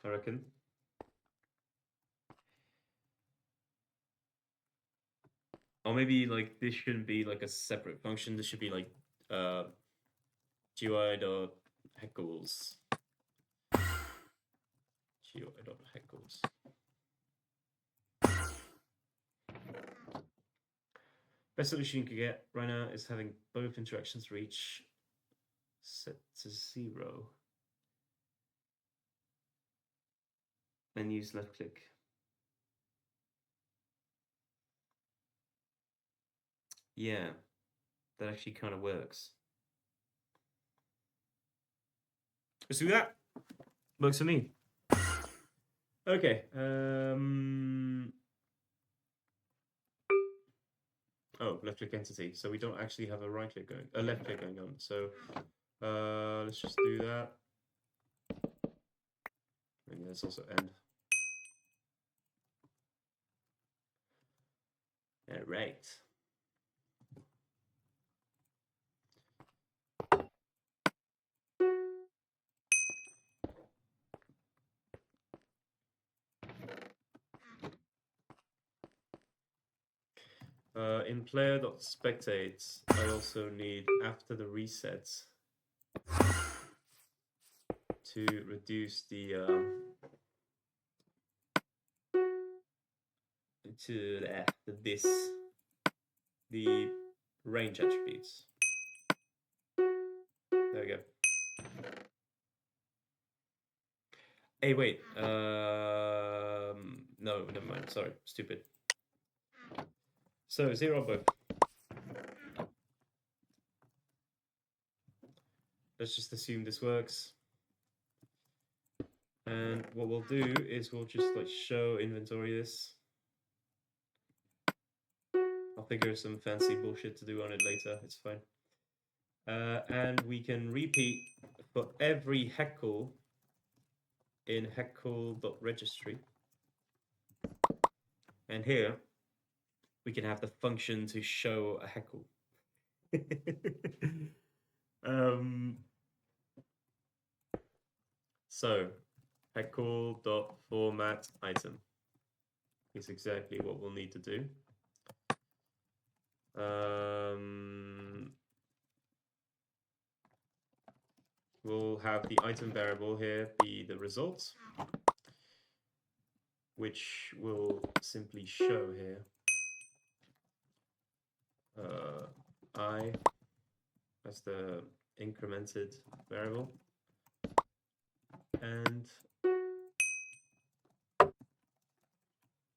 I reckon. Or maybe like this shouldn't be like a separate function. This should be like GUI.heckles. GUI.heckles. Best solution you could get right now is having both interactions reach set to 0. Then use left click. Yeah, that actually kind of works. Let's do that. Works for me. Okay. Oh, left click entity. So we don't actually have a right click going, a left click going on. So let's just do that. And let's also end. All right. In player.spectate, I also need, after the reset, to reduce the the range attributes. There we go. Hey, wait. No, never mind. Sorry, stupid. So 0 both. Let's just assume this works. And what we'll do is we'll just like show inventory this. I'll figure some fancy bullshit to do on it later. It's fine. And we can repeat for every heckle in heckle.registry. And here we can have the function to show a heckle. So heckle.format item is exactly what we'll need to do. We'll have the item variable here be the result, which will simply show here I as the incremented variable, and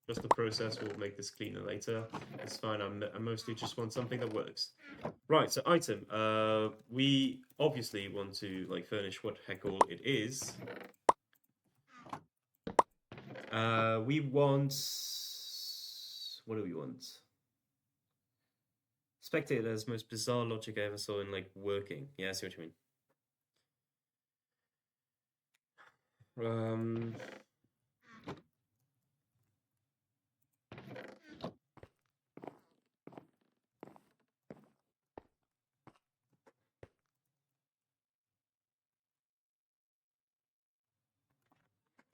just the process will make this cleaner later. It's fine. I mostly just want something that works. Right. So item. We obviously want to like furnish what heckle it is. We want. What do we want? Spectator's most bizarre logic I ever saw in like working. Yeah, I see what you mean.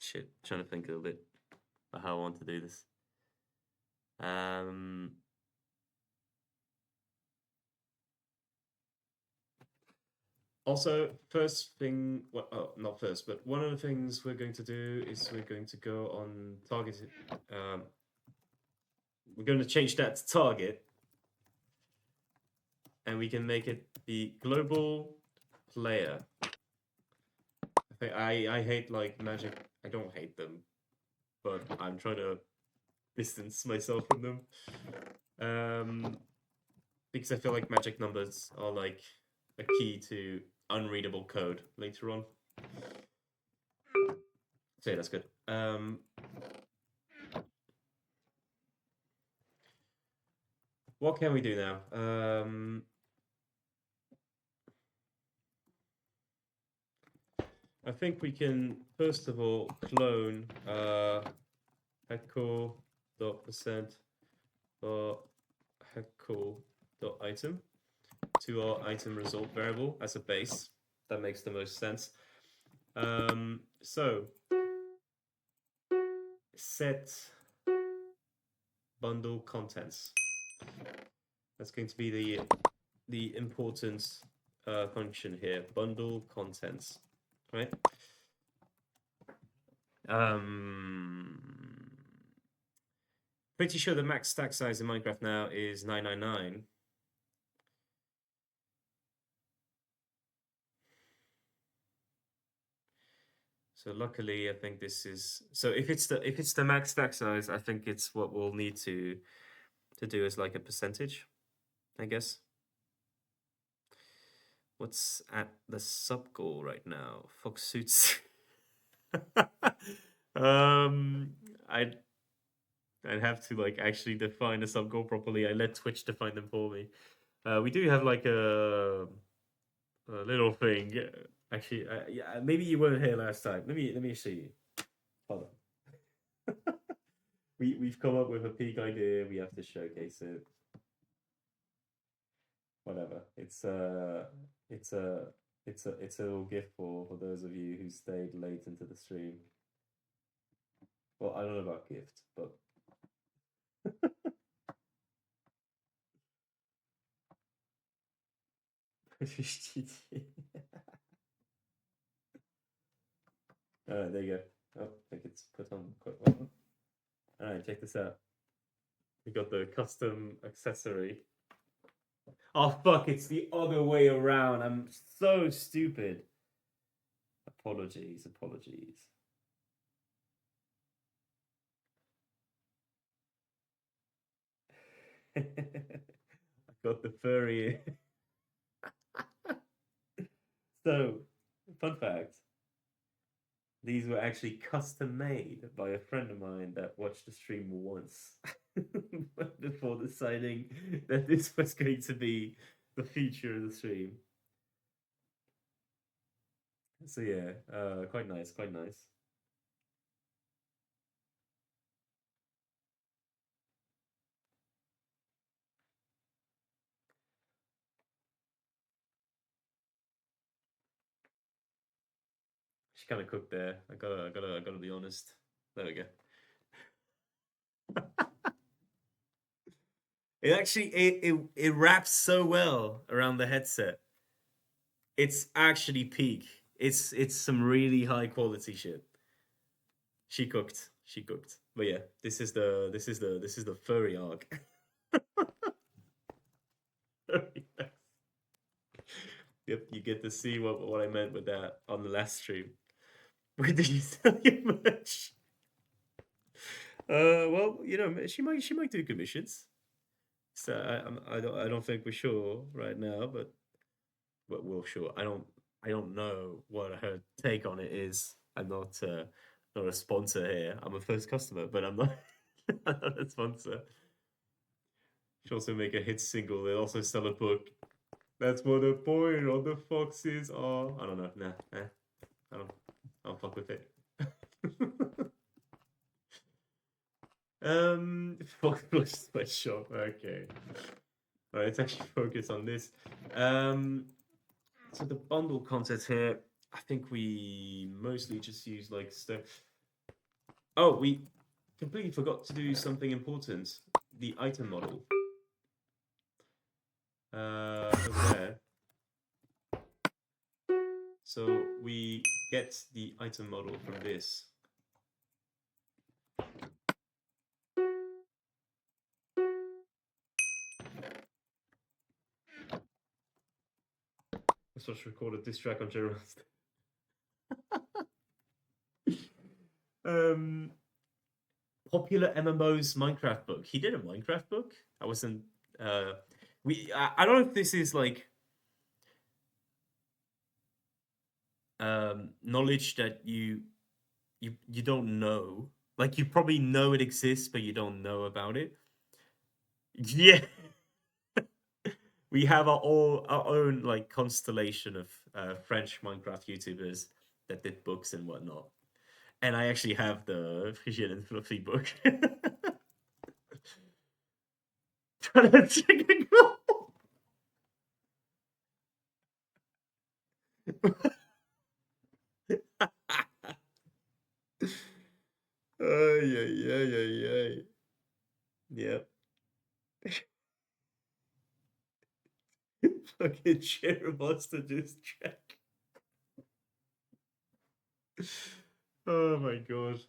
Shit, trying to think a little bit about how I want to do this. Also, first thing, well, not first, but one of the things we're going to do is we're going to go on target. We're going to change that to target, and we can make it the global player. I hate like Magic. I don't hate them, but I'm trying to distance myself from them. Because I feel like Magic numbers are like a key to unreadable code later on. So yeah, that's good. What can we do now? I think we can first of all clone headcore.percent or headcore.item to our item result variable as a base. That makes the most sense. So set bundle contents. That's going to be the important function here. Bundle contents, right? Pretty sure the max stack size in Minecraft now is 999. So luckily, I think this is if it's the max stack size, I think it's what we'll need to do as like a percentage, I guess. What's at the sub goal right now? Fox suits. I'd have to like actually define the sub goal properly. I let Twitch define them for me. We do have like a little thing. Actually, yeah, maybe you weren't here last time. Let me show you. Hold on. We've come up with a peak idea. We have to showcase it. Whatever. It's a little gift for those of you who stayed late into the stream. Well, I don't know about gift, but Alright, there you go. Oh, I think it's put on quite well. Alright, check this out. We got the custom accessory. Oh fuck, it's the other way around. I'm so stupid. Apologies. I got the furry. So, fun fact. These were actually custom made by a friend of mine that watched the stream once before deciding that this was going to be the feature of the stream. So yeah, quite nice. She kind of cooked there. I gotta be honest. There we go. It actually it wraps so well around the headset. It's actually peak. It's some really high quality shit. She cooked. But yeah, this is the furry arc. Yep, you get to see what I meant with that on the last stream. Where did you sell your merch? Well, you know, she might do commissions. So I don't think we're sure right now, but we're sure. I don't know what her take on it is. I'm not a sponsor here. I'm a first customer, but I'm not I'm not a sponsor. She also make a hit single. They also sell a book. That's what the point of the foxes are. I don't know. Nah. I don't fuck with it. FoxPlush sweatshop. Okay. All right, let's actually focus on this. So the bundle content here, I think we mostly just use like stuff. Oh, we completely forgot to do something important. The item model. Over there. So we get the item model from this. Let's just record a diss track on General. um, popular MMOs Minecraft book. He did a Minecraft book. I wasn't. I don't know if this is like knowledge that you don't know. Like you probably know it exists, but you don't know about it. Yeah, we have our own like constellation of French Minecraft YouTubers that did books and whatnot. And I actually have the Frisian and Fluffy book. Trying to check a goal. Ay, ay, ay, ay, ay. Yep. Fucking share monster just track. Oh my god.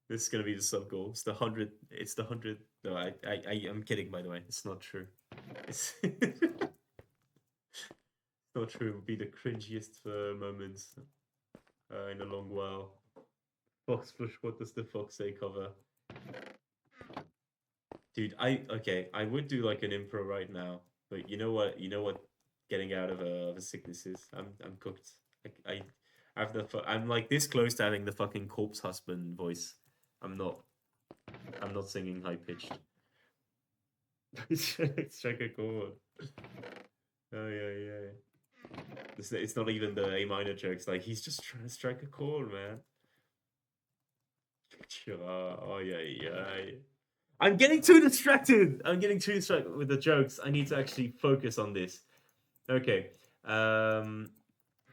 This is gonna be the sub goal. It's the 100. It's the 100. No, I'm kidding, by the way. It's not true. It's not true. It would be the cringiest moments in a long while. FoxPlush, what does the fox say cover? Dude, I would do like an impro right now, but you know what? You know what? Getting out of a sickness is. I'm cooked. I have I'm like this close to having the fucking corpse husband voice. I'm not. I'm not singing high pitched. Strike a chord. Oh yeah. It's not even the A minor jokes. Like he's just trying to strike a chord, man. Oh yeah. I'm getting too distracted. I'm getting too distracted with the jokes. I need to actually focus on this. Okay. Um,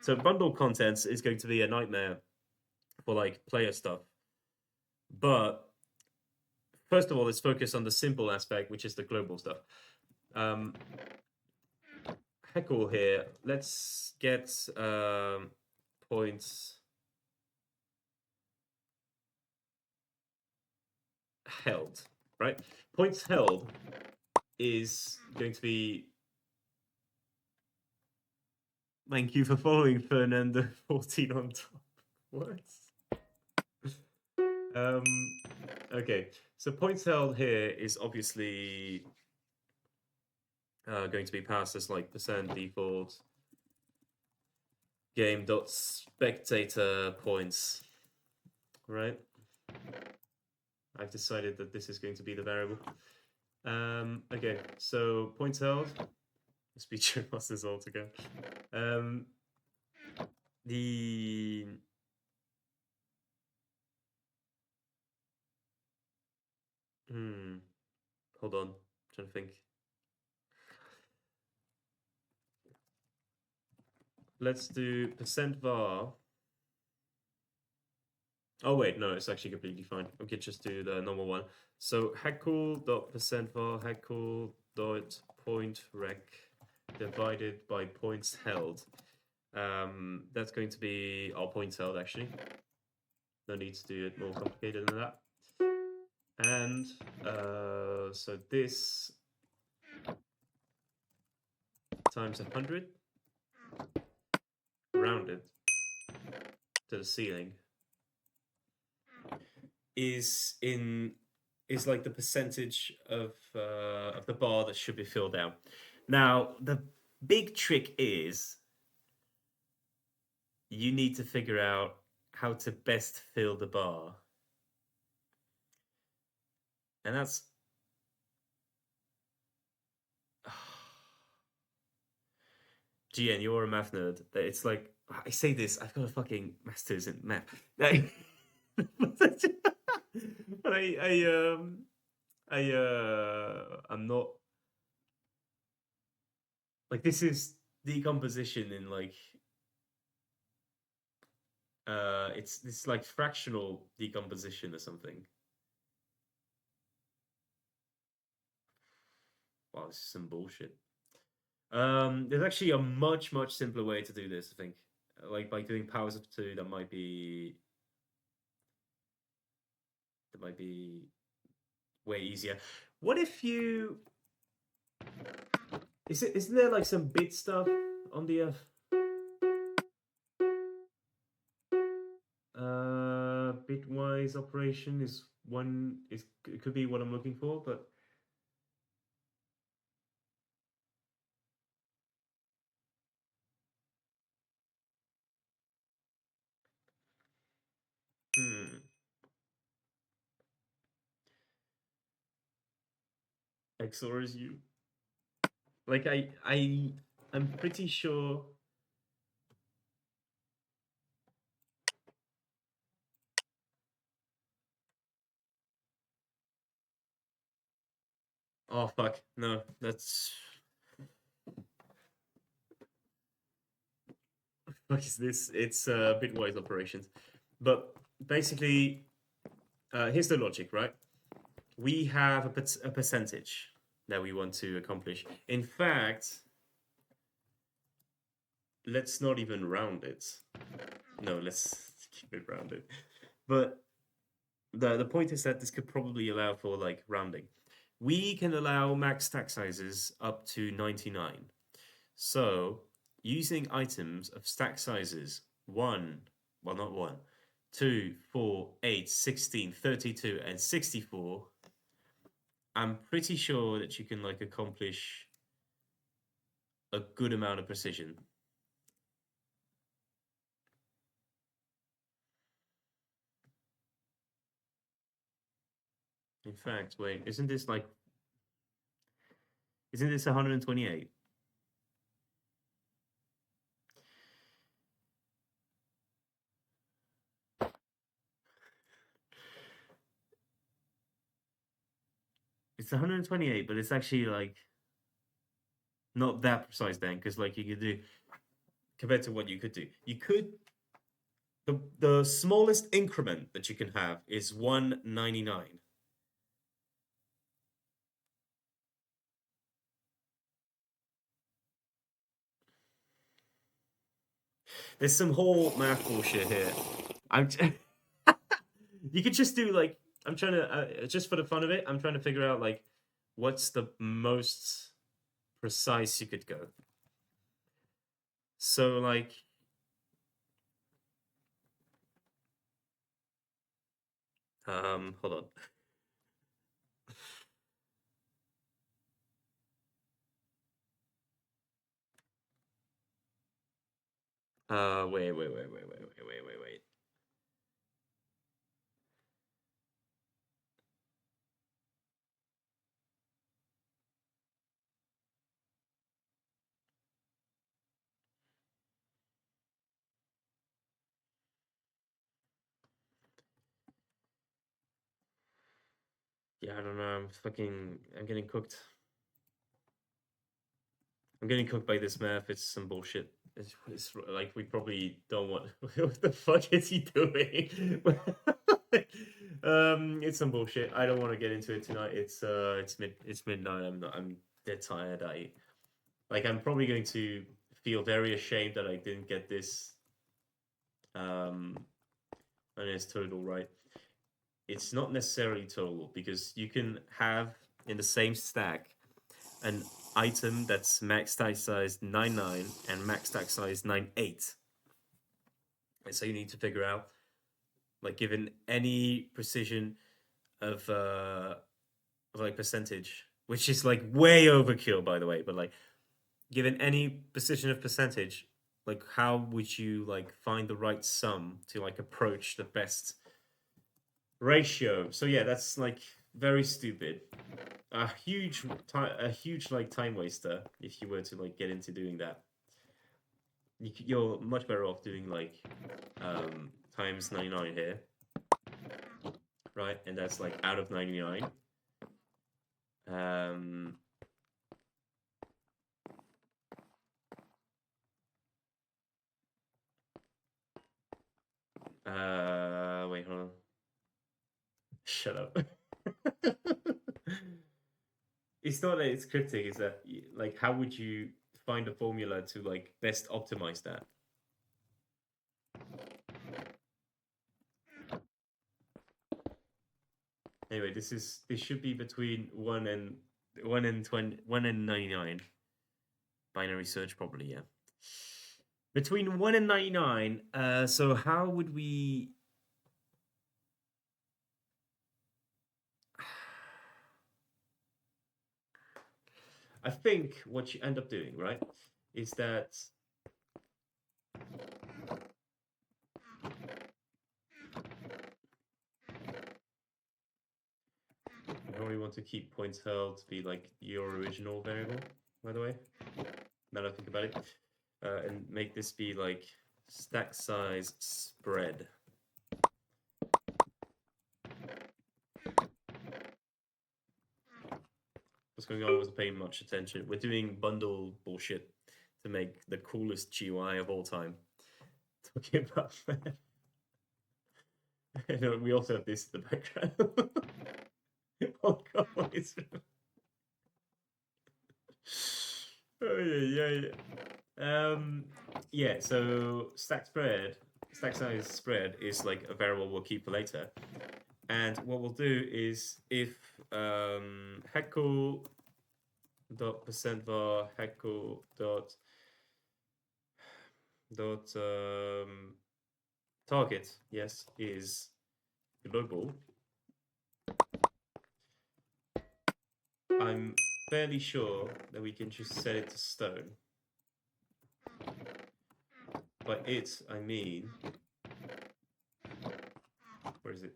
so bundle contents is going to be a nightmare for like player stuff. But first of all, let's focus on the simple aspect, which is the global stuff. Um, Heckle here. Let's get points held, right? Points held is going to be. Thank you for following Fernando 14 on top. What? Um, okay, so points held here is obviously going to be passed as like percent default game dot spectator points, right? I've decided that this is going to be the variable. Okay, so points held. Speech masters altogether. The hold on, I'm trying to think. Let's do percent var. Oh wait, no, it's actually completely fine. We could just do the normal one. So heckle.percent_var heckle.pointRec divided by points held. That's going to be our points held actually. No need to do it more complicated than that. And so this times 100 rounded to the ceiling is like the percentage of the bar that should be filled out. Now the big trick is you need to figure out how to best fill the bar, and that's GN. You're a math nerd. It's like I say this. I've got a fucking master's in math. But I'm not like this is decomposition in like It's like fractional decomposition or something. Wow, this is some bullshit. There's actually a much simpler way to do this. I think, like by doing powers of two, that might be way easier. What if you isn't there like some bit stuff on the bitwise operation is one is it could be what I'm looking for, but hmm, XOR is you. Like I'm pretty sure. Oh fuck, no, that's what is this? It's bitwise operations, but basically, here's the logic, right? We have a percentage that we want to accomplish. In fact, let's not even round it. No, let's keep it rounded. But the point is that this could probably allow for like rounding. We can allow max stack sizes up to 99. So using items of stack sizes 1, well not 1, 2, 4, 8, 16, 32, and 64, I'm pretty sure that you can like accomplish a good amount of precision. In fact, wait, isn't this 128? It's 128, but it's actually like not that precise then, because like you could do compared to what you could do. You could the smallest increment that you can have is 199. There's some whole math bullshit here. I'm you could just do like I'm trying to just for the fun of it. I'm trying to figure out like what's the most precise you could go. So like hold on. Wait. Yeah, I don't know. I'm getting cooked. I'm getting cooked by this math. It's some bullshit. It's like we probably don't want. What the fuck is he doing? It's some bullshit. I don't want to get into it tonight. It's midnight. I'm dead tired. I'm probably going to feel very ashamed that I didn't get this. Um, and it's total right. It's not necessarily total because you can have in the same stack an item that's max stack size 99 and max stack size 98. And so you need to figure out, like, given any precision of like percentage, which is like way overkill, by the way, but like, given any precision of percentage, like, how would you like find the right sum to like approach the best ratio? So yeah, that's like very stupid. A huge like time waster if you were to like get into doing that. You're much better off doing like times 99 here, right? And that's like out of 99. Um, Wait, hold on. Shut up. It's not that it's cryptic. It's that like, how would you find a formula to like best optimize that? Anyway, this should be between 1 and 99. Binary search probably, yeah. Between 1 and 99. So how would we I think what you end up doing, right, is that you probably want to keep points held to be like your original variable, by the way. Now that I think about it. And make this be like stack size spread. What's going on? I wasn't paying much attention. We're doing bundle bullshit to make the coolest GUI of all time. Talking about that. We also have this in the background. Oh god, what is it? Oh yeah. Yeah, so stack size spread is like a variable we'll keep for later. And what we'll do is if heckle dot percent var heckle dot target, yes, is global, I'm fairly sure that we can just set it to stone. By it, I mean, where is it?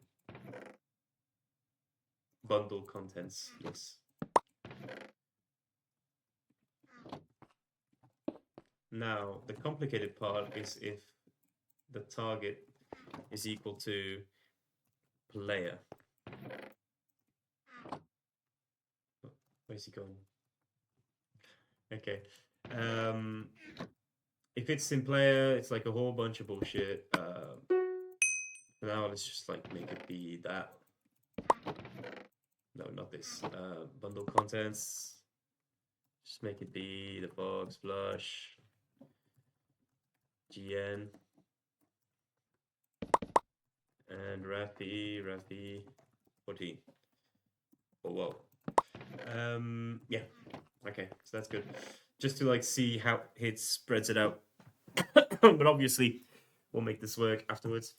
Bundle contents, yes. Now, the complicated part is if the target is equal to player. Where's he going? Okay. If it's in player, it's like a whole bunch of bullshit. Now let's just like make it be that. No, not this. Bundle contents. Just make it be TheFoxPlush. GN. And Rafi 14. Oh, whoa. Yeah. Okay, so that's good. Just to like see how it spreads it out. But obviously, we'll make this work afterwards.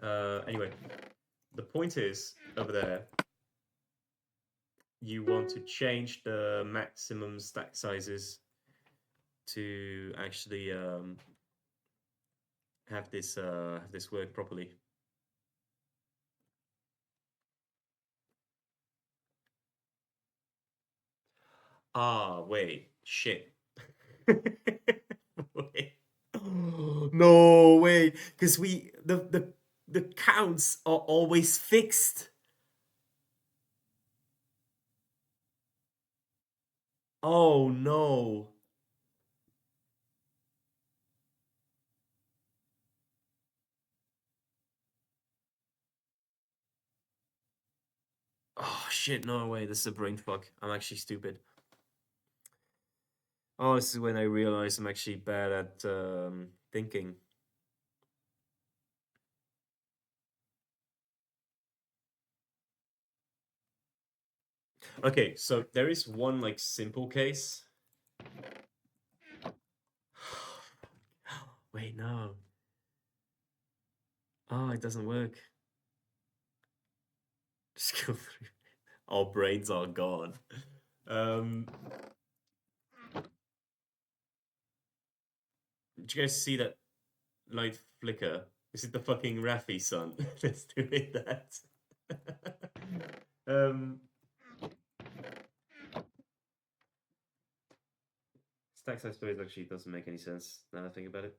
Anyway, the point is over there, you want to change the maximum stack sizes to actually have this work properly. Ah, wait, shit. Wait. No way, because the counts are always fixed. Oh no. Oh shit, no way, this is a brain fuck. I'm actually stupid. Oh, this is when I realize I'm actually bad at thinking. Okay, so there is one like simple case. Wait, no. Oh, it doesn't work. Just go through. Our brains are gone. Did you guys see that light flicker? Is it the fucking Raffi sun that's doing that? Stack size storage actually doesn't make any sense now that I think about it.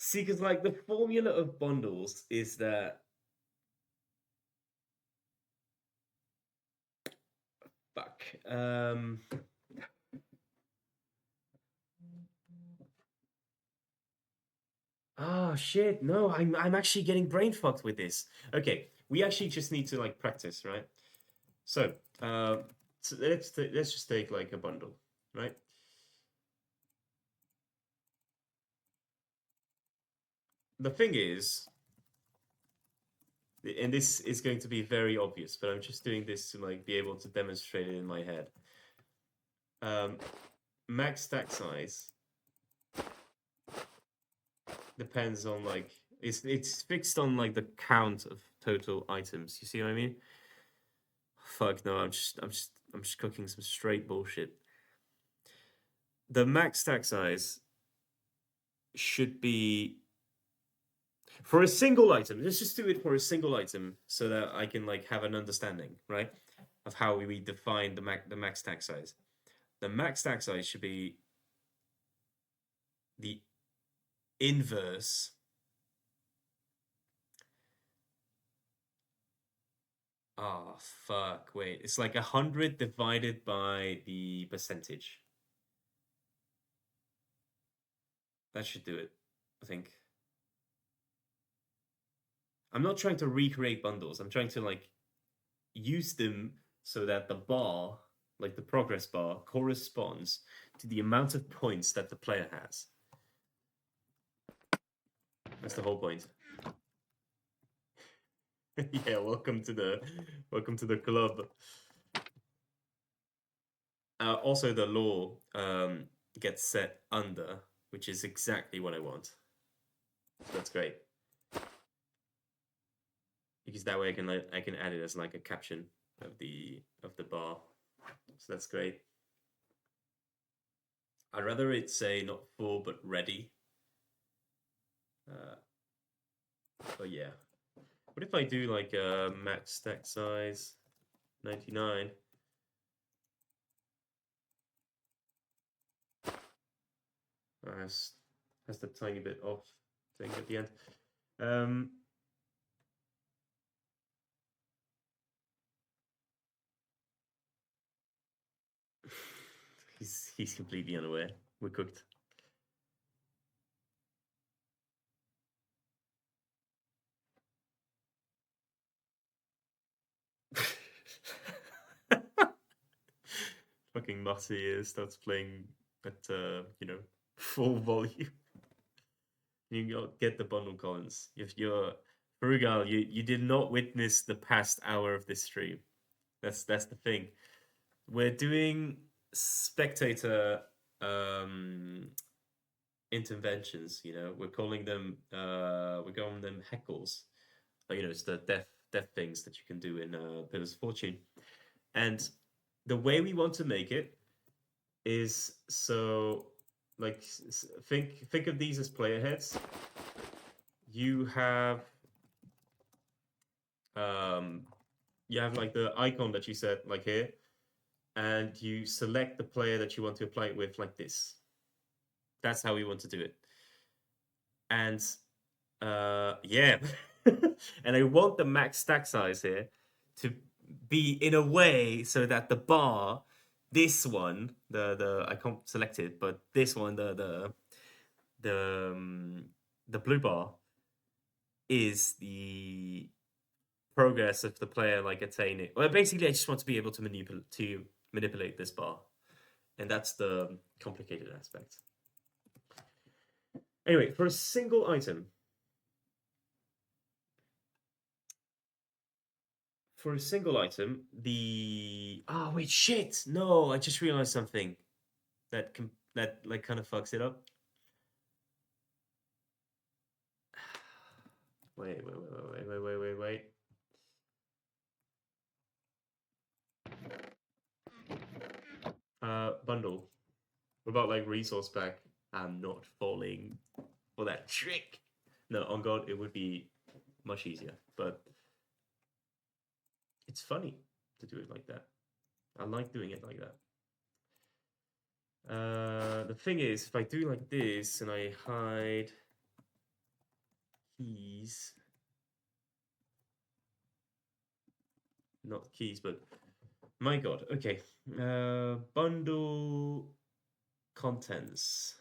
See, because like the formula of bundles is that fuck. Oh shit! No, I'm actually getting brain fucked with this. Okay, we actually just need to like practice, right? So, let's just take like a bundle, right? The thing is, and this is going to be very obvious, but I'm just doing this to like be able to demonstrate it in my head. Max stack size depends on like it's fixed on like the count of total items. You see what I mean? Fuck no, I'm just cooking some straight bullshit. The max stack size should be for a single item. Let's just do it for a single item so that I can like have an understanding, right, of how we define the max stack size. The max stack size should be the inverse. Oh fuck! Wait, it's like 100 divided by the percentage. That should do it, I think. I'm not trying to recreate bundles. I'm trying to like use them so that the bar, like the progress bar, corresponds to the amount of points that the player has. That's the whole point. Yeah, welcome to the club. Also, the law gets set under, which is exactly what I want. So that's great because that way I can add it as like a caption of the bar. So that's great. I'd rather it say not full but ready. But yeah. What if I do like a max stack size 99? Has the tiny bit off thing at the end. Um, he's completely unaware. We're cooked. Fucking Marty starts playing at full volume. You get the bundle, Collins. If you're Frugal, you did not witness the past hour of this stream. That's the thing. We're doing spectator interventions. We're calling them heckles. It's the death things that you can do in Pillars of Fortune. And the way we want to make it is so like think of these as player heads. You have like the icon that you set like here, and you select the player that you want to apply it with like this. That's how we want to do it. And yeah. And I want the max stack size here to be in a way so that the bar, this one, the I can't select it, but this one, the blue bar is the progress of the player like attaining. Well, basically, I just want to be able to manipulate this bar, and that's the complicated aspect. Anyway, for a single item, the wait, shit! No, I just realized something that like kind of fucks it up. Wait. Bundle. What about like resource pack? I'm not falling for that trick. No, on God, it would be much easier, but it's funny to do it like that. I like doing it like that. The thing is, if I do like this and I hide keys. Not keys, but my God. Okay. Bundle contents.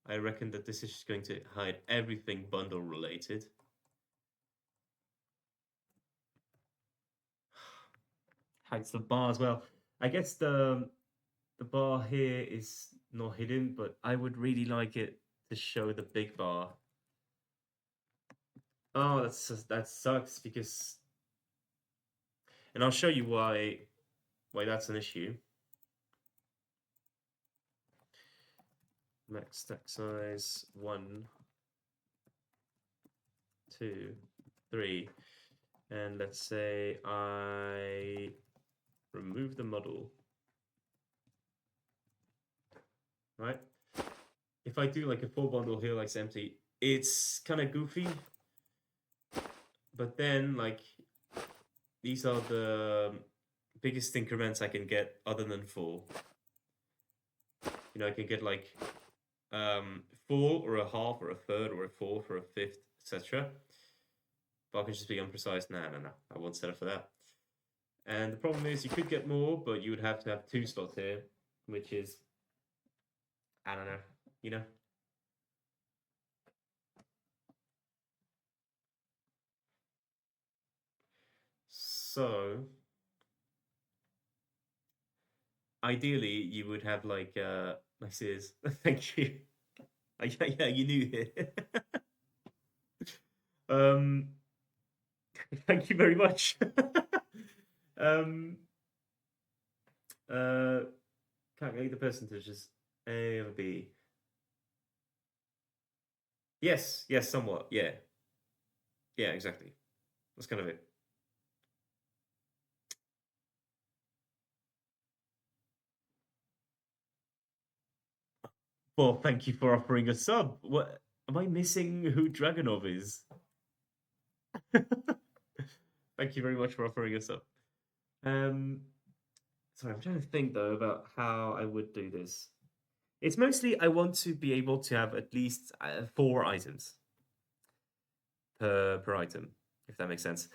I reckon that this is going to hide everything bundle related. Hides the bar as well. I guess the bar here is not hidden, but I would really like it to show the big bar. Oh, that sucks because, and I'll show you why that's an issue. Max stack size 1, 2, 3, and let's say I remove the model, right? If I do like a full bundle here, like it's empty, it's kind of goofy. But then like these are the biggest increments I can get other than full. You know, I can get like full or a half or a third or a fourth or a fifth, etc. But I can just be unprecise. No, I won't settle for that. And the problem is you could get more, but you would have to have 2 slots here, which is, I don't know, you know? So, ideally, you would have like this. Thank you. Yeah, you knew it. um, thank you very much. um, calculate the percentages. A or B. Yes, somewhat. Yeah, exactly. That's kind of it. Well, thank you for offering a sub. What am I missing? Who Dragonov is? Thank you very much for offering a sub. Um, sorry, I'm trying to think though about how I would do this. It's mostly I want to be able to have at least 4 items per item, if that makes sense.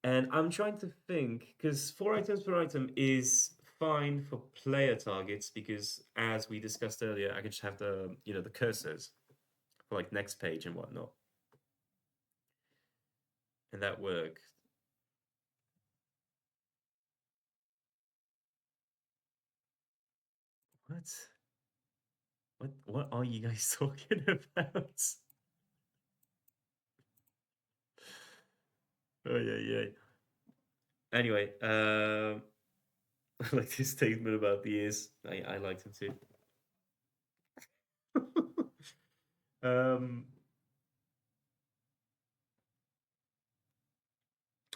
And I'm trying to think because 4 items per item is fine for player targets because, as we discussed earlier, I can just have the cursors for like next page and whatnot, and that worked. What? What are you guys talking about? Oh yeah. Anyway, I like this statement about the ears. I liked him too. um,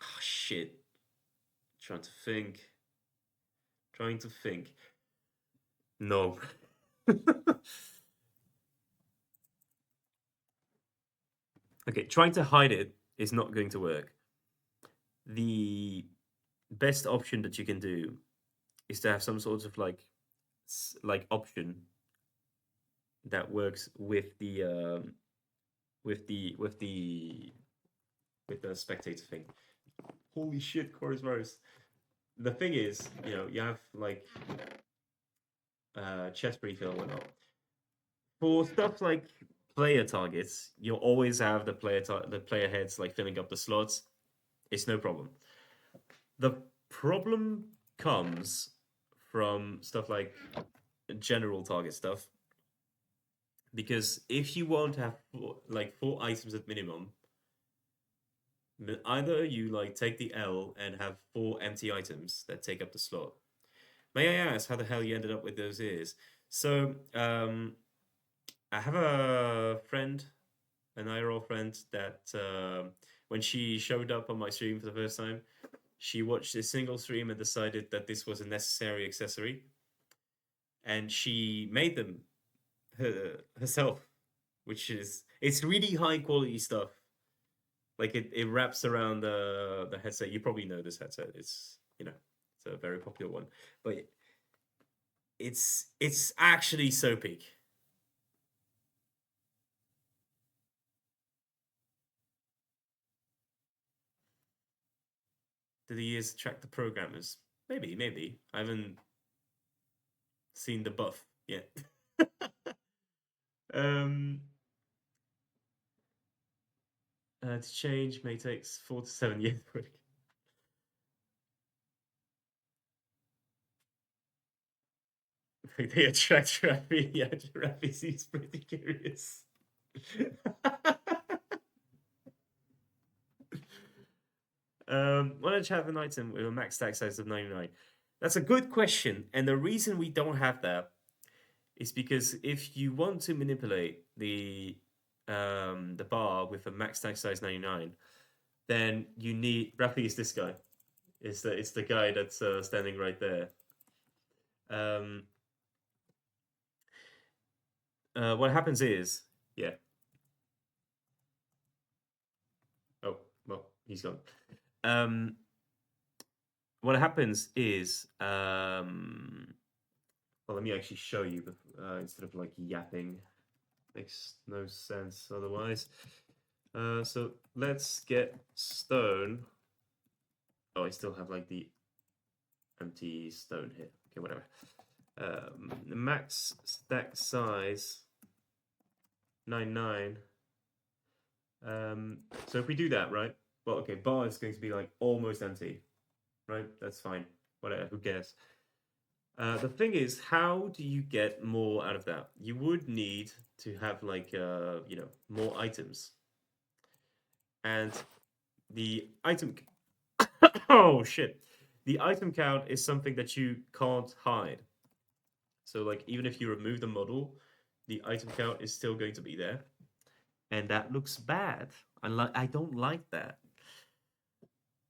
oh, shit. Trying to think. Trying to think. No. Okay, trying to hide it is not going to work. The best option that you can do is to have some sort of like option that works with the spectator thing. Holy shit, chorus verse. The thing is, you have like chess refill and whatnot. For stuff like player targets, you'll always have the player heads like filling up the slots. It's no problem. The problem comes from stuff like general target stuff, because if you won't have like 4 items at minimum, either you like take the L and have 4 empty items that take up the slot. May I ask how the hell you ended up with those ears? So, I have a friend, an IRL friend, that when she showed up on my stream for the first time, she watched a single stream and decided that this was a necessary accessory, and she made them herself, which is it's really high quality stuff. Like it wraps around the headset. You probably know this headset. It's a very popular one, but it's actually so peak. Do the years attract the programmers? Maybe. I haven't seen the buff yet. um, to change may take 4 to 7 years. They attract Rafi. Yeah, Rafi seems pretty curious. Why don't you have an item with a max stack size of 99? That's a good question, and the reason we don't have that is because if you want to manipulate the bar with a max stack size 99, then you need roughly is this guy. It's the guy that's standing right there. Um, what happens is, yeah. Oh well, he's gone. What happens is, well, let me actually show you instead of like yapping. Makes no sense otherwise. So let's get stone. Oh, I still have like the empty stone here. Okay, whatever. The max stack size 99. So if we do that, right? Well, okay, bar is going to be like almost empty, right? That's fine. Whatever, who cares? The thing is, how do you get more out of that? You would need to have like more items, and the item. Oh shit! The item count is something that you can't hide. So like even if you remove the model, the item count is still going to be there, and that looks bad. I don't like that.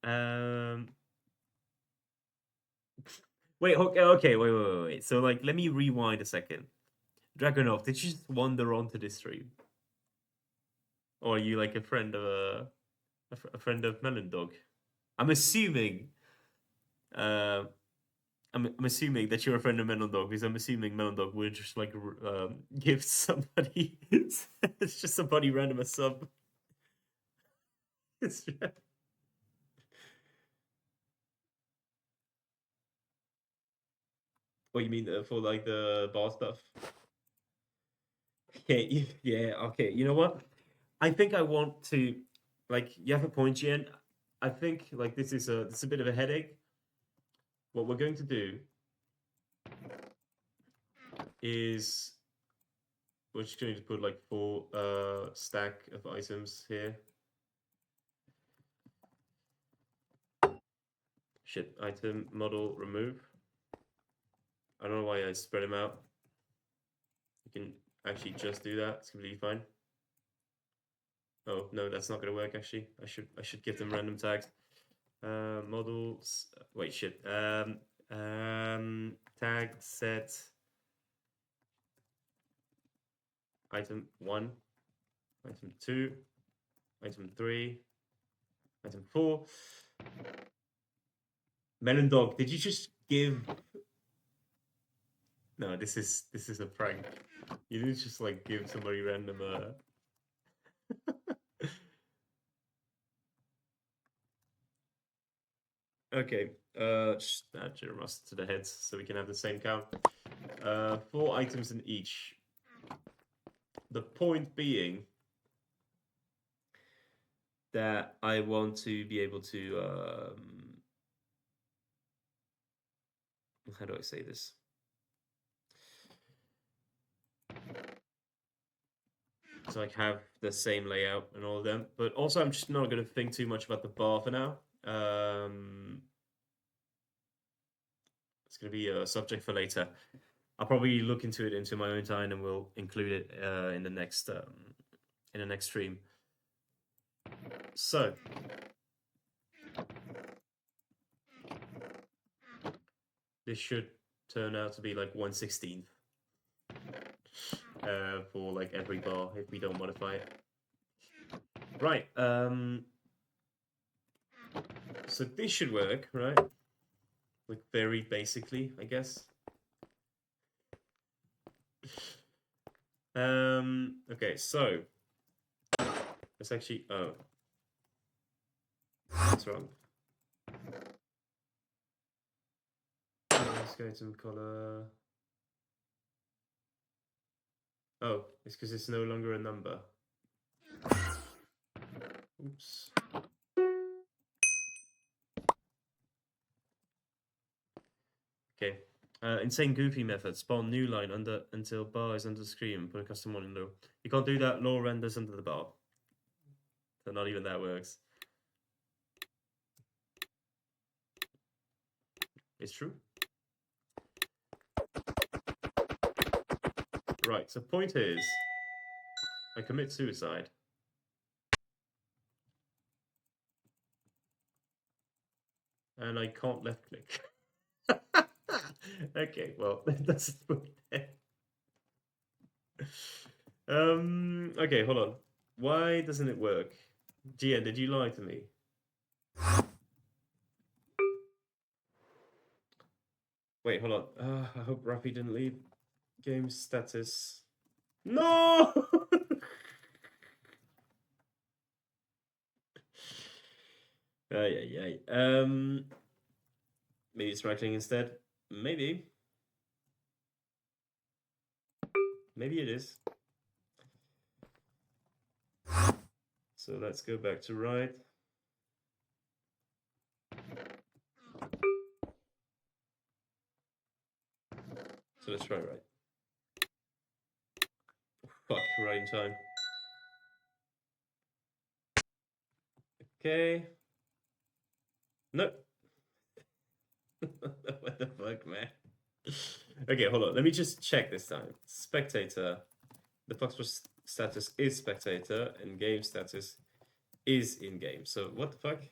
Um. Wait. So like, let me rewind a second. Dragonov, did you just wander onto this stream, or are you like a friend of a friend of Melon Dog? I'm assuming. Uh, I'm assuming that you're a friend of Melon Dog because I'm assuming Melon Dog would just like give somebody it's just somebody random a sub. What you mean for like the bar stuff? Okay, yeah, okay. You know what? I think I want to like you have a point, Jen. I think like this is a bit of a headache. What we're going to do is we're just going to put like 4 stack of items here. Shit, item model remove. I don't know why I spread them out. You can actually just do that. It's completely fine. Oh no, that's not gonna work. Actually, I should give them random tags. Models. Wait, shit. Tag set item 1, item 2, item 3, item 4. Melon Dog, did you just give? No, this is a prank. You didn't just like give somebody random Okay, just add Jeremos to the heads so we can have the same count. 4 items in each. The point being that I want to be able to how do I say this? So I have the same layout and all of them, but also I'm just not going to think too much about the bar for now. It's going to be a subject for later. I'll probably look into it into my own time, and we'll include it in the next stream. So this should turn out to be like 1/16 for like every bar if we don't modify it. Right. So this should work, right? Like very basically, I guess. Okay, so let's actually. Oh, what's wrong? Let's go to color. Oh, it's because it's no longer a number. Oops. Okay. Insane goofy method. Spawn new line until bar is under the screen. Put a custom one in low. You can't do that. Law renders under the bar. So not even that works. It's true. Right. So point is, I commit suicide. And I can't left click. Okay, well, that's the point there. Okay, hold on. Why doesn't it work? GN, did you lie to me? Wait, hold on. I hope Rafi didn't leave. Game status. No! Yeah. Maybe it's right clicking instead. Maybe. Maybe it is. So let's go back to right. So let's try right. Fuck, right in time. Okay. No. What the fuck, man? Okay, hold on. Let me just check this time. Spectator. The TheFoxPlush status is spectator, and game status is in game. So what the fuck?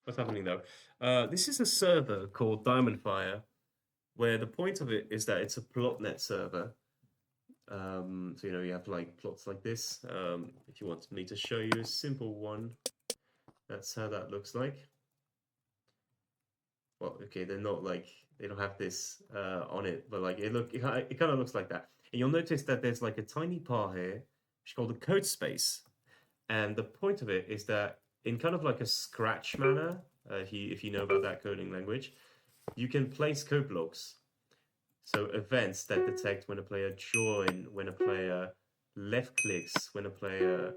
What's happening though? This is a server called Diamondfire, where the point of it is that it's a plotnet server. So you have like plots like this. If you want me to show you a simple one, that's how that looks like. Well, okay, they're not like they don't have this on it, but like it kind of looks like that. And you'll notice that there's like a tiny part here, which is called a code space. And the point of it is that in kind of like a Scratch manner, if you know about that coding language, you can place code blocks. So events that detect when a player join, when a player left clicks, when a player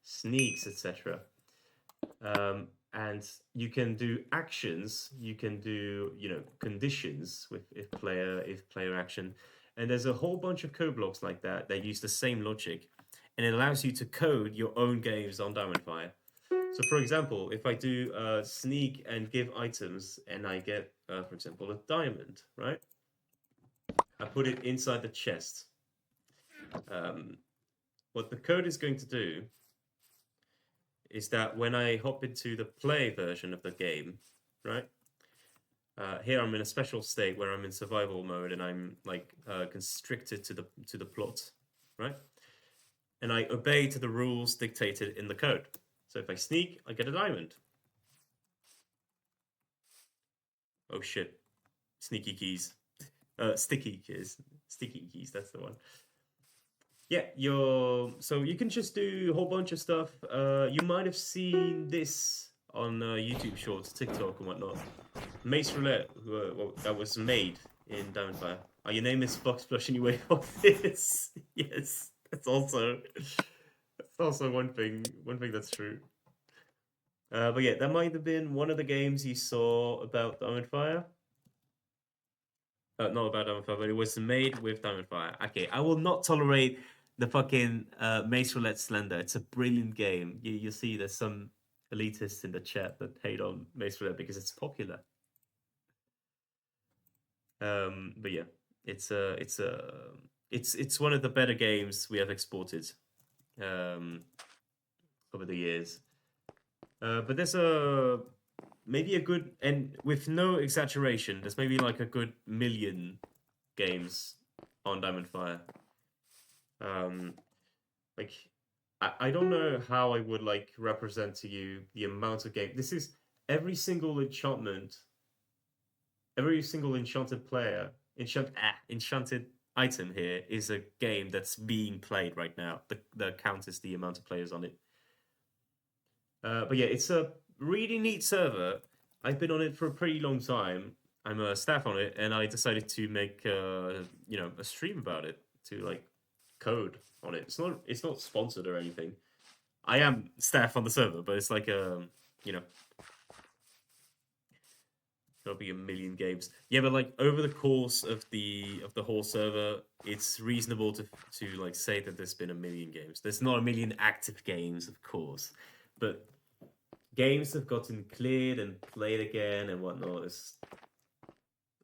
sneaks, etc. And you can do actions, you can do conditions with if player action, and there's a whole bunch of code blocks like that that use the same logic, and it allows you to code your own games on Diamondfire. So for example, if I do sneak and give items and I get for example a diamond, right? I put it inside the chest. What the code is going to do is that when I hop into the play version of the game, right? Here I'm in a special state where I'm in survival mode and I'm like constricted to the plot, right? And I obey to the rules dictated in the code. So if I sneak, I get a diamond. Oh shit! Sneaky keys, sticky keys, That's the one. Yeah, so you can just do a whole bunch of stuff. You might have seen this on YouTube Shorts, TikTok, and whatnot. Mace Roulette, that was made in Diamondfire. Your name is TheFoxPlush and you wait for this. Yes, that's also one thing. One thing that's true. But yeah, that might have been one of the games you saw about Diamondfire. Not about Diamondfire, but it was made with Diamondfire. Okay, I will not tolerate the fucking Mace Roulette Slender. It's a brilliant game. You see, there's some elitists in the chat that hate on Mace Roulette because it's popular. But yeah, it's one of the better games we have exported over the years. But there's maybe a good, and with no exaggeration, there's maybe like a good million games on Diamondfire. Like I don't know how I would like represent to you the amount of game. This is every single enchantment every single enchanted item here is a game that's being played right now. The count is the amount of players on it. But yeah, it's a really neat server. I've been on it for a pretty long time. I'm a staff on it, and I decided to make a stream about it to like code on it. It's not sponsored or anything. I am staff on the server, but it's like you know there'll be a million games. Yeah, but like over the course of the whole server, it's reasonable to like say that there's been a million games. There's not a million active games, of course, but games have gotten cleared and played again and whatnot.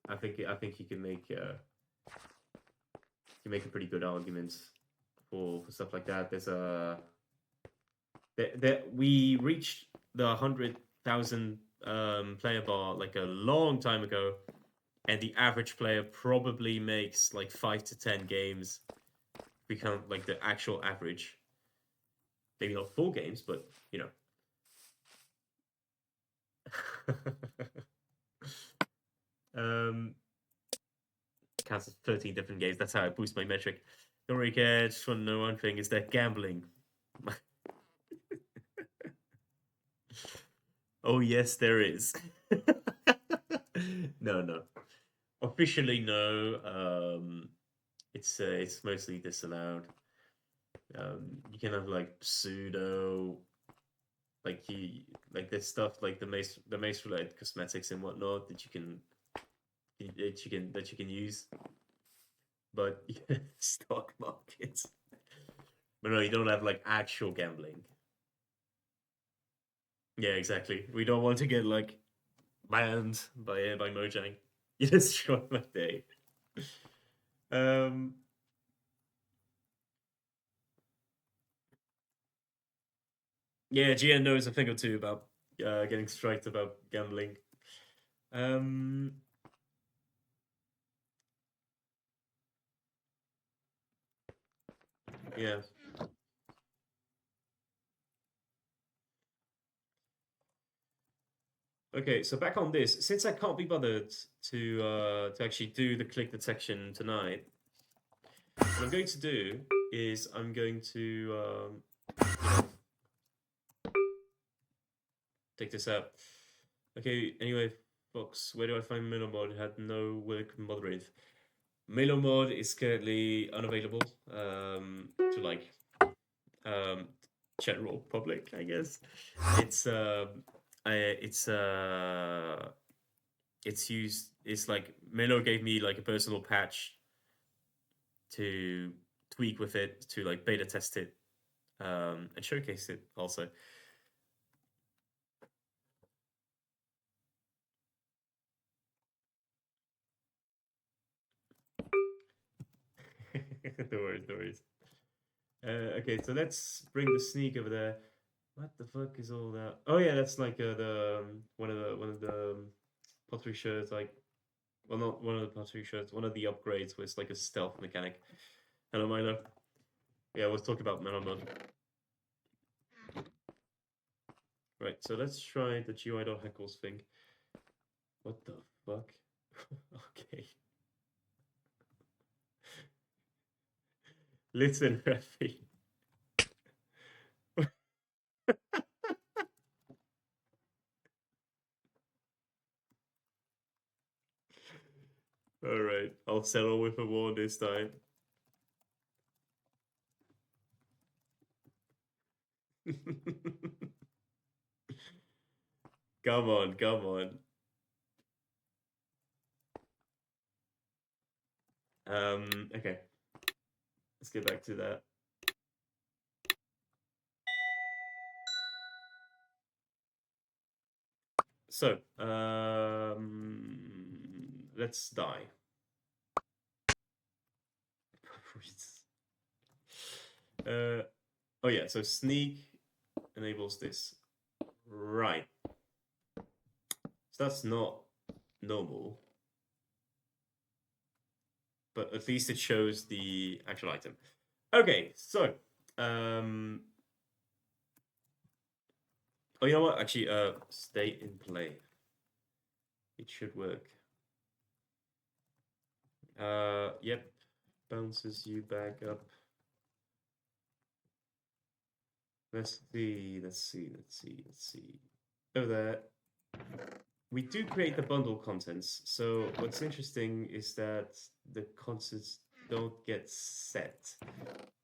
I think you can make a pretty good argument for stuff like that. There's a that we reached the 100,000 player bar like a long time ago, and the average player probably makes like 5 to 10 games. We count like the actual average. Maybe not full games, but you know. um, Counts as 13 different games. That's how I boost my metric. Don't really care. Just want to know one thing: is that gambling? Oh yes, there is. No. Officially, no. It's mostly disallowed. You can have like pseudo, like this stuff, like the mace related cosmetics and whatnot that you can use, but stock markets. But no, you don't have like actual gambling. Yeah, exactly. We don't want to get like banned by Mojang. You destroy my day. Um, yeah, GN knows a thing or two about getting striked about gambling. Um, yeah. Okay, so back on this, since I can't be bothered to actually do the click detection tonight, what I'm going to do is I'm going to take this out. Okay, anyway, Fox, where do I find Miller mod? Had no work moderate. Miller mod is currently unavailable to like um, general public, I guess. It's it's it's used. It's like Melo gave me like a personal patch to tweak with it to like beta test it and showcase it also. No worries, no worries. Okay, so let's bring the sneak over there. What the fuck is all that? Oh yeah, that's like the one of the pottery shirts. Like, well, not one of the pottery shirts. One of the upgrades was like a stealth mechanic. Hello, Milo. Yeah, we'll talk about Melon Mod. Right, so let's try the GUI.hackles thing. What the fuck? Okay. Listen, Rafi. Alright, I'll settle with a war this time. Come on, come on. Okay. Let's get back to that. So, let's die. Oh yeah, so sneak enables this. Right. So that's not normal, but at least it shows the actual item. Okay, so oh, you know what? Actually, stay in play. It should work. Yep. Bounces you back up. Let's see, let's see, let's see, let's see. Oh, there. We do create the bundle contents. So what's interesting is that the contents don't get set.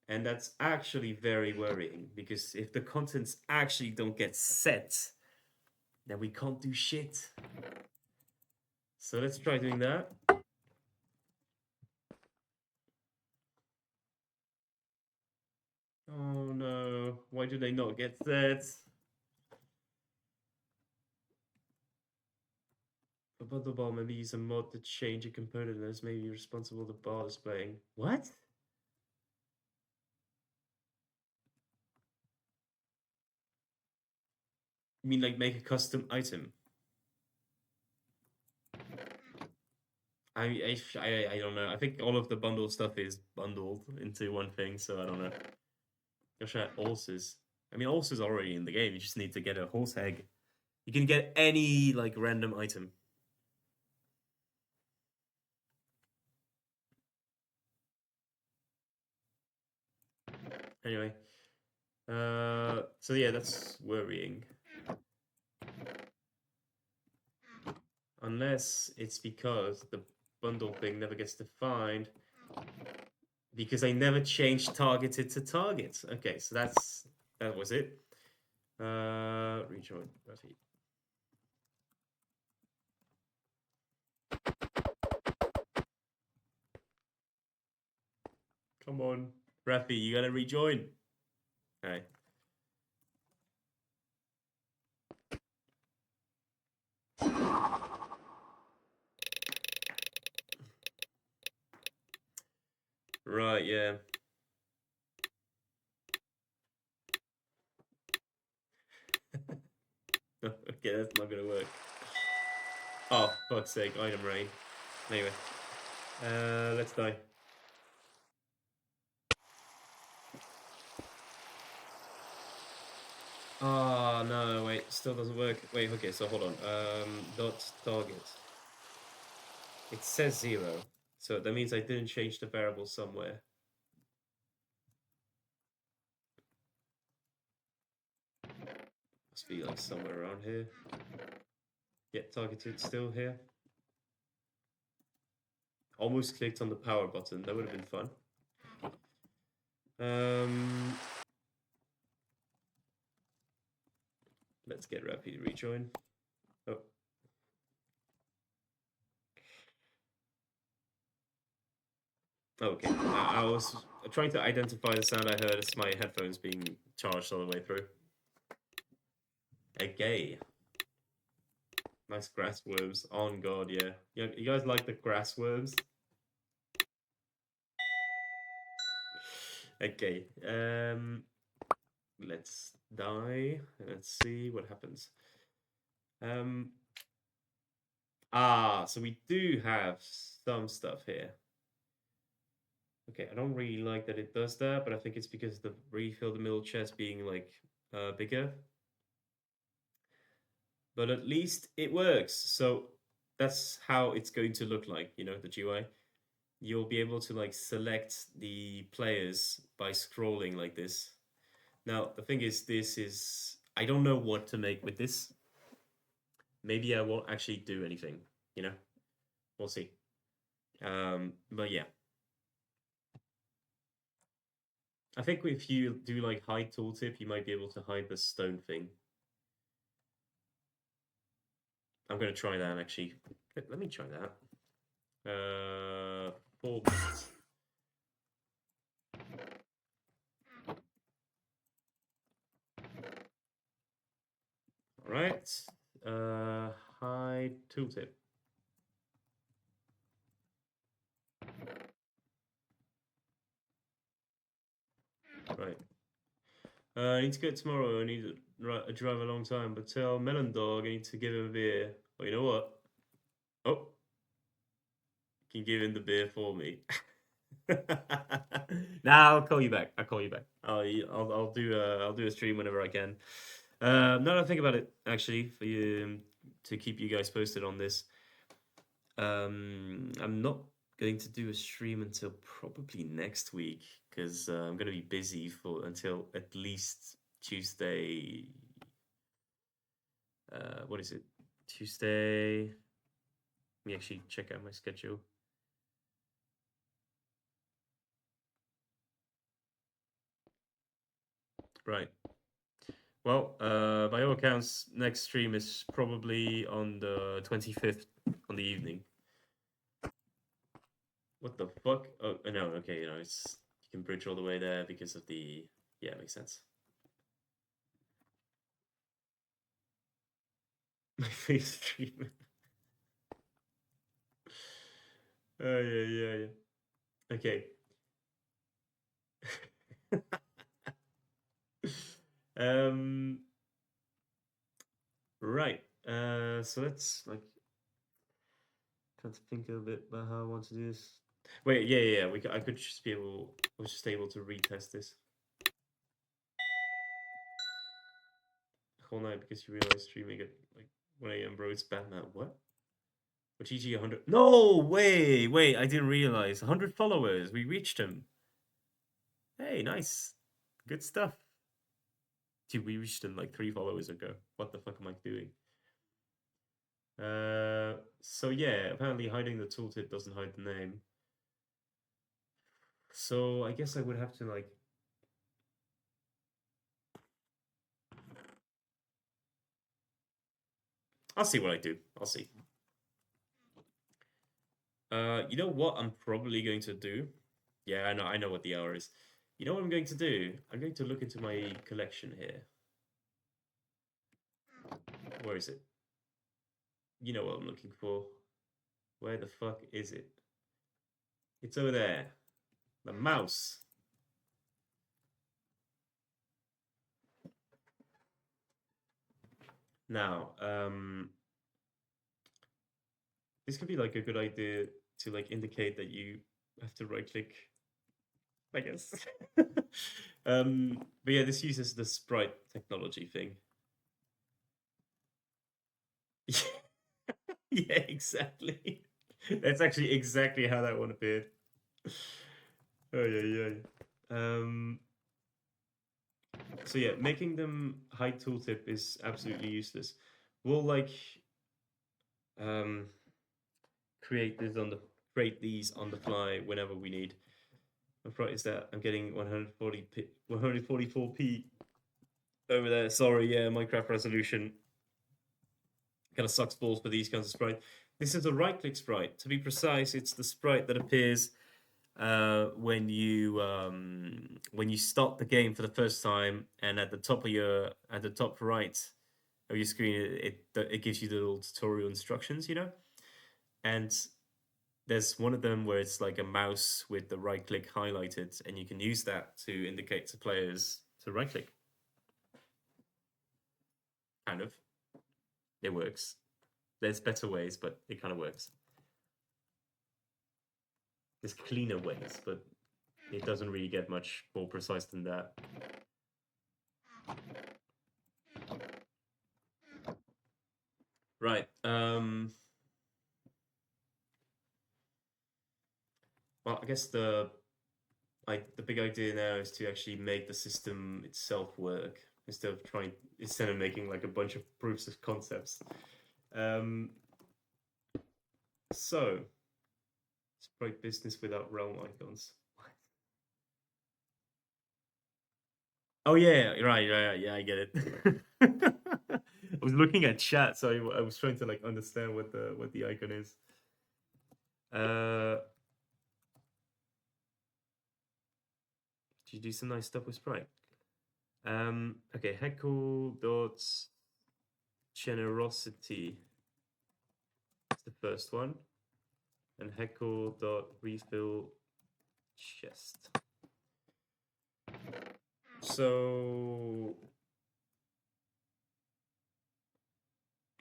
And that's actually very worrying because if the contents actually don't get set, then we can't do shit. So let's try doing that. Oh no, why do they not get set? For bundle bar, maybe use a mod to change a component that's maybe responsible the bar displaying. What? You mean like make a custom item? I don't know. I think all of the bundle stuff is bundled into one thing, so I don't know. Gosh, horses. I mean, horses are already in the game. You just need to get a horse egg. You can get any like random item. Anyway, so yeah, that's worrying. Unless it's because the bundle thing never gets defined because I never changed targeted to target. Okay, so that was it. Rejoin Rafi. Come on, Rafi, you gotta rejoin. All right. Right, yeah. Okay, that's not gonna work. Oh, fuck's sake, item rain. Anyway, let's die. Oh, no, wait, still doesn't work. Wait, okay, so hold on. Dot target. It says 0, so that means I didn't change the variable somewhere. Must be like somewhere around here. Yeah, targeted still here. Almost clicked on the power button. That would have been fun. Let's get Rapid rejoin. Oh. Okay. I was trying to identify the sound I heard as my headphones being charged all the way through. Okay. Nice grass worms. On God, yeah. You guys like the grass worms? Okay. Let's die. Let's see what happens. So we do have some stuff here. Okay, I don't really like that it does that, but I think it's because the refill the middle chest being like bigger. But at least it works. So that's how it's going to look like, you know, the GUI. You'll be able to like select the players by scrolling like this. Now, the thing is, this is I don't know what to make with this. Maybe I won't actually do anything, you know? We'll see. But yeah. I think if you do like hide tooltip, you might be able to hide the stone thing. I'm gonna try that actually. Let me try that. 4 minutes. All right. Hide tooltip. Right. I need to go tomorrow. I need to drive a long time, but tell Melon Dog I need to give him a beer. Oh, you know what? Oh, can give him the beer for me. Nah, I'll call you back. I'll call you back. I'll do a stream whenever I can. Now that I think about it, actually, for you to keep you guys posted on this, I'm not going to do a stream until probably next week because I'm going to be busy for until at least Tuesday. What is it? Tuesday. Let me actually check out my schedule. Right. Well, by all accounts, next stream is probably on the 25th on the evening. What the fuck? Oh, no, okay, it's you can bridge all the way there because of the... Yeah, it makes sense. My face stream. Oh, yeah. Okay. Right. So let's like try to think a bit about how I want to do this. Wait, yeah. I could just be able. I was just able to retest this whole night because you realize streaming at like 1 a.m. bro. It's Batman. What? But GG 100. No, wait. I didn't realize 100 followers. We reached him. Hey, nice, good stuff. Dude, we reached him like 3 followers ago. What the fuck am I doing? So yeah, apparently hiding the tooltip doesn't hide the name. So I guess I would have to like... I'll see what I do. I'll see. You know what I'm probably going to do? Yeah, I know what the hour is. You know what I'm going to do? I'm going to look into my collection here. Where is it? You know what I'm looking for. Where the fuck is it? It's over there. The mouse. Now, this could be like a good idea to like indicate that you have to right click, I guess. But yeah, this uses the sprite technology thing. Yeah, exactly. That's actually exactly how that one appeared. Oh yeah. So yeah, making them hide tooltip is absolutely useless. We'll like um create these on the fly whenever we need. My fright is that I'm getting 144p over there. Sorry, yeah, Minecraft resolution kind of sucks balls for these kinds of sprite. This is a right-click sprite. To be precise, it's the sprite that appears when you start the game for the first time, and at the top right of your screen, it gives you the little tutorial instructions, and there's one of them where it's like a mouse with the right click highlighted, and you can use that to indicate to players to right click. Kind of. It works. There's better ways, but it kind of works. There's cleaner ways, but it doesn't really get much more precise than that. Right. Well, I guess the big idea now is to actually make the system itself work instead of making like a bunch of proofs of concepts. So sprite business without realm icons. What? Oh yeah, right, yeah, I get it. I was looking at chat, so I was trying to like understand what the icon is. Did you do some nice stuff with sprite? Okay, heckle dot generosity is the first one, and heckle dot refill chest. So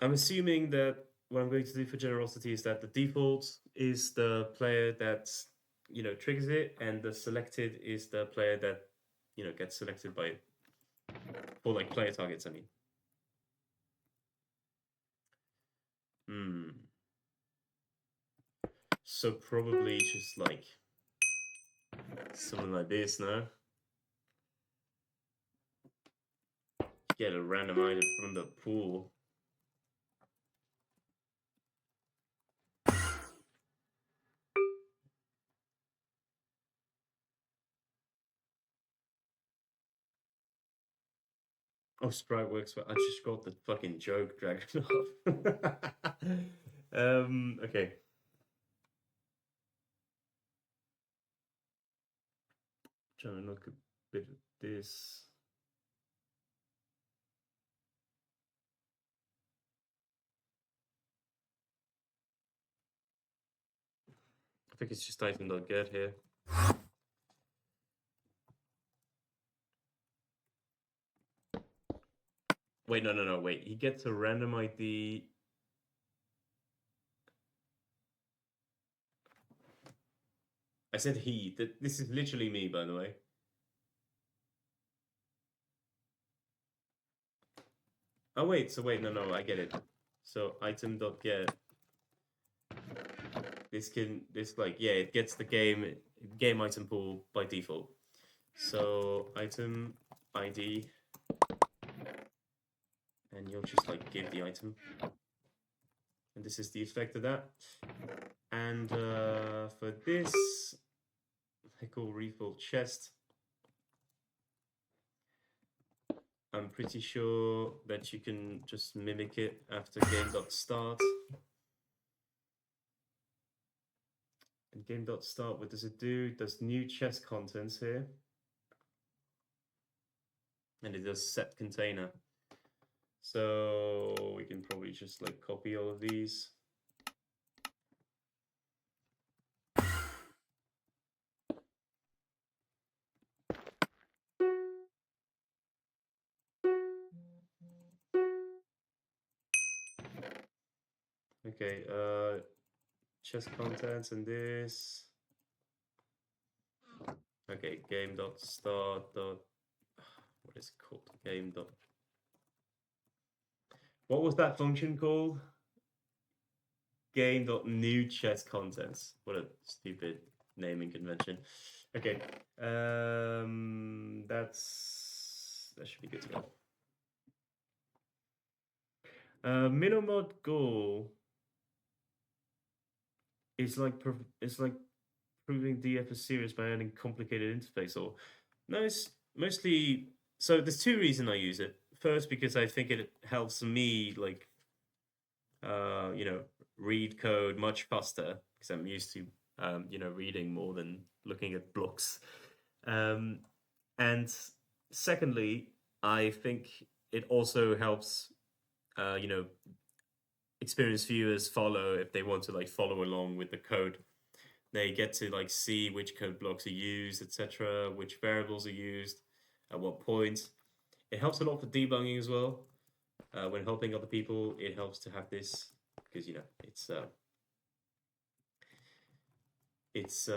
I'm assuming that what I'm going to do for generosity is that the default is the player that triggers it, and the selected is the player that gets selected by it. For like player targets, I mean. So probably just like something like this, no? Get a random item from the pool. Oh, Sprite works well. I just got the fucking joke dragged off. Okay. Trying to look a bit at this. I think it's just item.get here. Wait, no, wait. He gets a random ID. I said he. This is literally me, by the way. Oh, wait. So, wait. No, I get it. So, item.get. It gets the game item pool by default. So, item ID. And you'll just like give the item. And this is the effect of that. And for this, I call refill chest. I'm pretty sure that you can just mimic it after game.start. And game.start, what does it do? It does new chest contents here. And it does set container. So we can probably just like copy all of these. Okay, chest contents and this. Okay, game.start. What is it called? Game. What was that function called? Game.new chest contents. What a stupid naming convention. Okay, that should be good to go. Minomod goal is like proving DF is serious by adding complicated interface. Or no, it's mostly so. There's two reasons I use it. First, because I think it helps me like read code much faster because I'm used to reading more than looking at blocks. And secondly, I think it also helps experienced viewers follow if they want to like follow along with the code. They get to like see which code blocks are used, etc., which variables are used, at what point. It helps a lot for debugging as well. When helping other people, it helps to have this because it's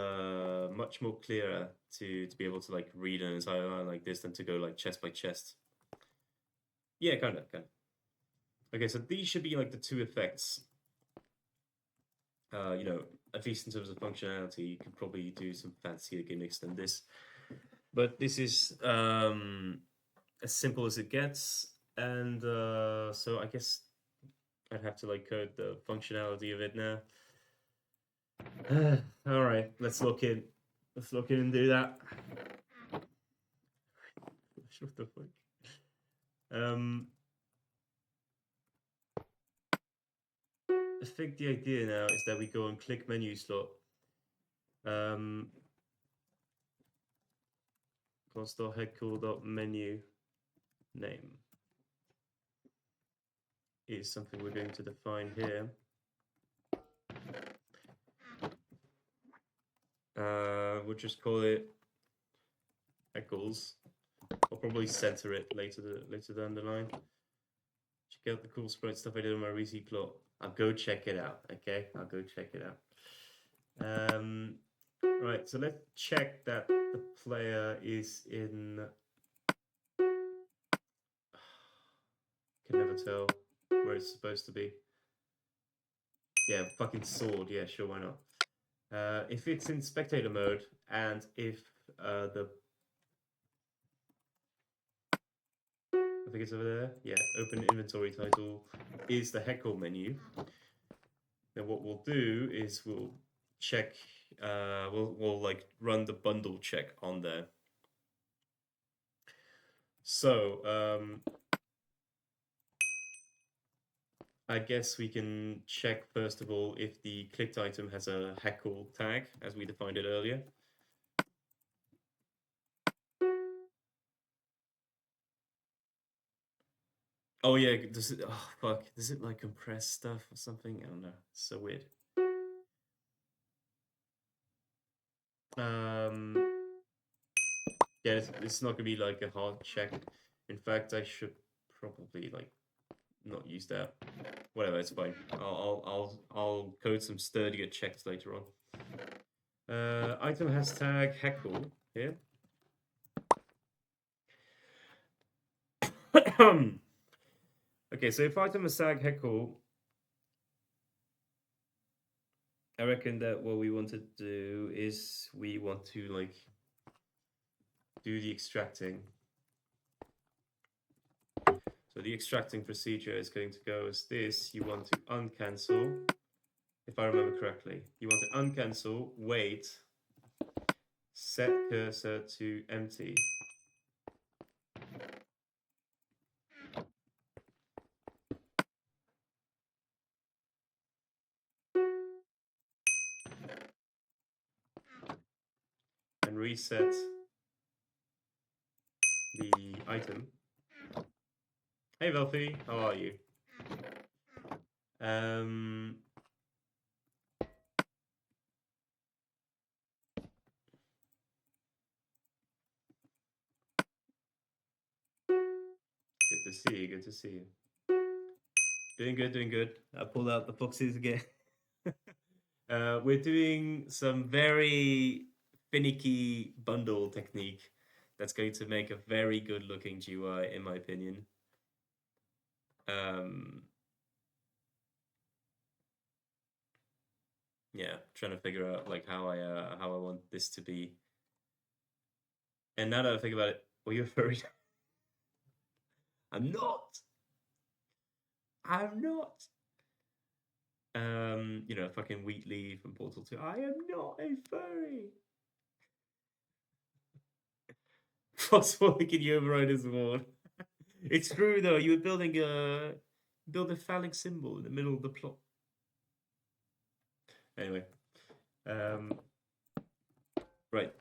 much more clearer to be able to like read an entire line like this than to go like chest by chest. Yeah, kind of. Okay, so these should be like the two effects. At least in terms of functionality, you could probably do some fancier gimmicks than this. But this is as simple as it gets, and so I guess I'd have to like code the functionality of it now. All right, let's look in. Let's look in and do that. What the fuck? I think the idea now is that we go and click menu slot. Class.headcall.menu name is something we're going to define here. We'll just call it equals. I'll probably center it later down the line. Check out the cool sprite stuff I did on my Reese plot. I'll go check it out. Okay, I'll go check it out. Right, so let's check that the player is in. Can never tell where it's supposed to be. Yeah, fucking sword. Yeah, sure, why not? If it's in spectator mode and if the I think it's over there. Yeah, open inventory title is the heckle menu. Then what we'll do is we'll check. We'll like run the bundle check on there. So I guess we can check first of all if the clicked item has a heckle tag as we defined it earlier. Oh yeah, does it? Oh fuck, does it like compress stuff or something? I don't know. It's so weird. Um, yeah, it's not gonna be like a hard check. In fact, I should probably like not use that. Whatever, it's fine. I'll code some sturdier checks later on. Item has tag heckle here. Okay, so if item has tag heckle, I reckon that what we want to do is we want to like do the extracting. So the extracting procedure is going to go as this. You want to uncancel, if I remember correctly. You want to uncancel, wait, set cursor to empty. And reset the item. Hey Velpy, how are you? Good to see you, good to see you. Doing good, doing good. I pulled out the foxes again. We're doing some very finicky bundle technique that's going to make a very good looking GUI, in my opinion. Yeah, trying to figure out like how I want this to be. And now that I think about it, well, you're furry. I'm not. I'm not. Fucking Wheatley from Portal 2. I am not a furry. Fox, can you override his ward? It's true though. You were build a phallic symbol in the middle of the plot. Anyway, right.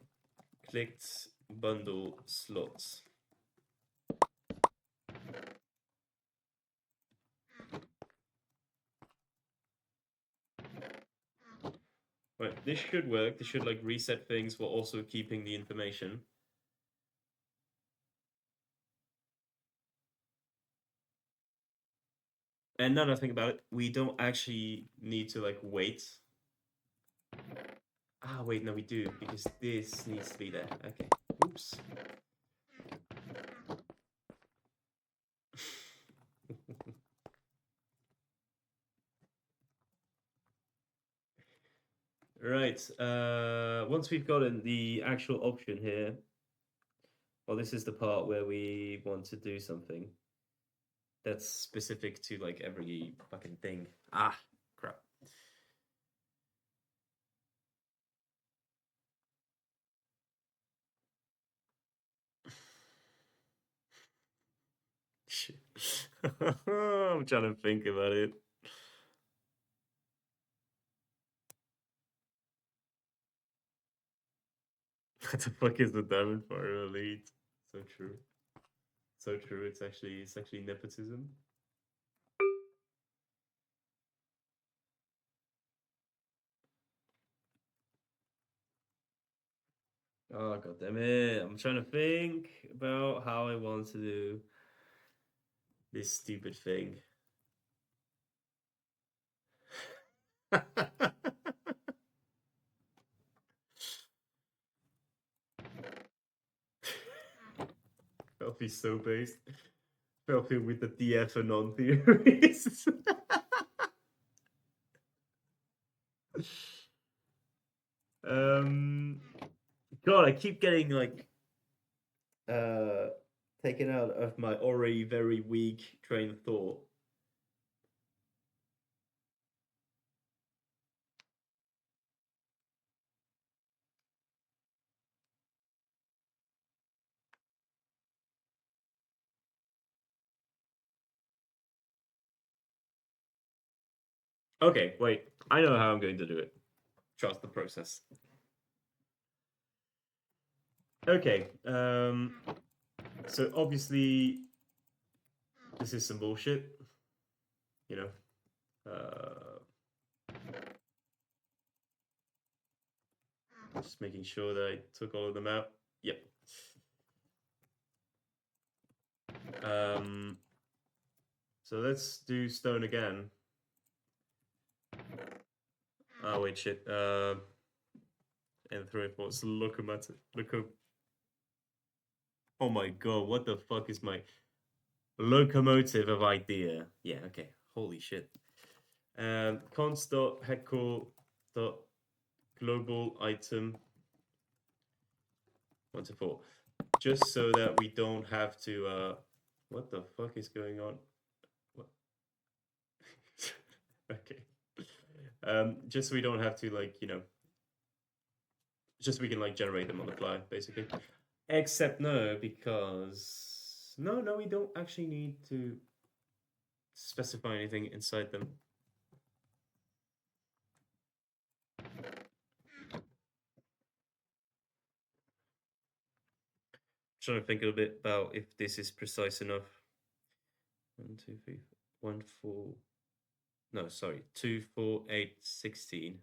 Clicked bundle slots. Right, this should work. This should like reset things while also keeping the information. And now that I think about it, we don't actually need to like wait. Ah, wait, no, we do, because this needs to be there. Okay. Oops. Right. Once we've gotten the actual option here, well, this is the part where we want to do something that's specific to like every fucking thing. Ah, crap. Shit. I'm trying to think about it. What the fuck is the diamond fire elite? So true. So true. It's actually nepotism. Oh god damn it. I'm trying to think about how I want to do this stupid thing. Filthy so based. Filthy with the DF and non theories. God, I keep getting like taken out of my already very weak train of thought. Okay, wait. I know how I'm going to do it. Trust the process. Okay. So obviously this is some bullshit. You know. Just making sure that I took all of them out. Yep. So let's do stone again. Oh wait, shit. And 3 and 4. It's locomotive. Oh my god, what the fuck is my locomotive of idea? Yeah, okay. Holy shit. Const dot heckle dot global item 1 to 4. Just so that we don't have to what the fuck is going on? What? Okay. Just so we don't have to like, just so we can like generate them on the fly, basically. Except no, because no, we don't actually need to specify anything inside them. Trying to think a bit about if this is precise enough. 1, 2, 3, 1, 4. No, sorry, 2, 4, 8, 16.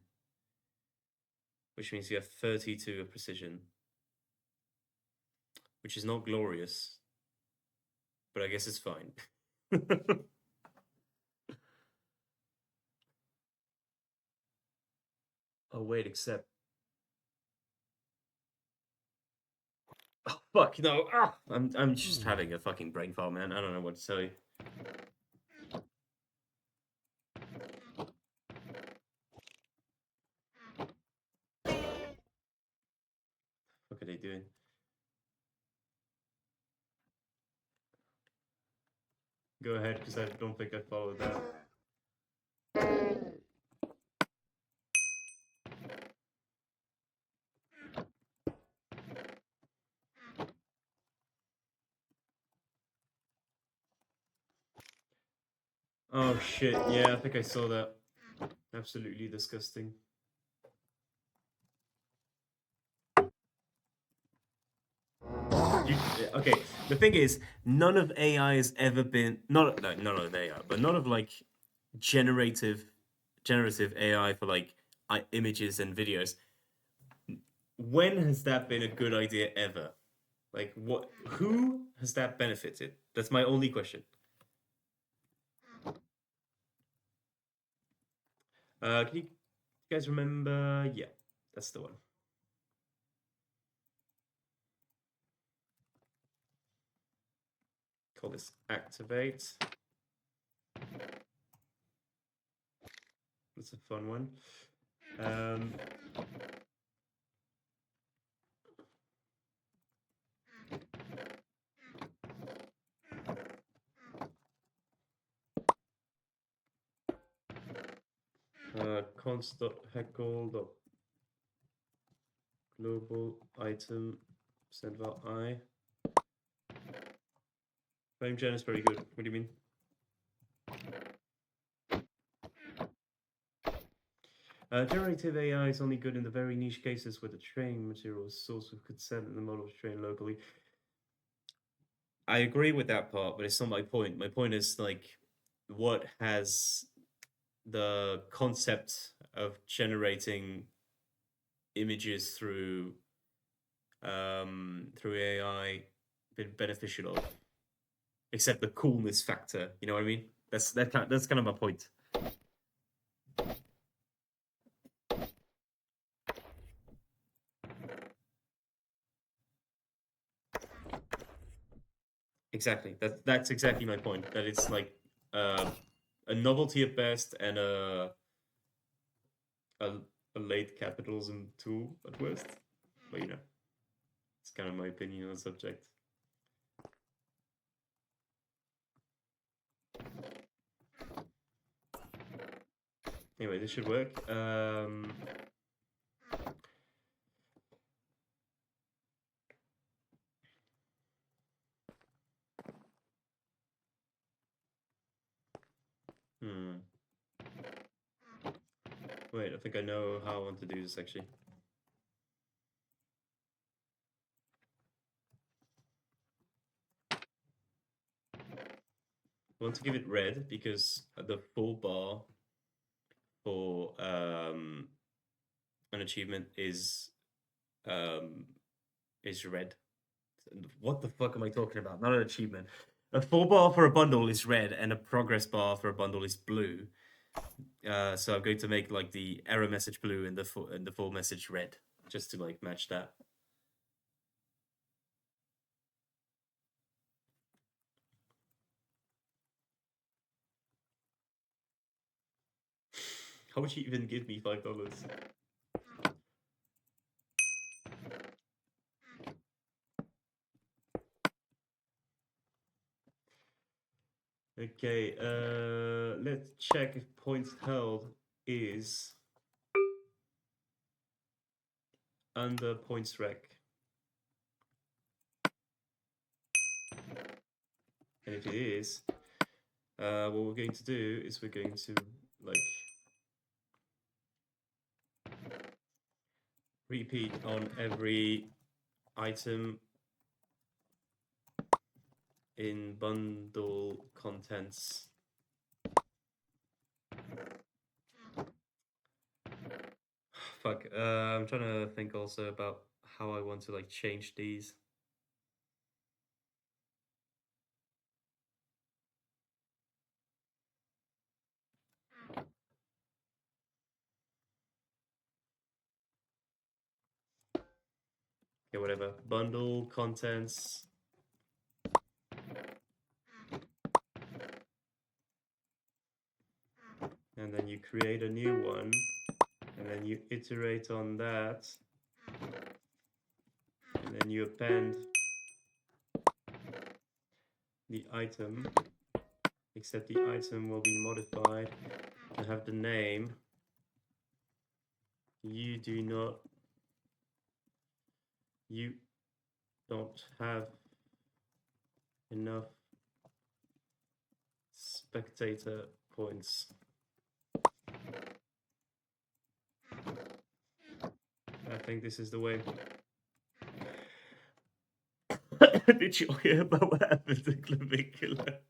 Which means you have 32 of precision, which is not glorious, but I guess it's fine. Oh wait, except. Oh fuck no! Ah! I'm just having a fucking brain fart, man. I don't know what to tell you. What are they doing? Go ahead, because I don't think I followed that. Oh shit! Yeah, I think I saw that. Absolutely disgusting. Okay, the thing is, none of AI has ever been none of AI, but none of like generative AI for like images and videos. When has that been a good idea ever? Like, what? Who has that benefited? That's my only question. Can you guys remember? Yeah, that's the one. Call this activate. That's a fun one. Const heckle global item send var I. Flame gen is very good. What do you mean? Generative AI is only good in the very niche cases where the training material is sourced with consent and the model is trained locally. I agree with that part, but it's not my point. My point is like, what has the concept of generating images through AI been beneficial of? Except the coolness factor, you know what I mean? That's kind of my point. Exactly. That's exactly my point. That it's like a novelty at best and a, a late capitalism tool at worst. But you know. It's kind of my opinion on the subject. Anyway, this should work. Wait, I think I know how I want to do this actually. I want to give it red because the full bar for an achievement is red. What the fuck am I talking about? Not an achievement. A full bar for a bundle is red, and a progress bar for a bundle is blue. So I'm going to make like the error message blue and the full message red, just to like match that. How would you even give me $5? Okay, let's check if points held is under points rec. And if it is, what we're going to do is we're going to like repeat on every item in bundle contents. Fuck, I'm trying to think also about how I want to like change these. Okay, whatever. Bundle contents. And then you create a new one. And then you iterate on that. And then you append the item. Except the item will be modified to have the name. You don't have enough spectator points. I think this is the way. Did you hear about what happened to Clavicular?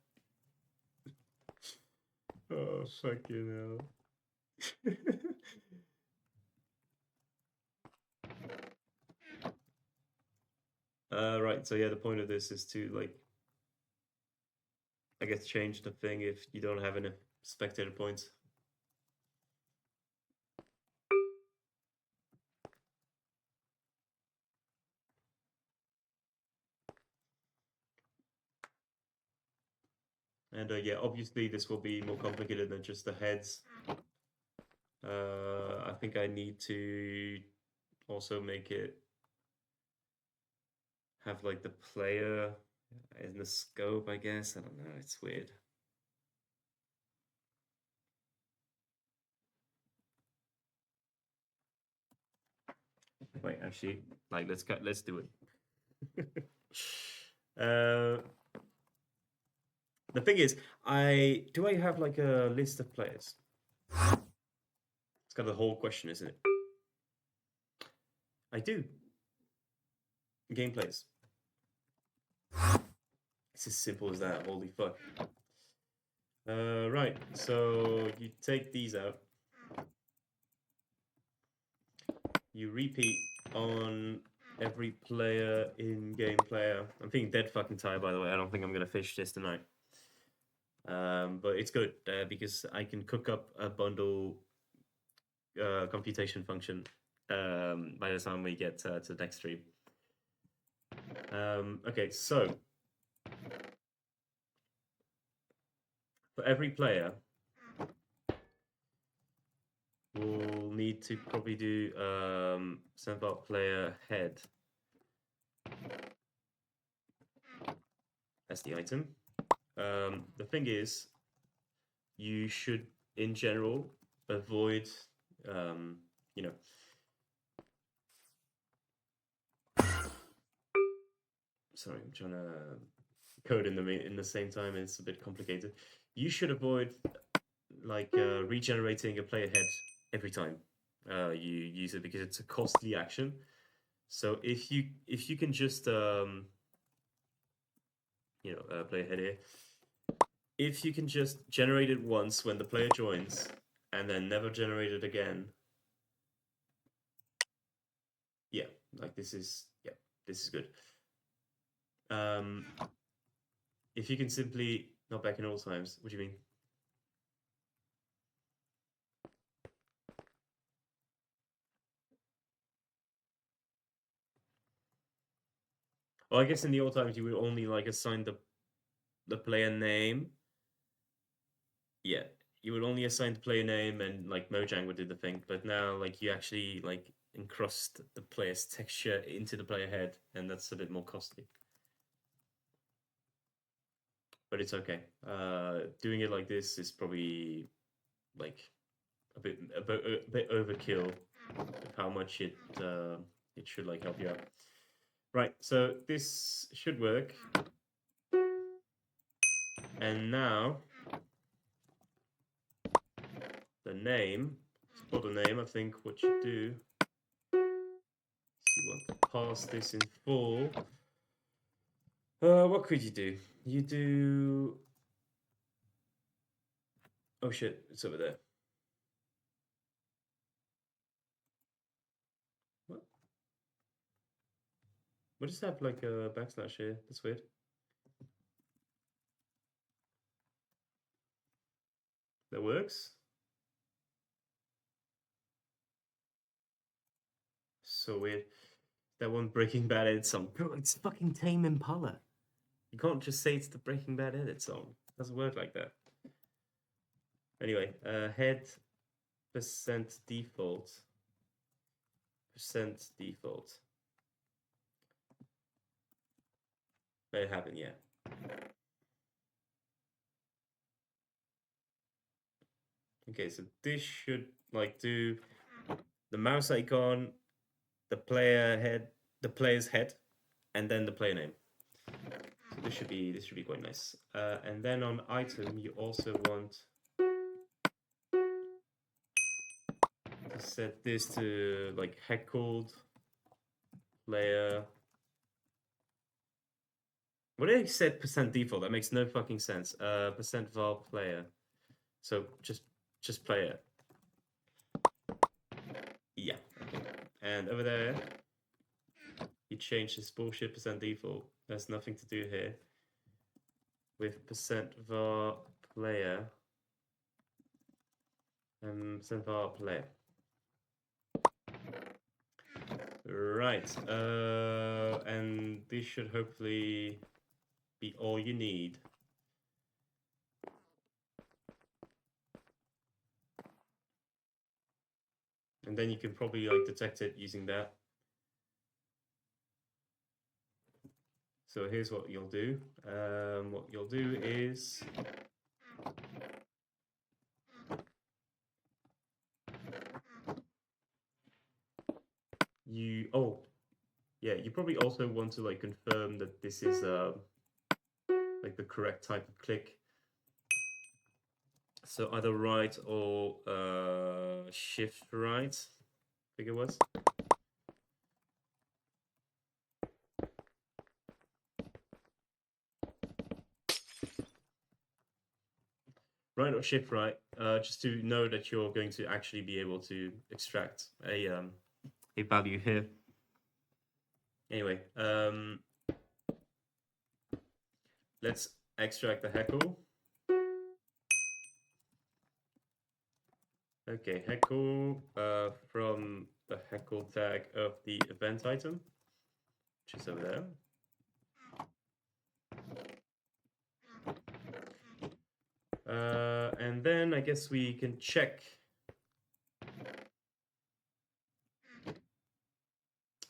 Oh, fucking hell. Right, so yeah, the point of this is to, like, I guess change the thing if you don't have enough spectator points. And yeah, obviously this will be more complicated than just the heads. I think I need to also make it have like the player in the scope, I guess. I don't know, it's weird. Wait, actually, like let's do it. The thing is, do I have like a list of players? It's kind of the whole question, isn't it? I do. Gameplays. It's as simple as that. Holy fuck. Right, so you take these out. You repeat on every player in game player. I'm feeling dead fucking tired, by the way. I don't think I'm gonna finish this tonight. But it's good because I can cook up a bundle computation function by the time we get to the next stream. Okay, so for every player, we'll need to probably do send out player head That's the item. The thing is, you should, in general, avoid, you know, sorry, I'm trying to code in the same time. It's a bit complicated. You should avoid like regenerating a player head every time you use it because it's a costly action. So if you can just play a head here, if you can just generate it once when the player joins and then never generate it again, yeah, like this is good. If you can simply not back in all times, what do you mean? Well, I guess in the old times you would only like assign the player name. Yeah, you would only assign the player name and like Mojang would do the thing. But now like you actually like encrust the player's texture into the player head, and that's a bit more costly. But it's okay. Doing it like this is probably like a bit overkill of how much it should like help you out. Right, so this should work. And now the name, for the name, I think what you do is you want to pass this in full. What could you do? You do. Oh shit, it's over there. What? What does that have like a backslash here? That's weird. That works. So weird. That one Breaking Bad edit song. Bro, it's fucking Tame Impala. You can't just say it's the Breaking Bad edit song. It doesn't work like that. Anyway, head percent default. Percent default. Let it happen, yeah. Okay, so this should like do the mouse icon, the player's head, and then the player name. So this should be quite nice. And then on item, you also want to set this to like heckled player. What did I set percent default? That makes no fucking sense. Percent var player. So just player. Yeah. Okay. And over there, you change this bullshit percent default. There's nothing to do here. With percent var player and percent var player. Right. And this should hopefully be all you need. And then you can probably like detect it using that. So here's what you'll do. What you'll do is you you probably also want to like confirm that this is like the correct type of click. So either right or shift right, I think it was. Right or shift right, just to know that you're going to actually be able to extract a value here. Anyway, let's extract the heckle. Okay, heckle from the heckle tag of the event item, which is over there. And then I guess we can check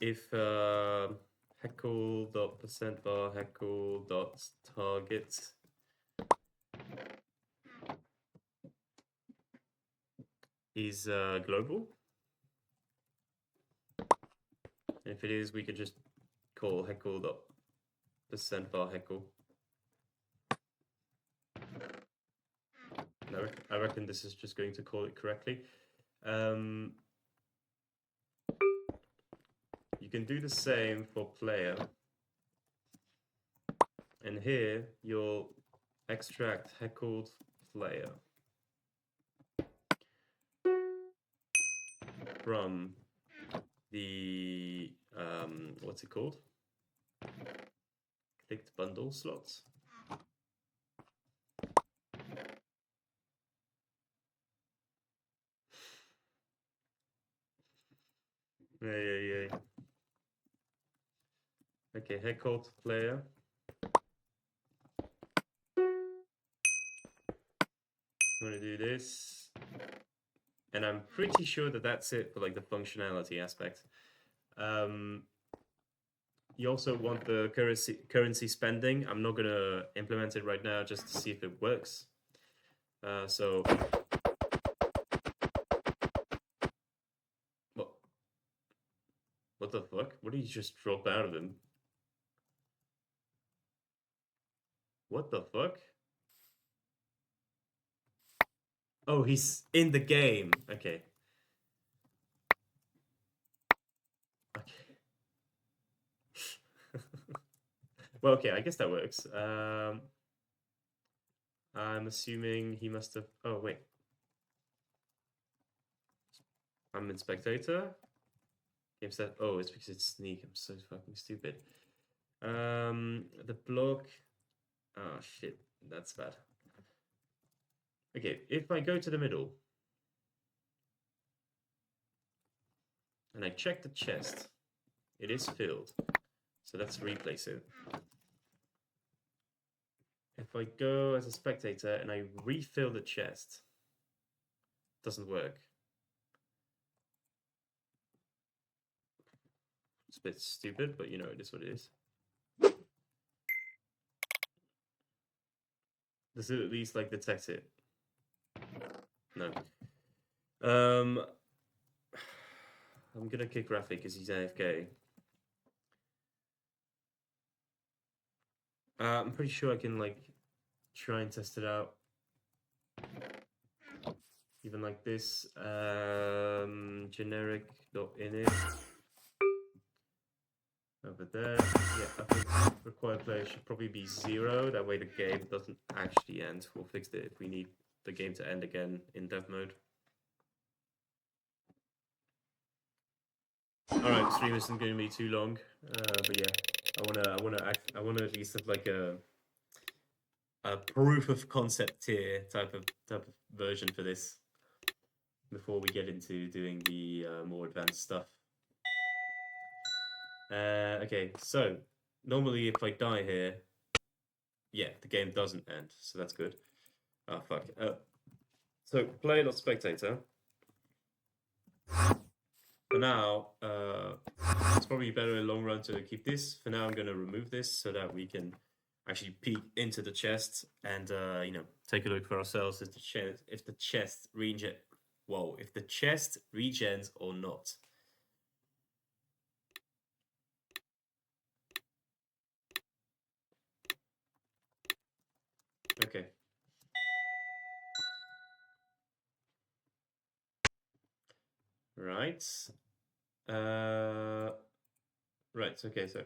if heckle.percent_var heckle.target is global. And if it is, we could just call heckle.percent_var heckle. I reckon this is just going to call it correctly. You can do the same for player. And here you'll extract heckled player from the what's it called? Clicked bundle slots. Yeah. Okay, heckled player. I'm gonna do this, and I'm pretty sure that that's it for like the functionality aspect. You also want the currency spending. I'm not gonna implement it right now just to see if it works. So what the fuck? What did he just drop out of him? What the fuck? Oh, he's in the game. Okay. Well, okay, I guess that works. I'm assuming he must have... Oh, wait. I'm in spectator. Game set. Oh, it's because it's sneak. I'm so fucking stupid. The block... Oh, shit. That's bad. Okay, if I go to the middle and I check the chest, it is filled. So let's replace it. If I go as a spectator and I refill the chest, it doesn't work. It's a bit stupid, but you know, it is what it is. Does it at least like detect it? No. I'm gonna kick Rafi because he's AFK. I'm pretty sure I can like try and test it out. Even like this. Generic.init. Over there. Yeah, I think required player should probably be 0. That way the game doesn't actually end. We'll fix it if we need the game to end again in dev mode. Alright, stream isn't going to be too long, but yeah, I wanna at least have like a proof of concept tier type of version for this before we get into doing the more advanced stuff. Okay, so normally if I die here, yeah, the game doesn't end, so that's good. Oh fuck. So player not spectator. For now, it's probably better in the long run to keep this. For now, I'm going to remove this so that we can actually peek into the chest and you know, take a look for ourselves if the chest regens or not. Okay. Right. Right. Okay. So.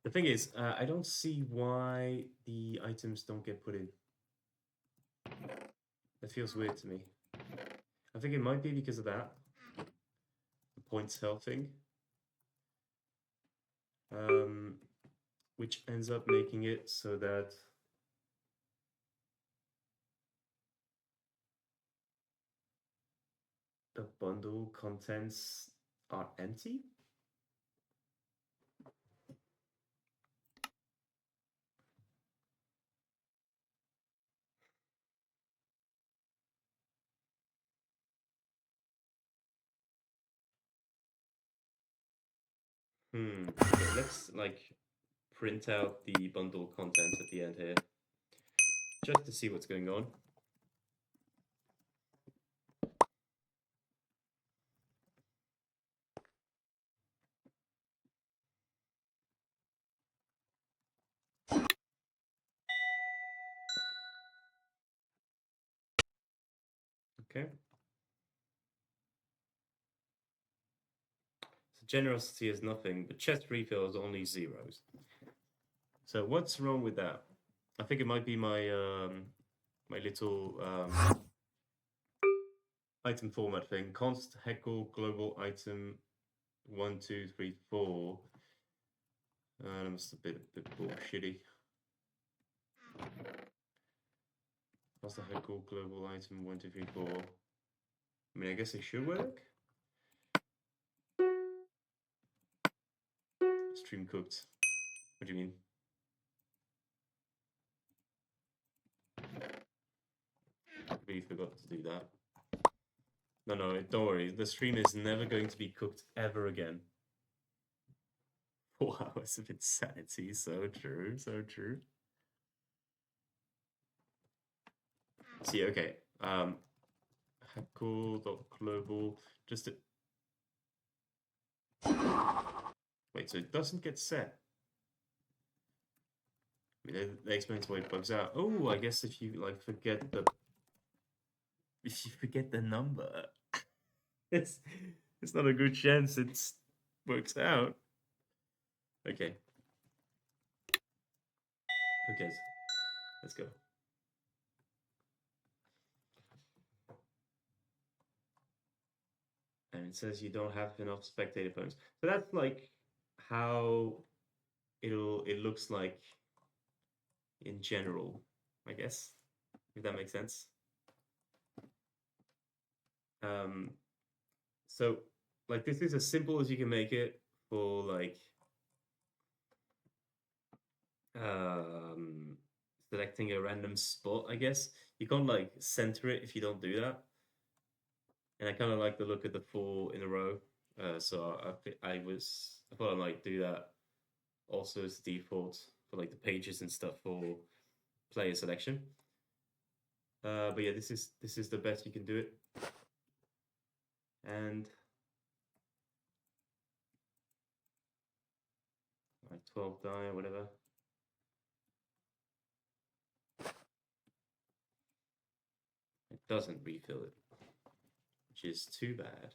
The thing is, I don't see why the items don't get put in. That feels weird to me. I think it might be because of that. The points health thing. Which ends up making it so that the bundle contents are empty. Okay, let's like print out the bundle contents at the end here, just to see what's going on. Okay. So generosity is nothing, but chest refill is only zeros. So what's wrong with that? I think it might be my little item format thing. Const heckle global item 1 2 3 4. That's a bit bullshitty. Const heckle global item 1 2 3 4. I mean, I guess it should work. Stream cooked. What do you mean? I really forgot to do that. No, don't worry. The stream is never going to be cooked ever again. 4 hours of insanity. So true, so true. See, okay. Heckle.global. Just to... Wait, so it doesn't get set. I mean, that explains why it bugs out. Oh, I guess if you like forget the number, it's not a good chance it works out. Okay. Who cares? Let's go. And it says you don't have enough spectator points. So that's like how it looks like in general, I guess, if that makes sense. So like this is as simple as you can make it for like selecting a random spot, I guess. You can't like center it if you don't do that. And I kind of like the look of the 4 in a row. So I thought I might do that also as default for like the pages and stuff for player selection. But yeah, this is the best you can do it. And like 12 die or whatever. It doesn't refill it, which is too bad.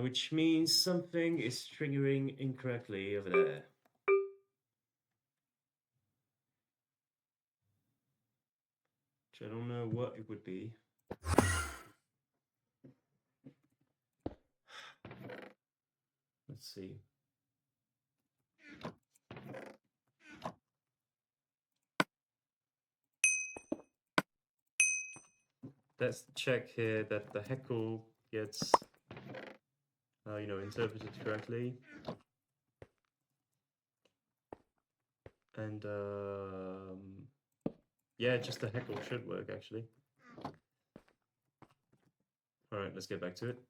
Which means something is triggering incorrectly over there. Which I don't know what it would be. Let's see. Let's check here that the heckle gets, interpreted correctly. And yeah, just the heckle should work actually. All right, let's get back to it.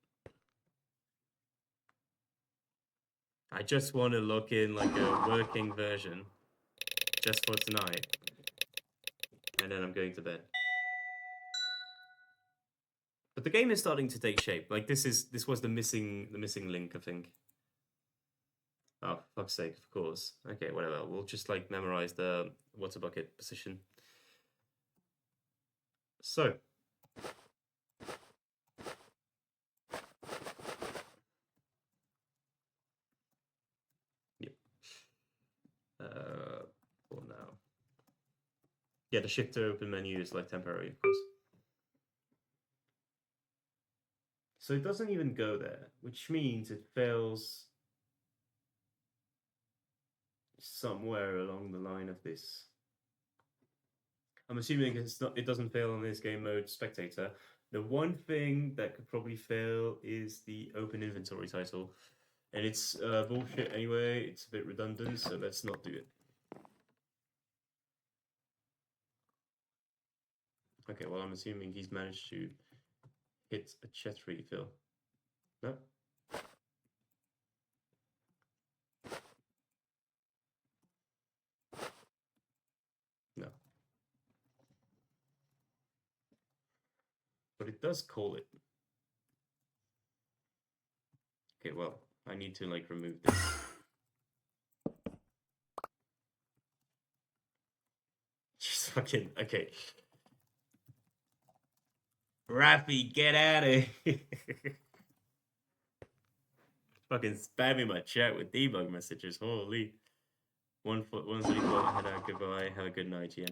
I just want to look in like a working version just for tonight. And then I'm going to bed. But the game is starting to take shape. Like this was the missing link, I think. Oh, for fuck's sake, of course. Okay, whatever. We'll just like memorize the water bucket position. So. Yep. For now. Yeah, the shift to open menu is like temporary, of course. So it doesn't even go there, which means it fails somewhere along the line of this. I'm assuming it doesn't fail on this game mode spectator. The one thing that could probably fail is the open inventory title. And it's bullshit anyway, it's a bit redundant, so let's not do it. Okay, well I'm assuming he's managed to hit a chest refill. No? it does call it. Okay, well, I need to like remove this. Just fucking okay. Rafi, get out of here. Fucking spamming my chat with debug messages. Holy. 134, head out, goodbye. Have a good night, GN.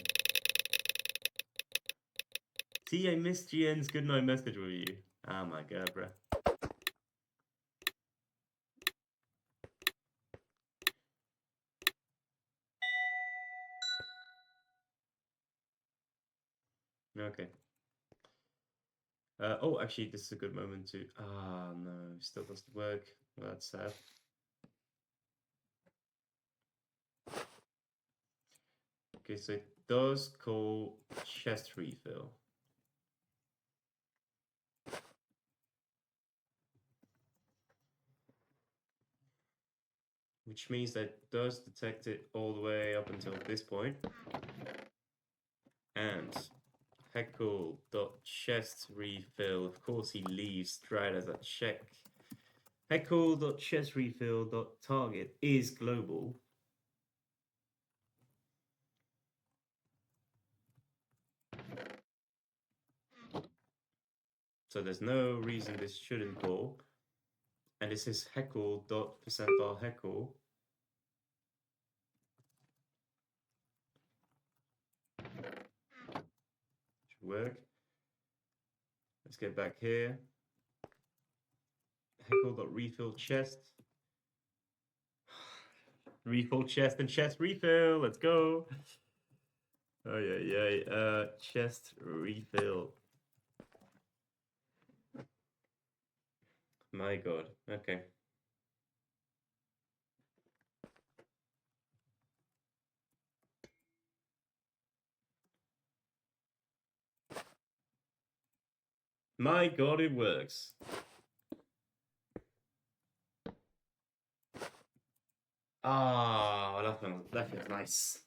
See, I missed GN's good night message with you. Oh my god, bro. Okay. Oh, actually, this is a good moment to. Ah, no, still doesn't work. Well, that's sad. Okay, so it does call chest refill. Which means that it does detect it all the way up until this point. And heckle.chest refill, of course he leaves right as I check. Heckle.chest refill.target is global. So there's no reason this shouldn't call. And this is heckle.percentile heckle. Should work. Let's get back here. Heckle.refill chest. Refill chest and chest refill. Let's go. Oh yeah. Chest refill. My god. Okay. My god, it works. Ah, that feels nice.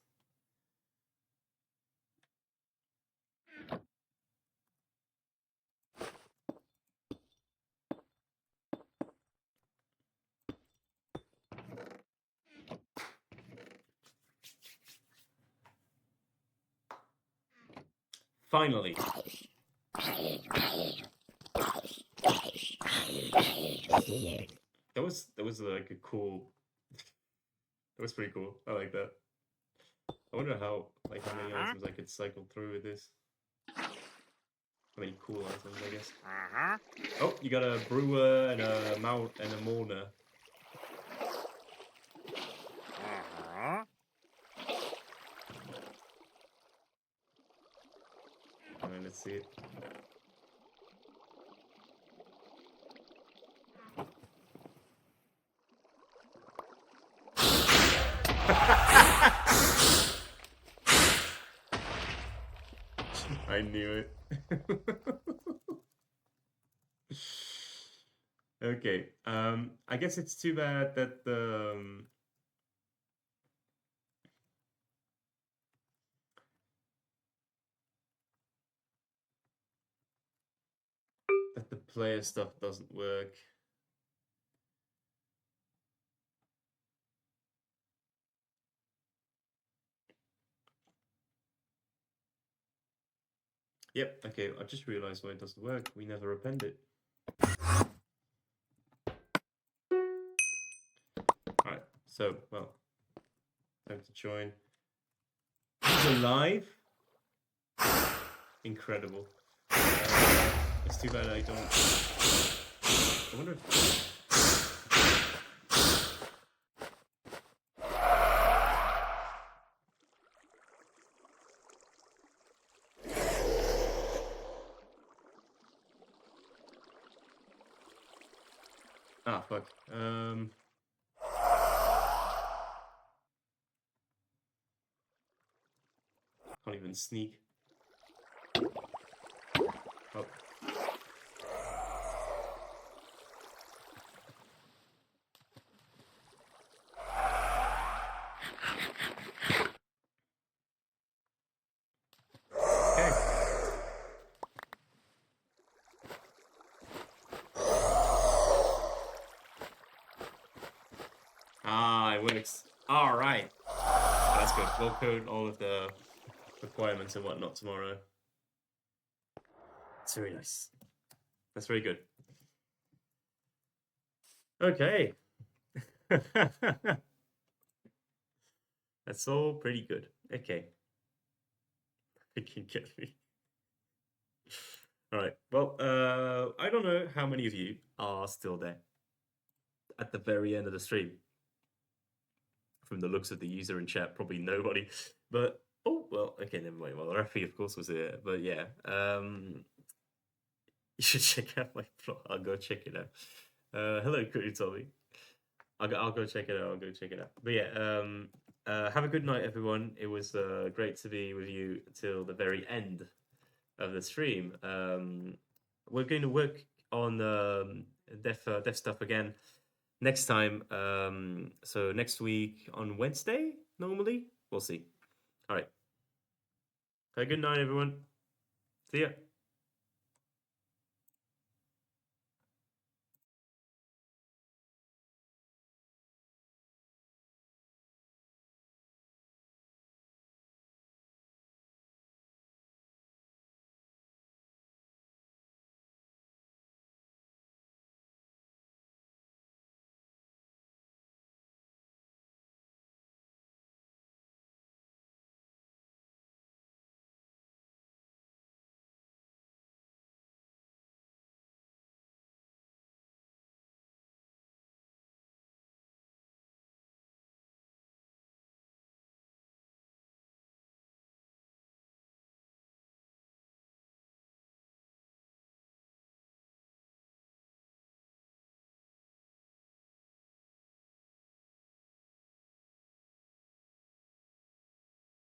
Finally. That was like a cool. That was pretty cool. I like that. I wonder how many items I could cycle through with this. How many cool items, I guess. Oh, you got a brewer and a mourner. Alright, let's see it. I knew it. Okay. I guess it's too bad that the player stuff doesn't work. Yep, okay, I just realized why it doesn't work. We never append it. Alright, so, well, time to join. He's alive? Incredible. It's too bad I don't... I wonder if... Ah, fuck. Can't even sneak. Oh. Okay. All right. That's good. We'll code all of the requirements and whatnot tomorrow. It's very nice. That's very good. Okay. That's all pretty good. Okay. You can get me. All right. Well, I don't know how many of you are still there at the very end of the stream. From the looks of the user in chat, probably nobody. But oh well, okay, never mind. Well, Rafi, of course, was there. But yeah, you should check out my blog. I'll go check it out. Hello, Cody Tommy. I'll go check it out. I'll go check it out. But yeah, have a good night, everyone. It was great to be with you till the very end of the stream. We're going to work on deaf stuff again next time. So next week on Wednesday, normally. We'll see. All right. Have a good night, everyone. See ya.